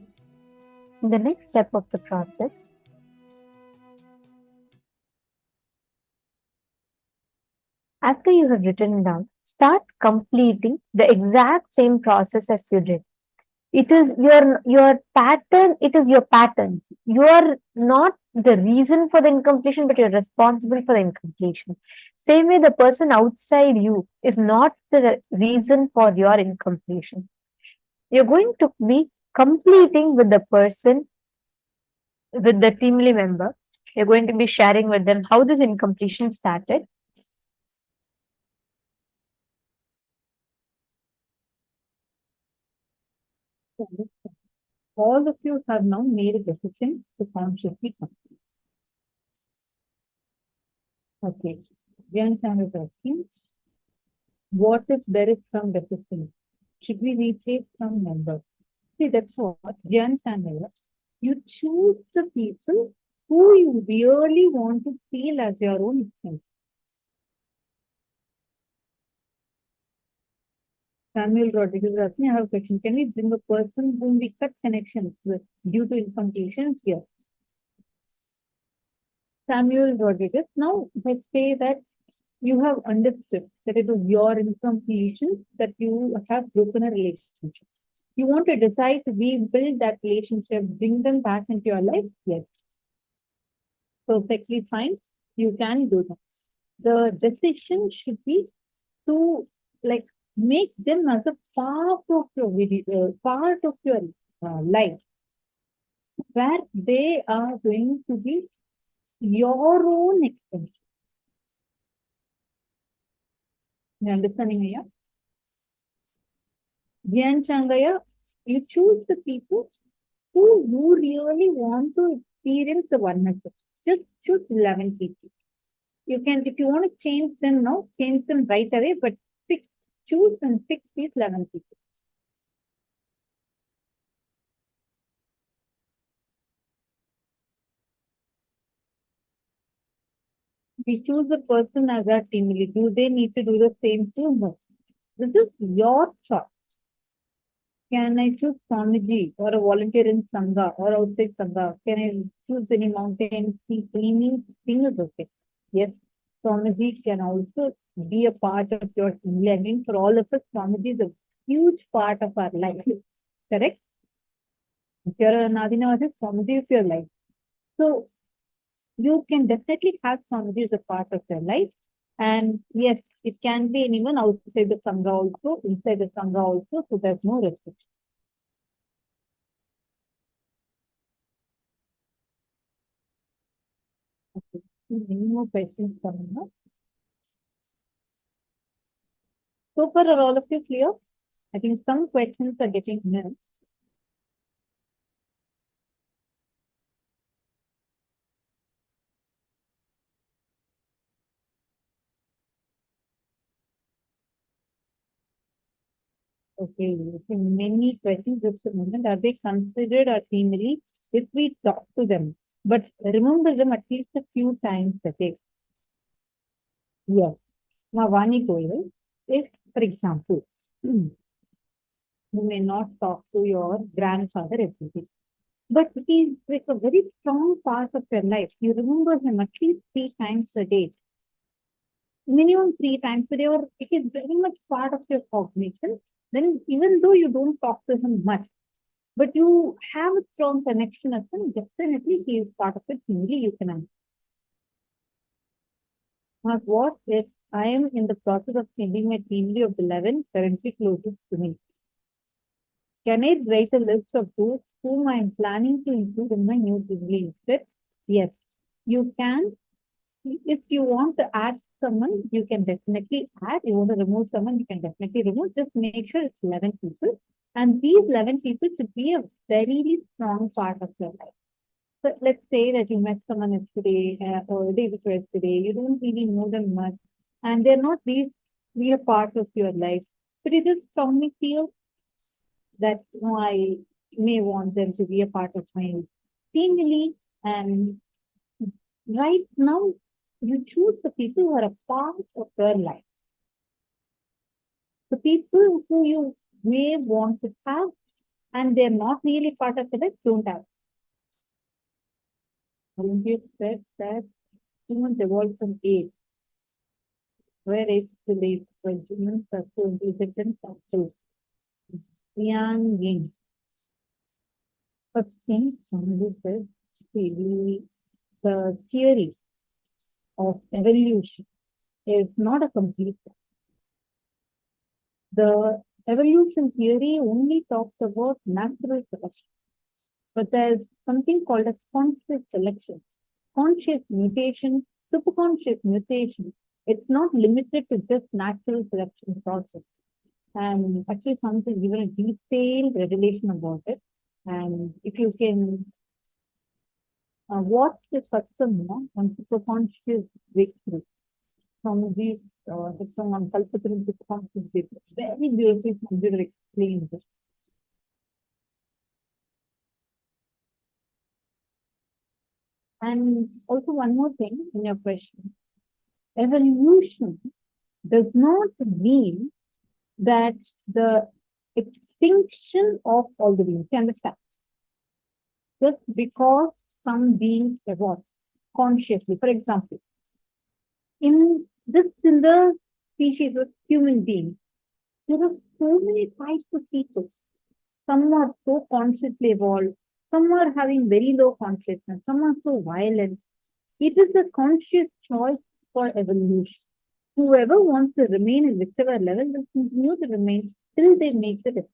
in the next step of the process, after you have written down, start completing the exact same process as you did. It is your pattern, it is your patterns. You are not the reason for the incompletion, but you're responsible for the incompletion. Same way, the person outside you is not the reason for your incompletion. You're going to be completing with the person, with the teamly member. You're going to be sharing with them how this incompletion started. All of you have now made a decision to consciously complete. Okay. Jan is asking, what if there is some resistance? Should we replace some members? See, that's what Jan Chandler, you choose the people who you really want to feel as your own self. Samuel Rodriguez is asking, I have a question. Can we bring a person whom we cut connections with due to incompletion here? Samuel Rodriguez, now let's say that you have understood that it was your incompletion that you have broken a relationship. You want to decide to rebuild that relationship, bring them back into your life? Yes. Perfectly fine. You can do that. The decision should be to make them as a part of your life, where they are going to be your own extension. You understanding, Aya? Gyan Changaya, you choose the people who you really want to experience the oneness. Just choose 11 people. You can, if you want to change them now, change them right away, but choose and fix these 11 people. We choose a person as our team lead. Do they need to do the same thing? No. This is your choice. Can I choose Swamiji or a volunteer in Sangha or outside Sangha? Can I choose any mountain, sea, cleaning? Thing is okay. Yes, Swamiji can also be a part of your team. I mean, for all of us, Swamiji is a huge part of our life. Correct? If you're an Adinavasi, Swamiji is your life. So, you can definitely have Swamiji as a part of your life. And yes, it can be anyone outside the Sangha also, inside the Sangha also, so there's no restriction. Okay. Any more questions coming up? So far, are all of you clear? I think some questions are getting missed. Okay, many questions just a moment. Are they considered our team lead if we talk to them? But remember them at least a few times a day. Yes. Now, Vani Goyal, if, for example, you may not talk to your grandfather every day, but he is like a very strong part of your life. You remember him at least 3 times a day. Minimum 3 times a day, or it is very much part of your cognition. Then, even though you don't talk to him much, but you have a strong connection with him, definitely he is part of it. Only you can understand. Now, what if I am in the process of changing my team lead of 11 currently closest to me? Can I write a list of those whom I am planning to include in my new team lead instead? Yes, you can. If you want to add someone, you can definitely add. You want to remove someone, you can definitely remove. Just make sure it's 11 people. And these 11 people should be a very strong part of your life. So let's say that you met someone yesterday or day before yesterday. You don't really know them much. And they're not be a part of your life. But you just strongly feel that I may want them to be a part of my family. And right now, you choose the people who are a part of your life. The people who you may want to have and they're not really part of it, don't have. Olympius said that humans evolved from apes, where apes believe that humans are so intelligent and so young yin. But in this, the theory of evolution is not a complete one. The evolution theory only talks about natural selection, but there's something called as conscious selection, conscious mutation, superconscious mutation. It's not limited to just natural selection process. And actually, something given a detailed revelation about it. And if you can watch the satsang on superconscious breakthrough from these satsang on Kalpataru superconscious breakthrough, very beautifully Sundara explains it. And also one more thing in your question, evolution does not mean that the extinction of all the beings. You understand? Just because some beings evolve consciously. For example, in the species of human beings, there are so many types of people. Some are so consciously evolved, some are having very low consciousness, some are so violent. It is a conscious choice for evolution. Whoever wants to remain in whichever level will continue to remain till they make the difference.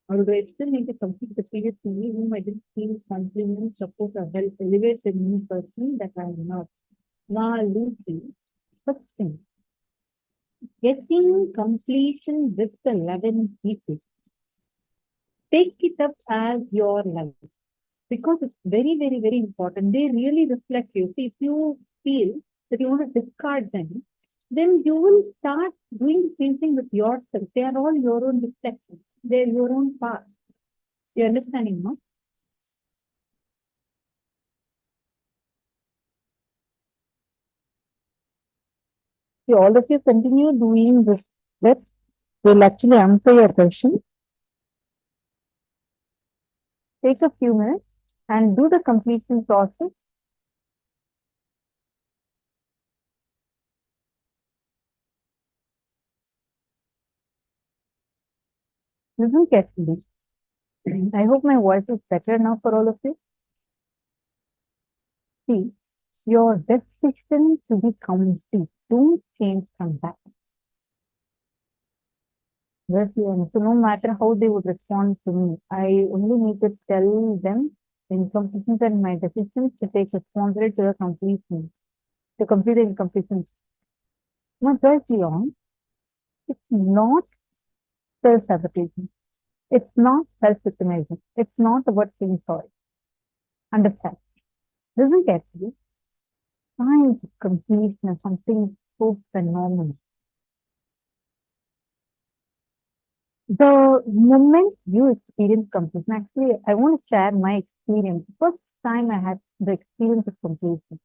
Although I still need to complete the previous theory, whom I didn't feel compliment, support, or help elevate the new person that I am not. Now, Lucy, but still, getting completion with the 11 pieces, take it up as your life because it's very, very, very important. They really reflect you. See, if you feel that you want to discard them, then you will start doing the same thing with yourself. They are all your own reflections. They're your own path. You're understanding, no? So all of you continue doing this steps. We'll actually answer your question. Take a few minutes and do the completion process. Listen carefully. I hope my voice is better now for all of you. See, your decision to be complete, don't change from that. Yes, so no matter how they would respond to me, I only need to tell them in completion and my decisions to take responsibility to the completion, to complete the incompletion. Now, just beyond, it's not self-sabotaging. It's not self-victimizing. It's not about saying sorry. Understand? Doesn't get to be science of completion is something so phenomenal. The moment you experience completion, actually, I want to share my experience. First time I had the experience of completion.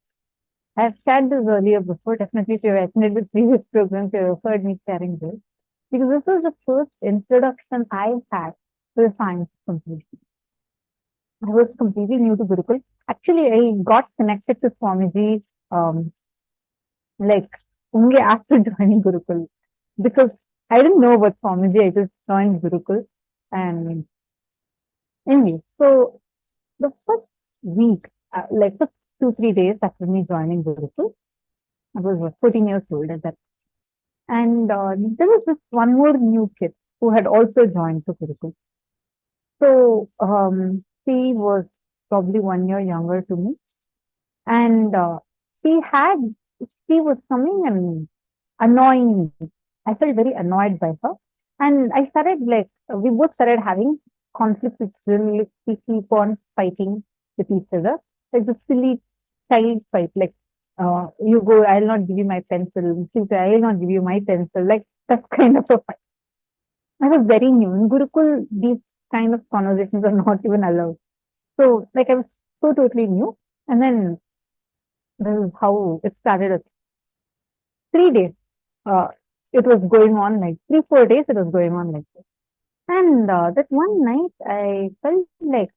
I have shared this earlier before. Definitely, if you've attended the previous programs, you've heard me sharing this. Because this was the first introduction I had to the science of completion. I was completely new to Gurukul. Actually, I got connected to Swamiji like only after joining Gurukul. Because I didn't know about Swamiji, I just joined Gurukul. And anyway, so the first week, like first 2-3 days after me joining Gurukul, I was 14 years old at that. And there was this one more new kid who had also joined the Gurukul. So she was probably 1 year younger to me. And she was coming and annoying me. I felt very annoyed by her. And I started we both started having conflicts with we keep on fighting with each other. Like a silly child fight, like you go, I'll not give you my pencil. She'll say, I'll not give you my pencil. Like that kind of a fight. I was very new. In Gurukul, these kind of conversations are not even allowed. So like I was so totally new. And then this is how it started. 3 days. it was going on like 3-4 days, it was going on like this. And that one night I felt like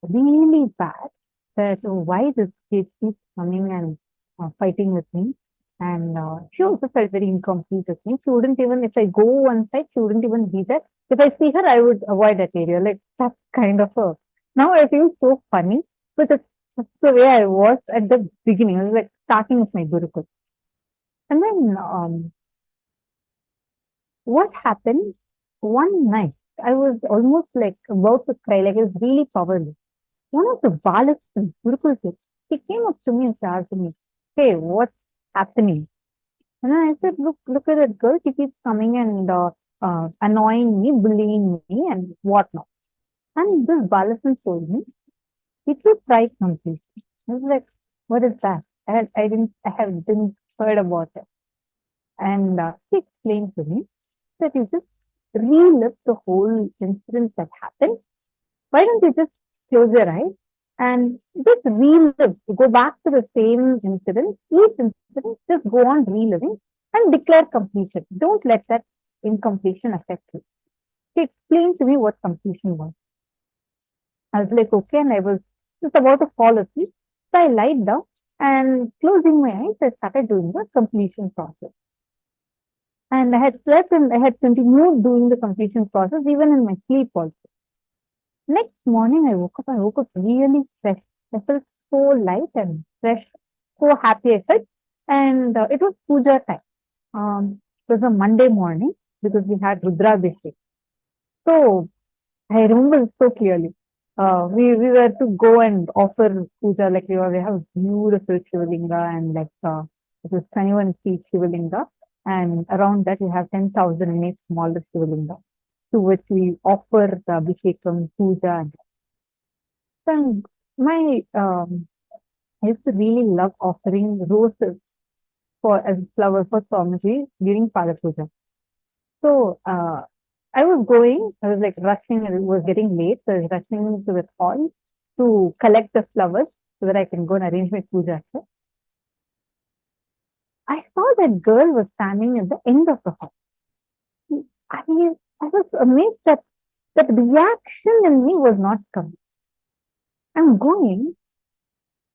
really bad that why this kid keeps coming and fighting with me. And she also felt very incomplete with me. She wouldn't even, if I go one side, she wouldn't even be there. If I see her, I would avoid that area. Like that's kind of a. Now I feel so funny, but that's the way I was at the beginning. I was like starting with my Gurukul. And then what happened one night? I was almost like about to cry, like I was really powerless. One of the balas in Gurukul kids, he came up to me and started to me, "Hey, what's happening?" And then I said, look at that girl. She keeps coming and annoying me, bullying me, and whatnot." And this Balasan told me, "Did you try completely?" I was like, "What is that?" I have been heard about it. And he explained to me that you just relive the whole incident that happened. Why don't you just close your eyes and just relive, go back to the same incident, each incident, just go on reliving and declare completion. Don't let that incompletion affect you. He explained to me what completion was. I was like, okay, and I was just about to fall asleep. So I lied down and closing my eyes, I started doing the completion process. And I had slept and I had continued doing the completion process even in my sleep also. Next morning, I woke up really fresh. I felt so light and fresh, so happy I felt. And it was puja time. It was a Monday morning because we had Rudrabhishek. So I remember so clearly. We were to go and offer puja, like we have beautiful Shivalinga and like it was 21 feet Shivalinga. And around that, we have 10,008 smaller Shivalinga, to which we offer the Abhishekam, puja. And my, I used to really love offering roses as flower for Swamiji during Pada Puja. So I was like rushing, it was getting late, so I was rushing to the hall to collect the flowers so that I can go and arrange my puja. I saw that girl was standing at the end of the hall. I was amazed that that reaction in me was not coming. I'm going.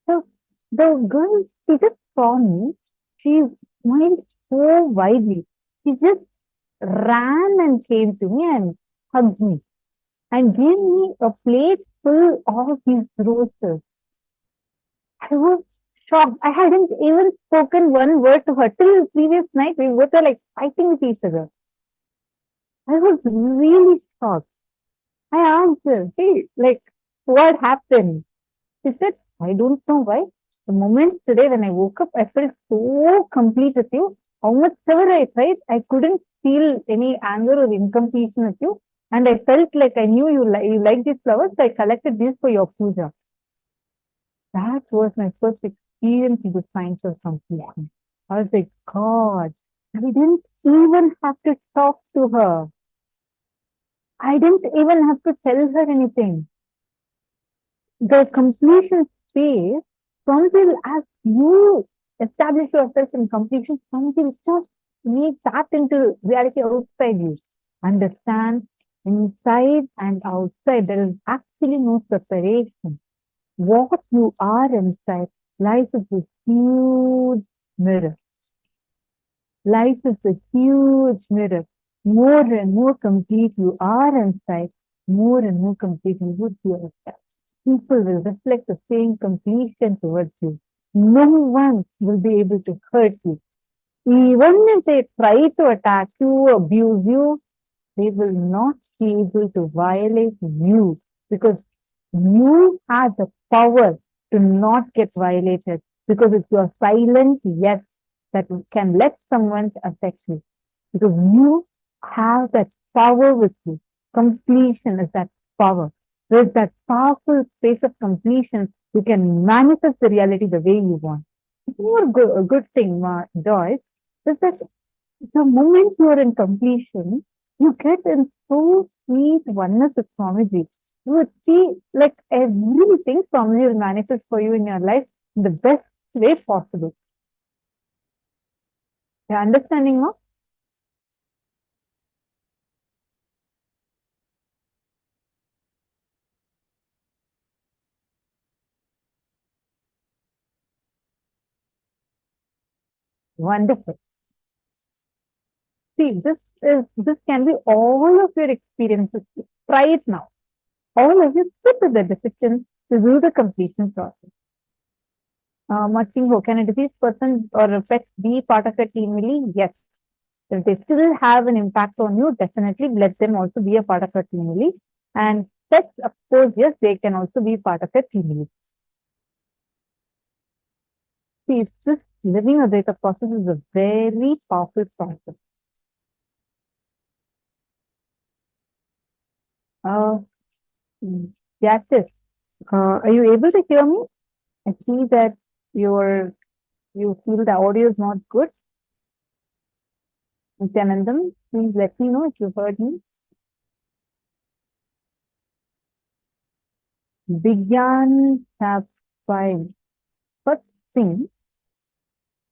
So the girl, she just saw me. She smiled so widely. She just ran and came to me and hugged me and gave me a plate full of these roses. I was shocked. I hadn't even spoken one word to her till the previous night. We both were like fighting with each other. I was really shocked. I asked her, "Hey, like, what happened?" She said, "I don't know why. The moment today when I woke up, I felt so complete with you. How much ever I tried, I couldn't feel any anger or incompletion with you. And I felt like I knew you like these flowers, so I collected these for your puja." That was my first experience in the science of completion. I was like, God, I didn't even have to talk to her. I didn't even have to tell her anything. The completion space, something as you establish yourself in completion, something just need tap into reality outside you. Understand, inside and outside, there is actually no separation. What you are inside, life is a huge mirror. Life is a huge mirror. More and more complete you are inside, more and more complete you would be outside. People will reflect the same completion towards you. No one will be able to hurt you. Even if they try to attack you, abuse you, they will not be able to violate you because you have the power to not get violated because it's your silent yes that can let someone affect you. Because you have that power with you. Completion is that power. There's that powerful space of completion. You can manifest the reality the way you want. A good thing, Joyce, is that the moment you are in completion, you get in so sweet oneness with Swamiji. You would see like everything Swamiji will manifest for you in your life in the best way possible. You're understanding now? Wonderful. See, this can be all of your experiences. Try it now. All of you sit with the decision to do the completion process. Marching, can a deceased person or a pet be part of your team really? Yes. If they still have an impact on you, definitely let them also be a part of your team really. And pets, of course, yes, they can also be part of your team really. See, it's just living a data process is a very powerful process. Uh, Justice, are you able to hear me? I see that you feel the audio is not good. Nityanandam, please let me know if you heard me. Begin tab 5. First thing,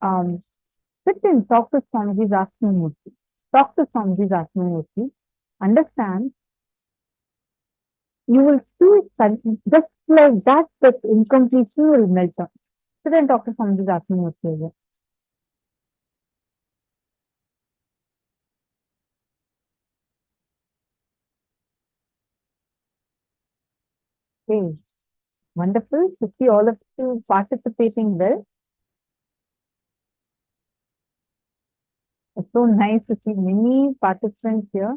sit in, talk to Swamiji's Asking Murti. Talk to Swamiji's Asking Murti. Understand, you will see just like that, that incompletion will melt down. Sit and talk to Swamiji's Asking Murti. Okay, wonderful to see all of you participating well. It's so nice to see many participants here.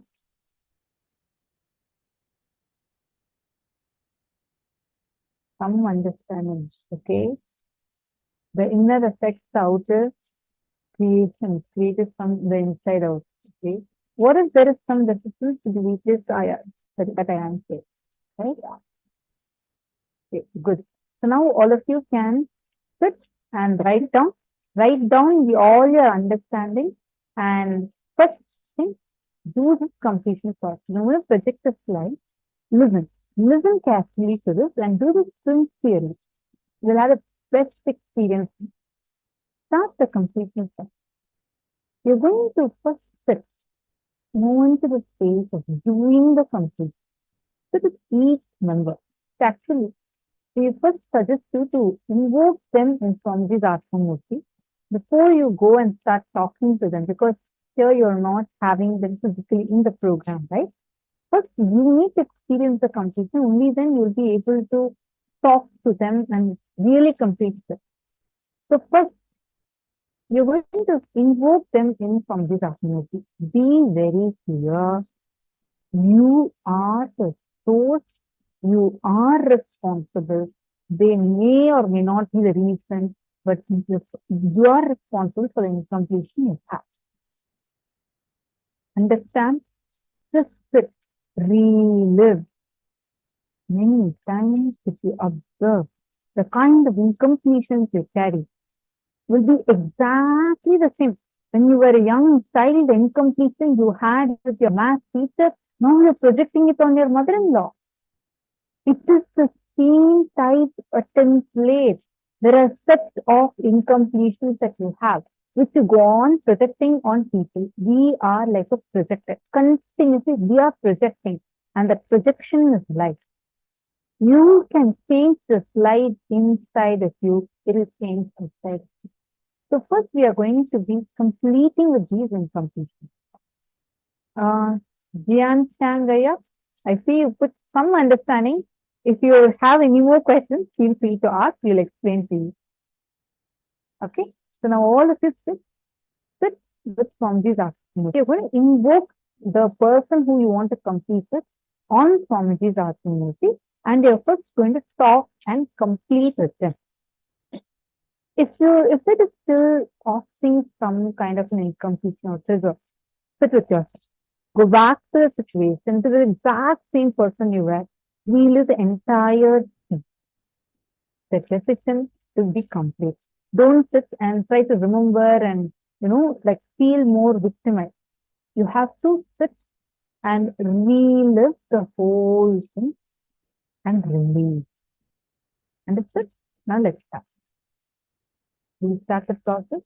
Some understanding, okay? The inner affects the outer creation, created from the inside out, okay? What if there is some resistance to the weakness that I am saying, right? Okay, good. So now all of you can sit and write down all your understanding, and first thing, do this completion process. Now we'll project the slide. Listen carefully to this and do this sincerely. You'll have the best experience. Start the completion process. You're going to first sit, move into the space of doing the completion. Sit with each member. Actually, we first suggest you to invoke them in Swamiji's Atmamurti before you go and start talking to them, because here you're not having them physically in the program, right? First, you need to experience the completion. Only then you'll be able to talk to them and really complete them. So first, you're going to invoke them in Swamiji's Atmamurti. Be very clear. You are the source. You are responsible. They may or may not be the reason, but you are responsible for the incompletion you have. Understand? Just sit, relive. Many times, if you observe, the kind of incompletions you carry will be exactly the same. When you were a young child, the incompletion you had with your math teacher, now you're projecting it on your mother-in-law. It is the same type of template. There are sets of incompletions that you have, which you go on projecting on people. We are like a projector. Continuously, we are projecting, and the projection is life. You can change the slide inside of you. It will change outside of you. So first, we are going to be completing with these incompletions. Jian Changaya, I see you put some understanding. If you have any more questions, feel free to ask. We'll explain to you. Okay. So now all of you sit with Swamiji's Atmamurti. You're going to invoke the person who you want to complete with on Swamiji's Atmamurti, and you're first going to talk and complete with them. If it is still causing some kind of an incompletion or trigger, sit with yourself. Go back to the situation, to the exact same person you were. Relive the entire thing. The decision to be complete. Don't sit and try to remember and, like feel more victimized. You have to sit and relive the whole thing and release. Understood? Now let's start. We'll start the process.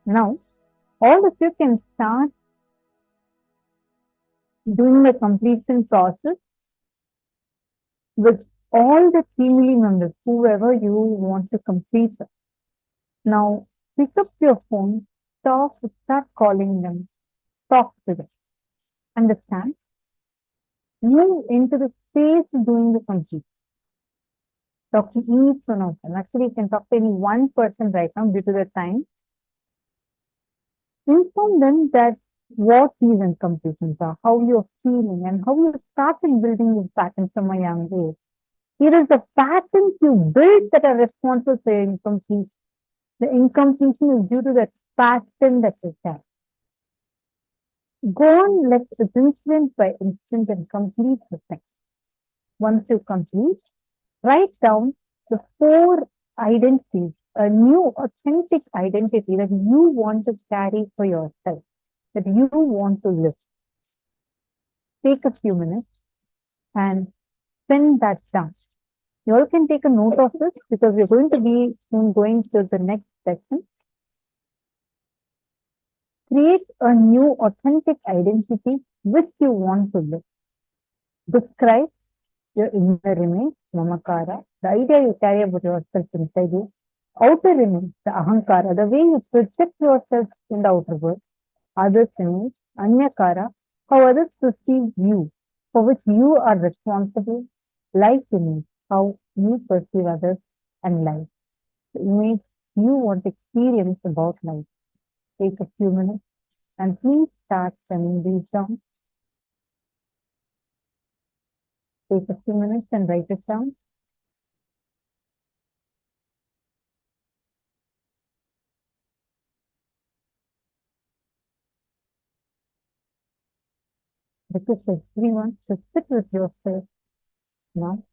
Now, all of you can start doing the completion process with all the family members, whoever you want to complete it. Now, pick up your phone, start calling them, talk to them. Understand? Move into the space doing the complete. Talk to each one of them. Actually, you can talk to any one person right now due to the time. Inform them that what these incompletions are, how you're feeling, and how you started building these patterns from a young age. Here is the patterns you built that are responsible for your incompletion. The incompletion is due to that pattern that you have. Go on, let's incident by incident and complete the thing. Once you complete, write down the 4 identities, a new authentic identity that you want to carry for yourself, that you want to live. Take a few minutes and send that down. You all can take a note of this because we're going to be soon going to the next section. Create a new authentic identity which you want to live. Describe your inner image, mamakara, the idea you carry about yourself inside you. Outer image, the ahankara, the way you project yourself in the outer world. Others image, anyakara, how others perceive you, for which you are responsible. Life image, how you perceive others and life. The image you want to experience about life. Take a few minutes and please start sending these down. Take a few minutes and write it down. Request everyone to sit with yourself now.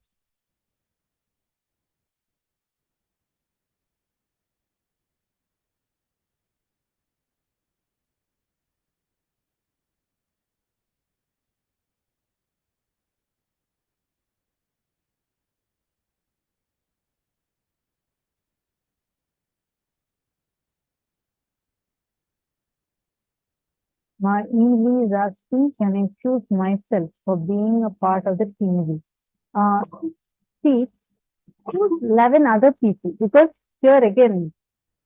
My Ely is asking, can I choose myself for being a part of the team? See, choose 11 other people because here again,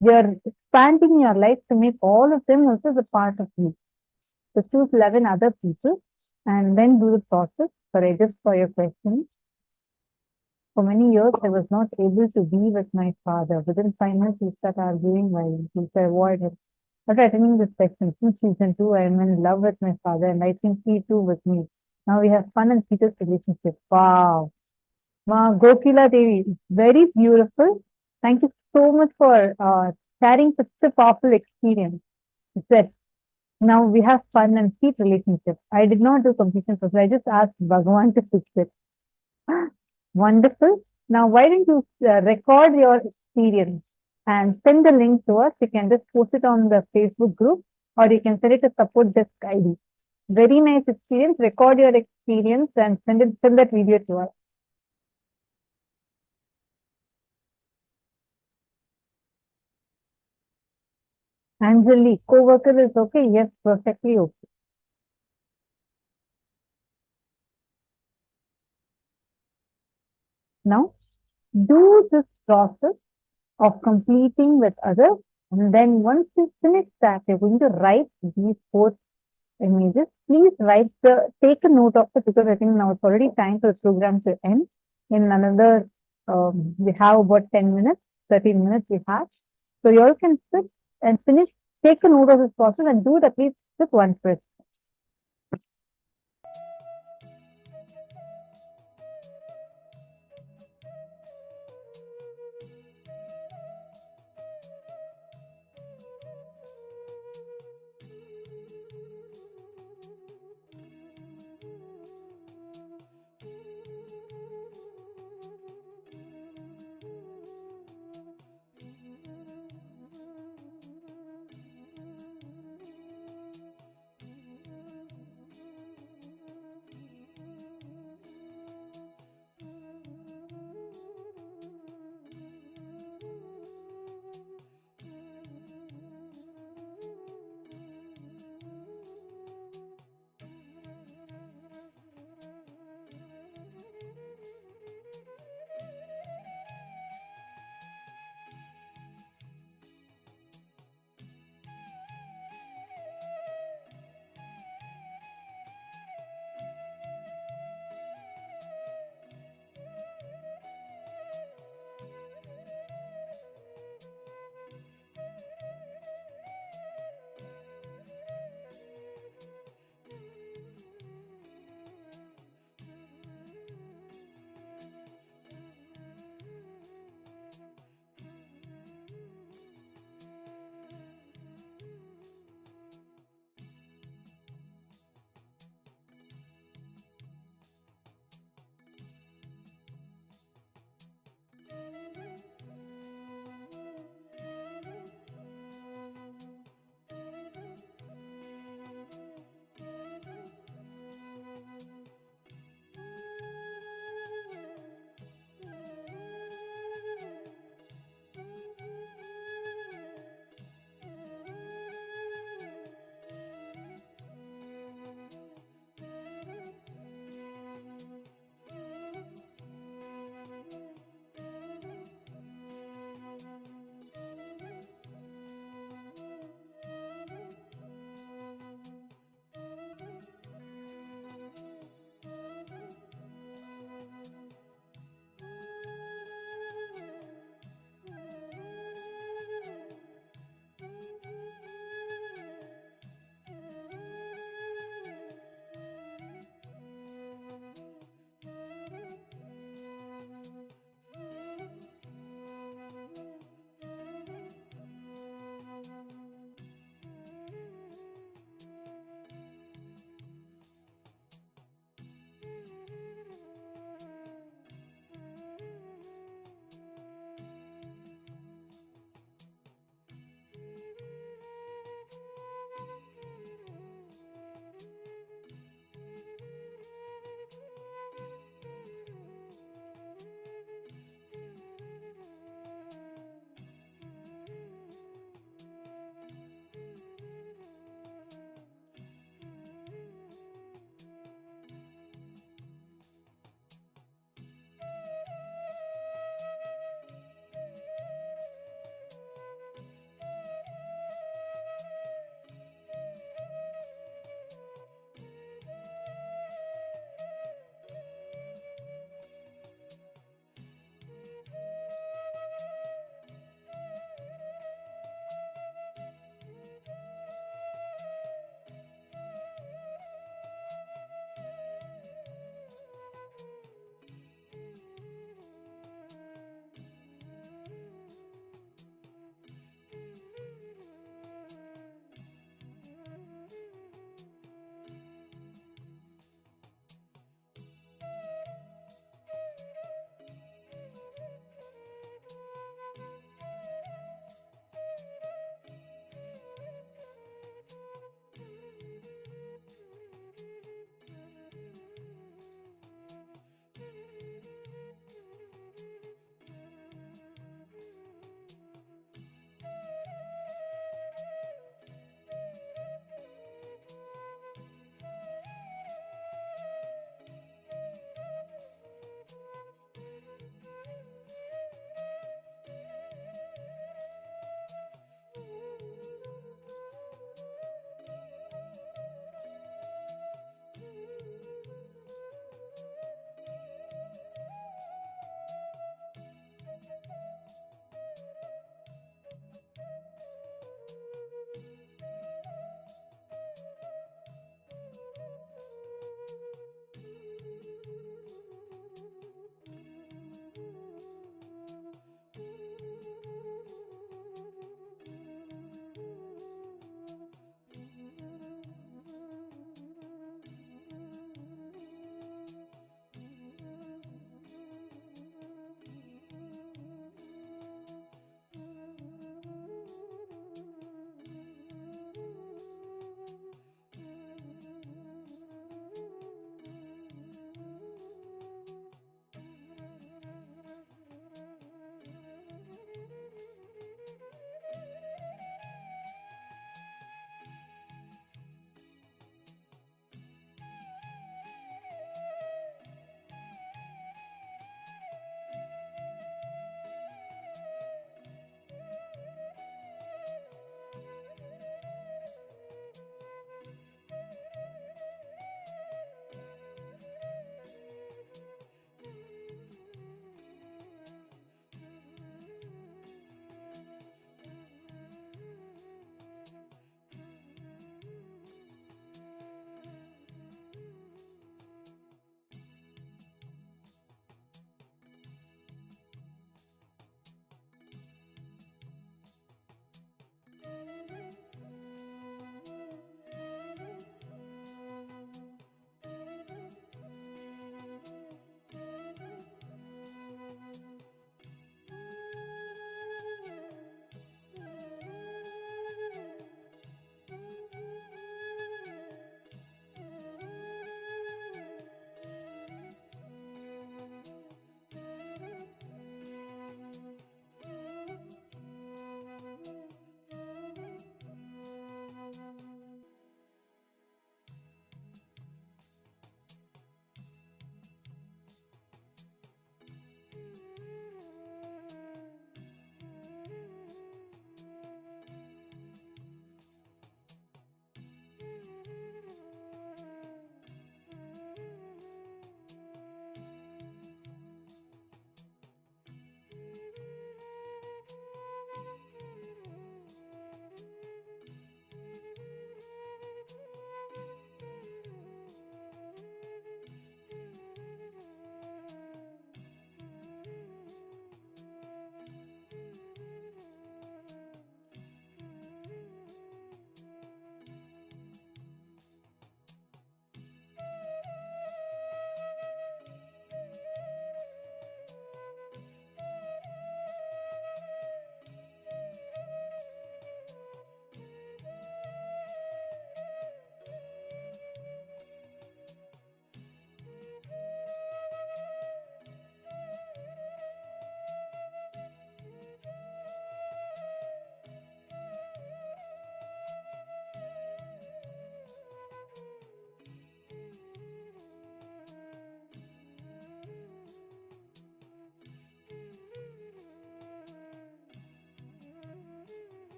you're expanding your life to make all of them also the part of you. So choose 11 other people and then do the process. Sorry, just for your question. For many years, I was not able to be with my father. Within 5 minutes, we start arguing while he avoided. After attending this section, since season 2, I am in love with my father and I think he too with me. Now we have fun and sweetest relationship. Wow. Wow, Gokila Devi, very beautiful. Thank you so much for sharing such a powerful experience. It's now we have fun and sweet relationship. I did not do completion process. I just asked Bhagavan to fix it. Wonderful. Now, why don't you record your experience and send the link to us? You can just post it on the Facebook group or you can send it to support desk ID. Very nice experience. Record your experience and send that video to us. Anjali, co-worker is okay? Yes, perfectly okay. Now, do this process of completing with others. And then once you finish that, you're going to write these 4 images. Please take a note of it because I think now it's already time for the program to end. In another, we have about 10 minutes, 13 minutes we have. So you all can sit and finish, take a note of this process and do it at least with one person.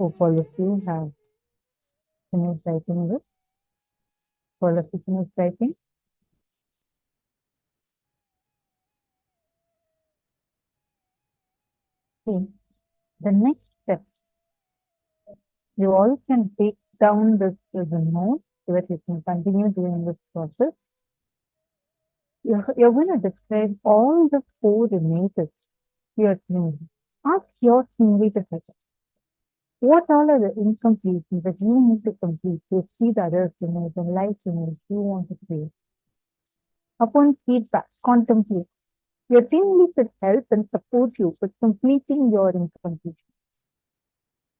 Hope all of you have finished writing this. All of you finished writing. Okay. The next step, you all can take down this as a note so that you can continue doing this process. You're going to describe all the 4 images to your community. Ask your community to fetch. What all are the incompletions that you need to complete to see the other image and life image you want to create? Upon feedback, contemplate. Your team lead should help and support you with completing your incompletion.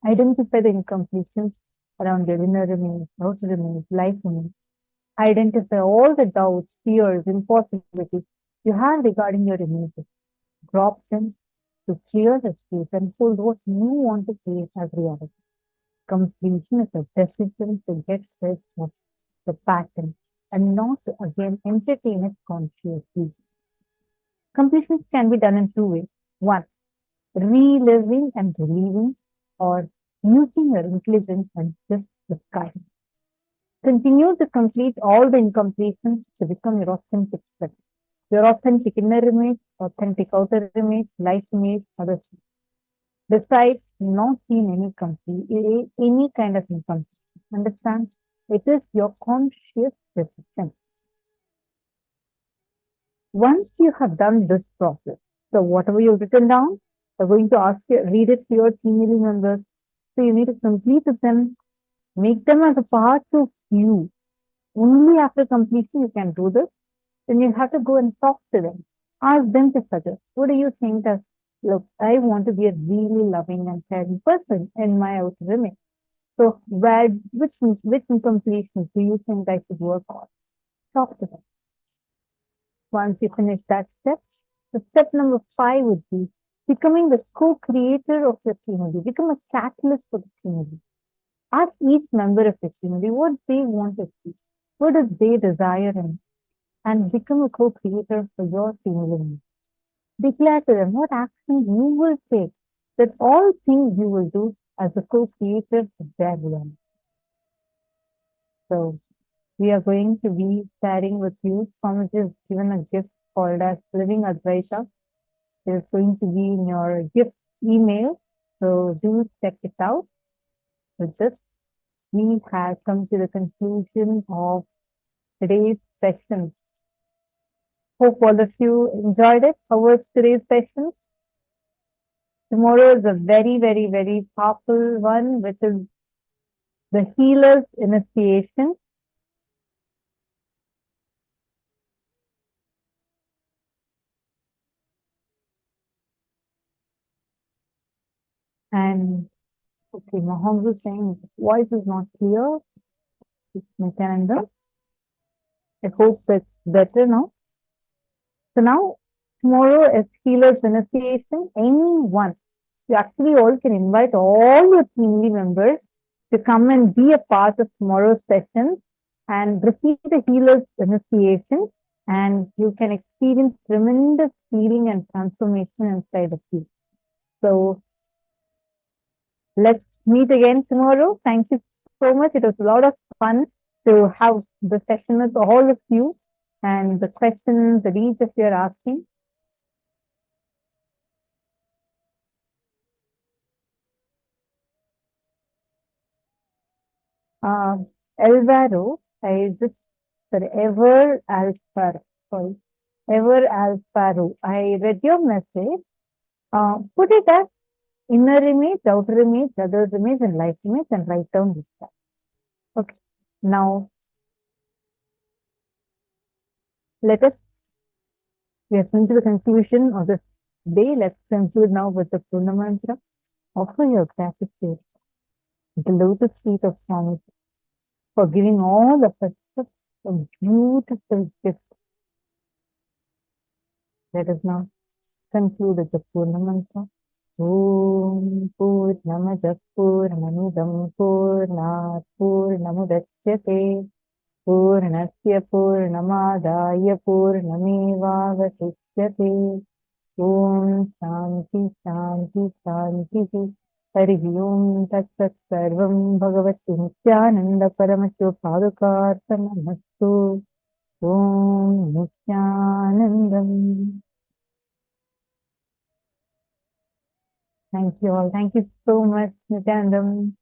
Identify the incompletions around your inner image, outer image, life image. Identify all the doubts, fears, impossibilities you have regarding your images. Drop them to clear the space and hold what you want to create as reality. Completion is a decision to get rid of the pattern and not to again entertain it consciously. Completions can be done in 2 ways. 1, reliving and relieving, or using your intelligence and just discarding. Continue to complete all the incompletions to become your authentic self. Your authentic inner image, authentic outer image, life image, other things. Decide not in any kind of incompletion. Understand? It is your conscious decision. Once you have done this process, so whatever you've written down, you're going to ask you, read it to your team members. So you need to complete them, make them as a part of you. Only after completion you can do this. Then you have to go and talk to them. Ask them to suggest. What do you think that, look, I want to be a really loving and caring person in my outer image. So which incompletions do you think I should work on? Talk to them. Once you finish that step, the step number 5 would be becoming the co-creator of your community. Become a catalyst for the community. Ask each member of the community what they want to see, what do they desire, and become a co-creator for your community. Declare to them what actions you will take, that all things you will do as a co-creator of their reality. So we are going to be sharing with you. Swamiji has given a gift called as Living Advaita. It is going to be in your gift email. So do check it out. With this, we have come to the conclusion of today's session. Hope all of you enjoyed it. How was today's session? Tomorrow is a very, very, very powerful one, which is the healer's initiation. And okay, Mahamsa is saying voice is not clear. Nithyananda. I hope that's better now. So now, tomorrow is healer's initiation. Anyone, you actually all can invite all your community members to come and be a part of tomorrow's session and repeat the healer's initiation, and you can experience tremendous healing and transformation inside of you. So let's meet again tomorrow. Thank you so much. It was a lot of fun to have the session with all of you and the questions that each of you are asking. Alvaro, Ever Alfaro, I read your message. Put it as inner image, outer image, other's image, and life image, and write down this stuff. Okay. Now, we have come to the conclusion of this day. Let's conclude now with the Purna Mantra. Offer your gratitude at the lotus feet of Swami for giving all of us such a beautiful gift. Let us now conclude with the Purna Mantra. Om Purnamada Purnamidam Purnat Purnamudachyate Purnasya Purnamadaya Purnamevavasishyate Om Shanti Shanti Shanti हरिः ओम् तत्सत् सर्वं भगवति नित्यानन्द परमशिव पादुकार्पणमस्तु ॐ नित्यानन्दम्. Thank you all. Thank you so much, Nityanandam.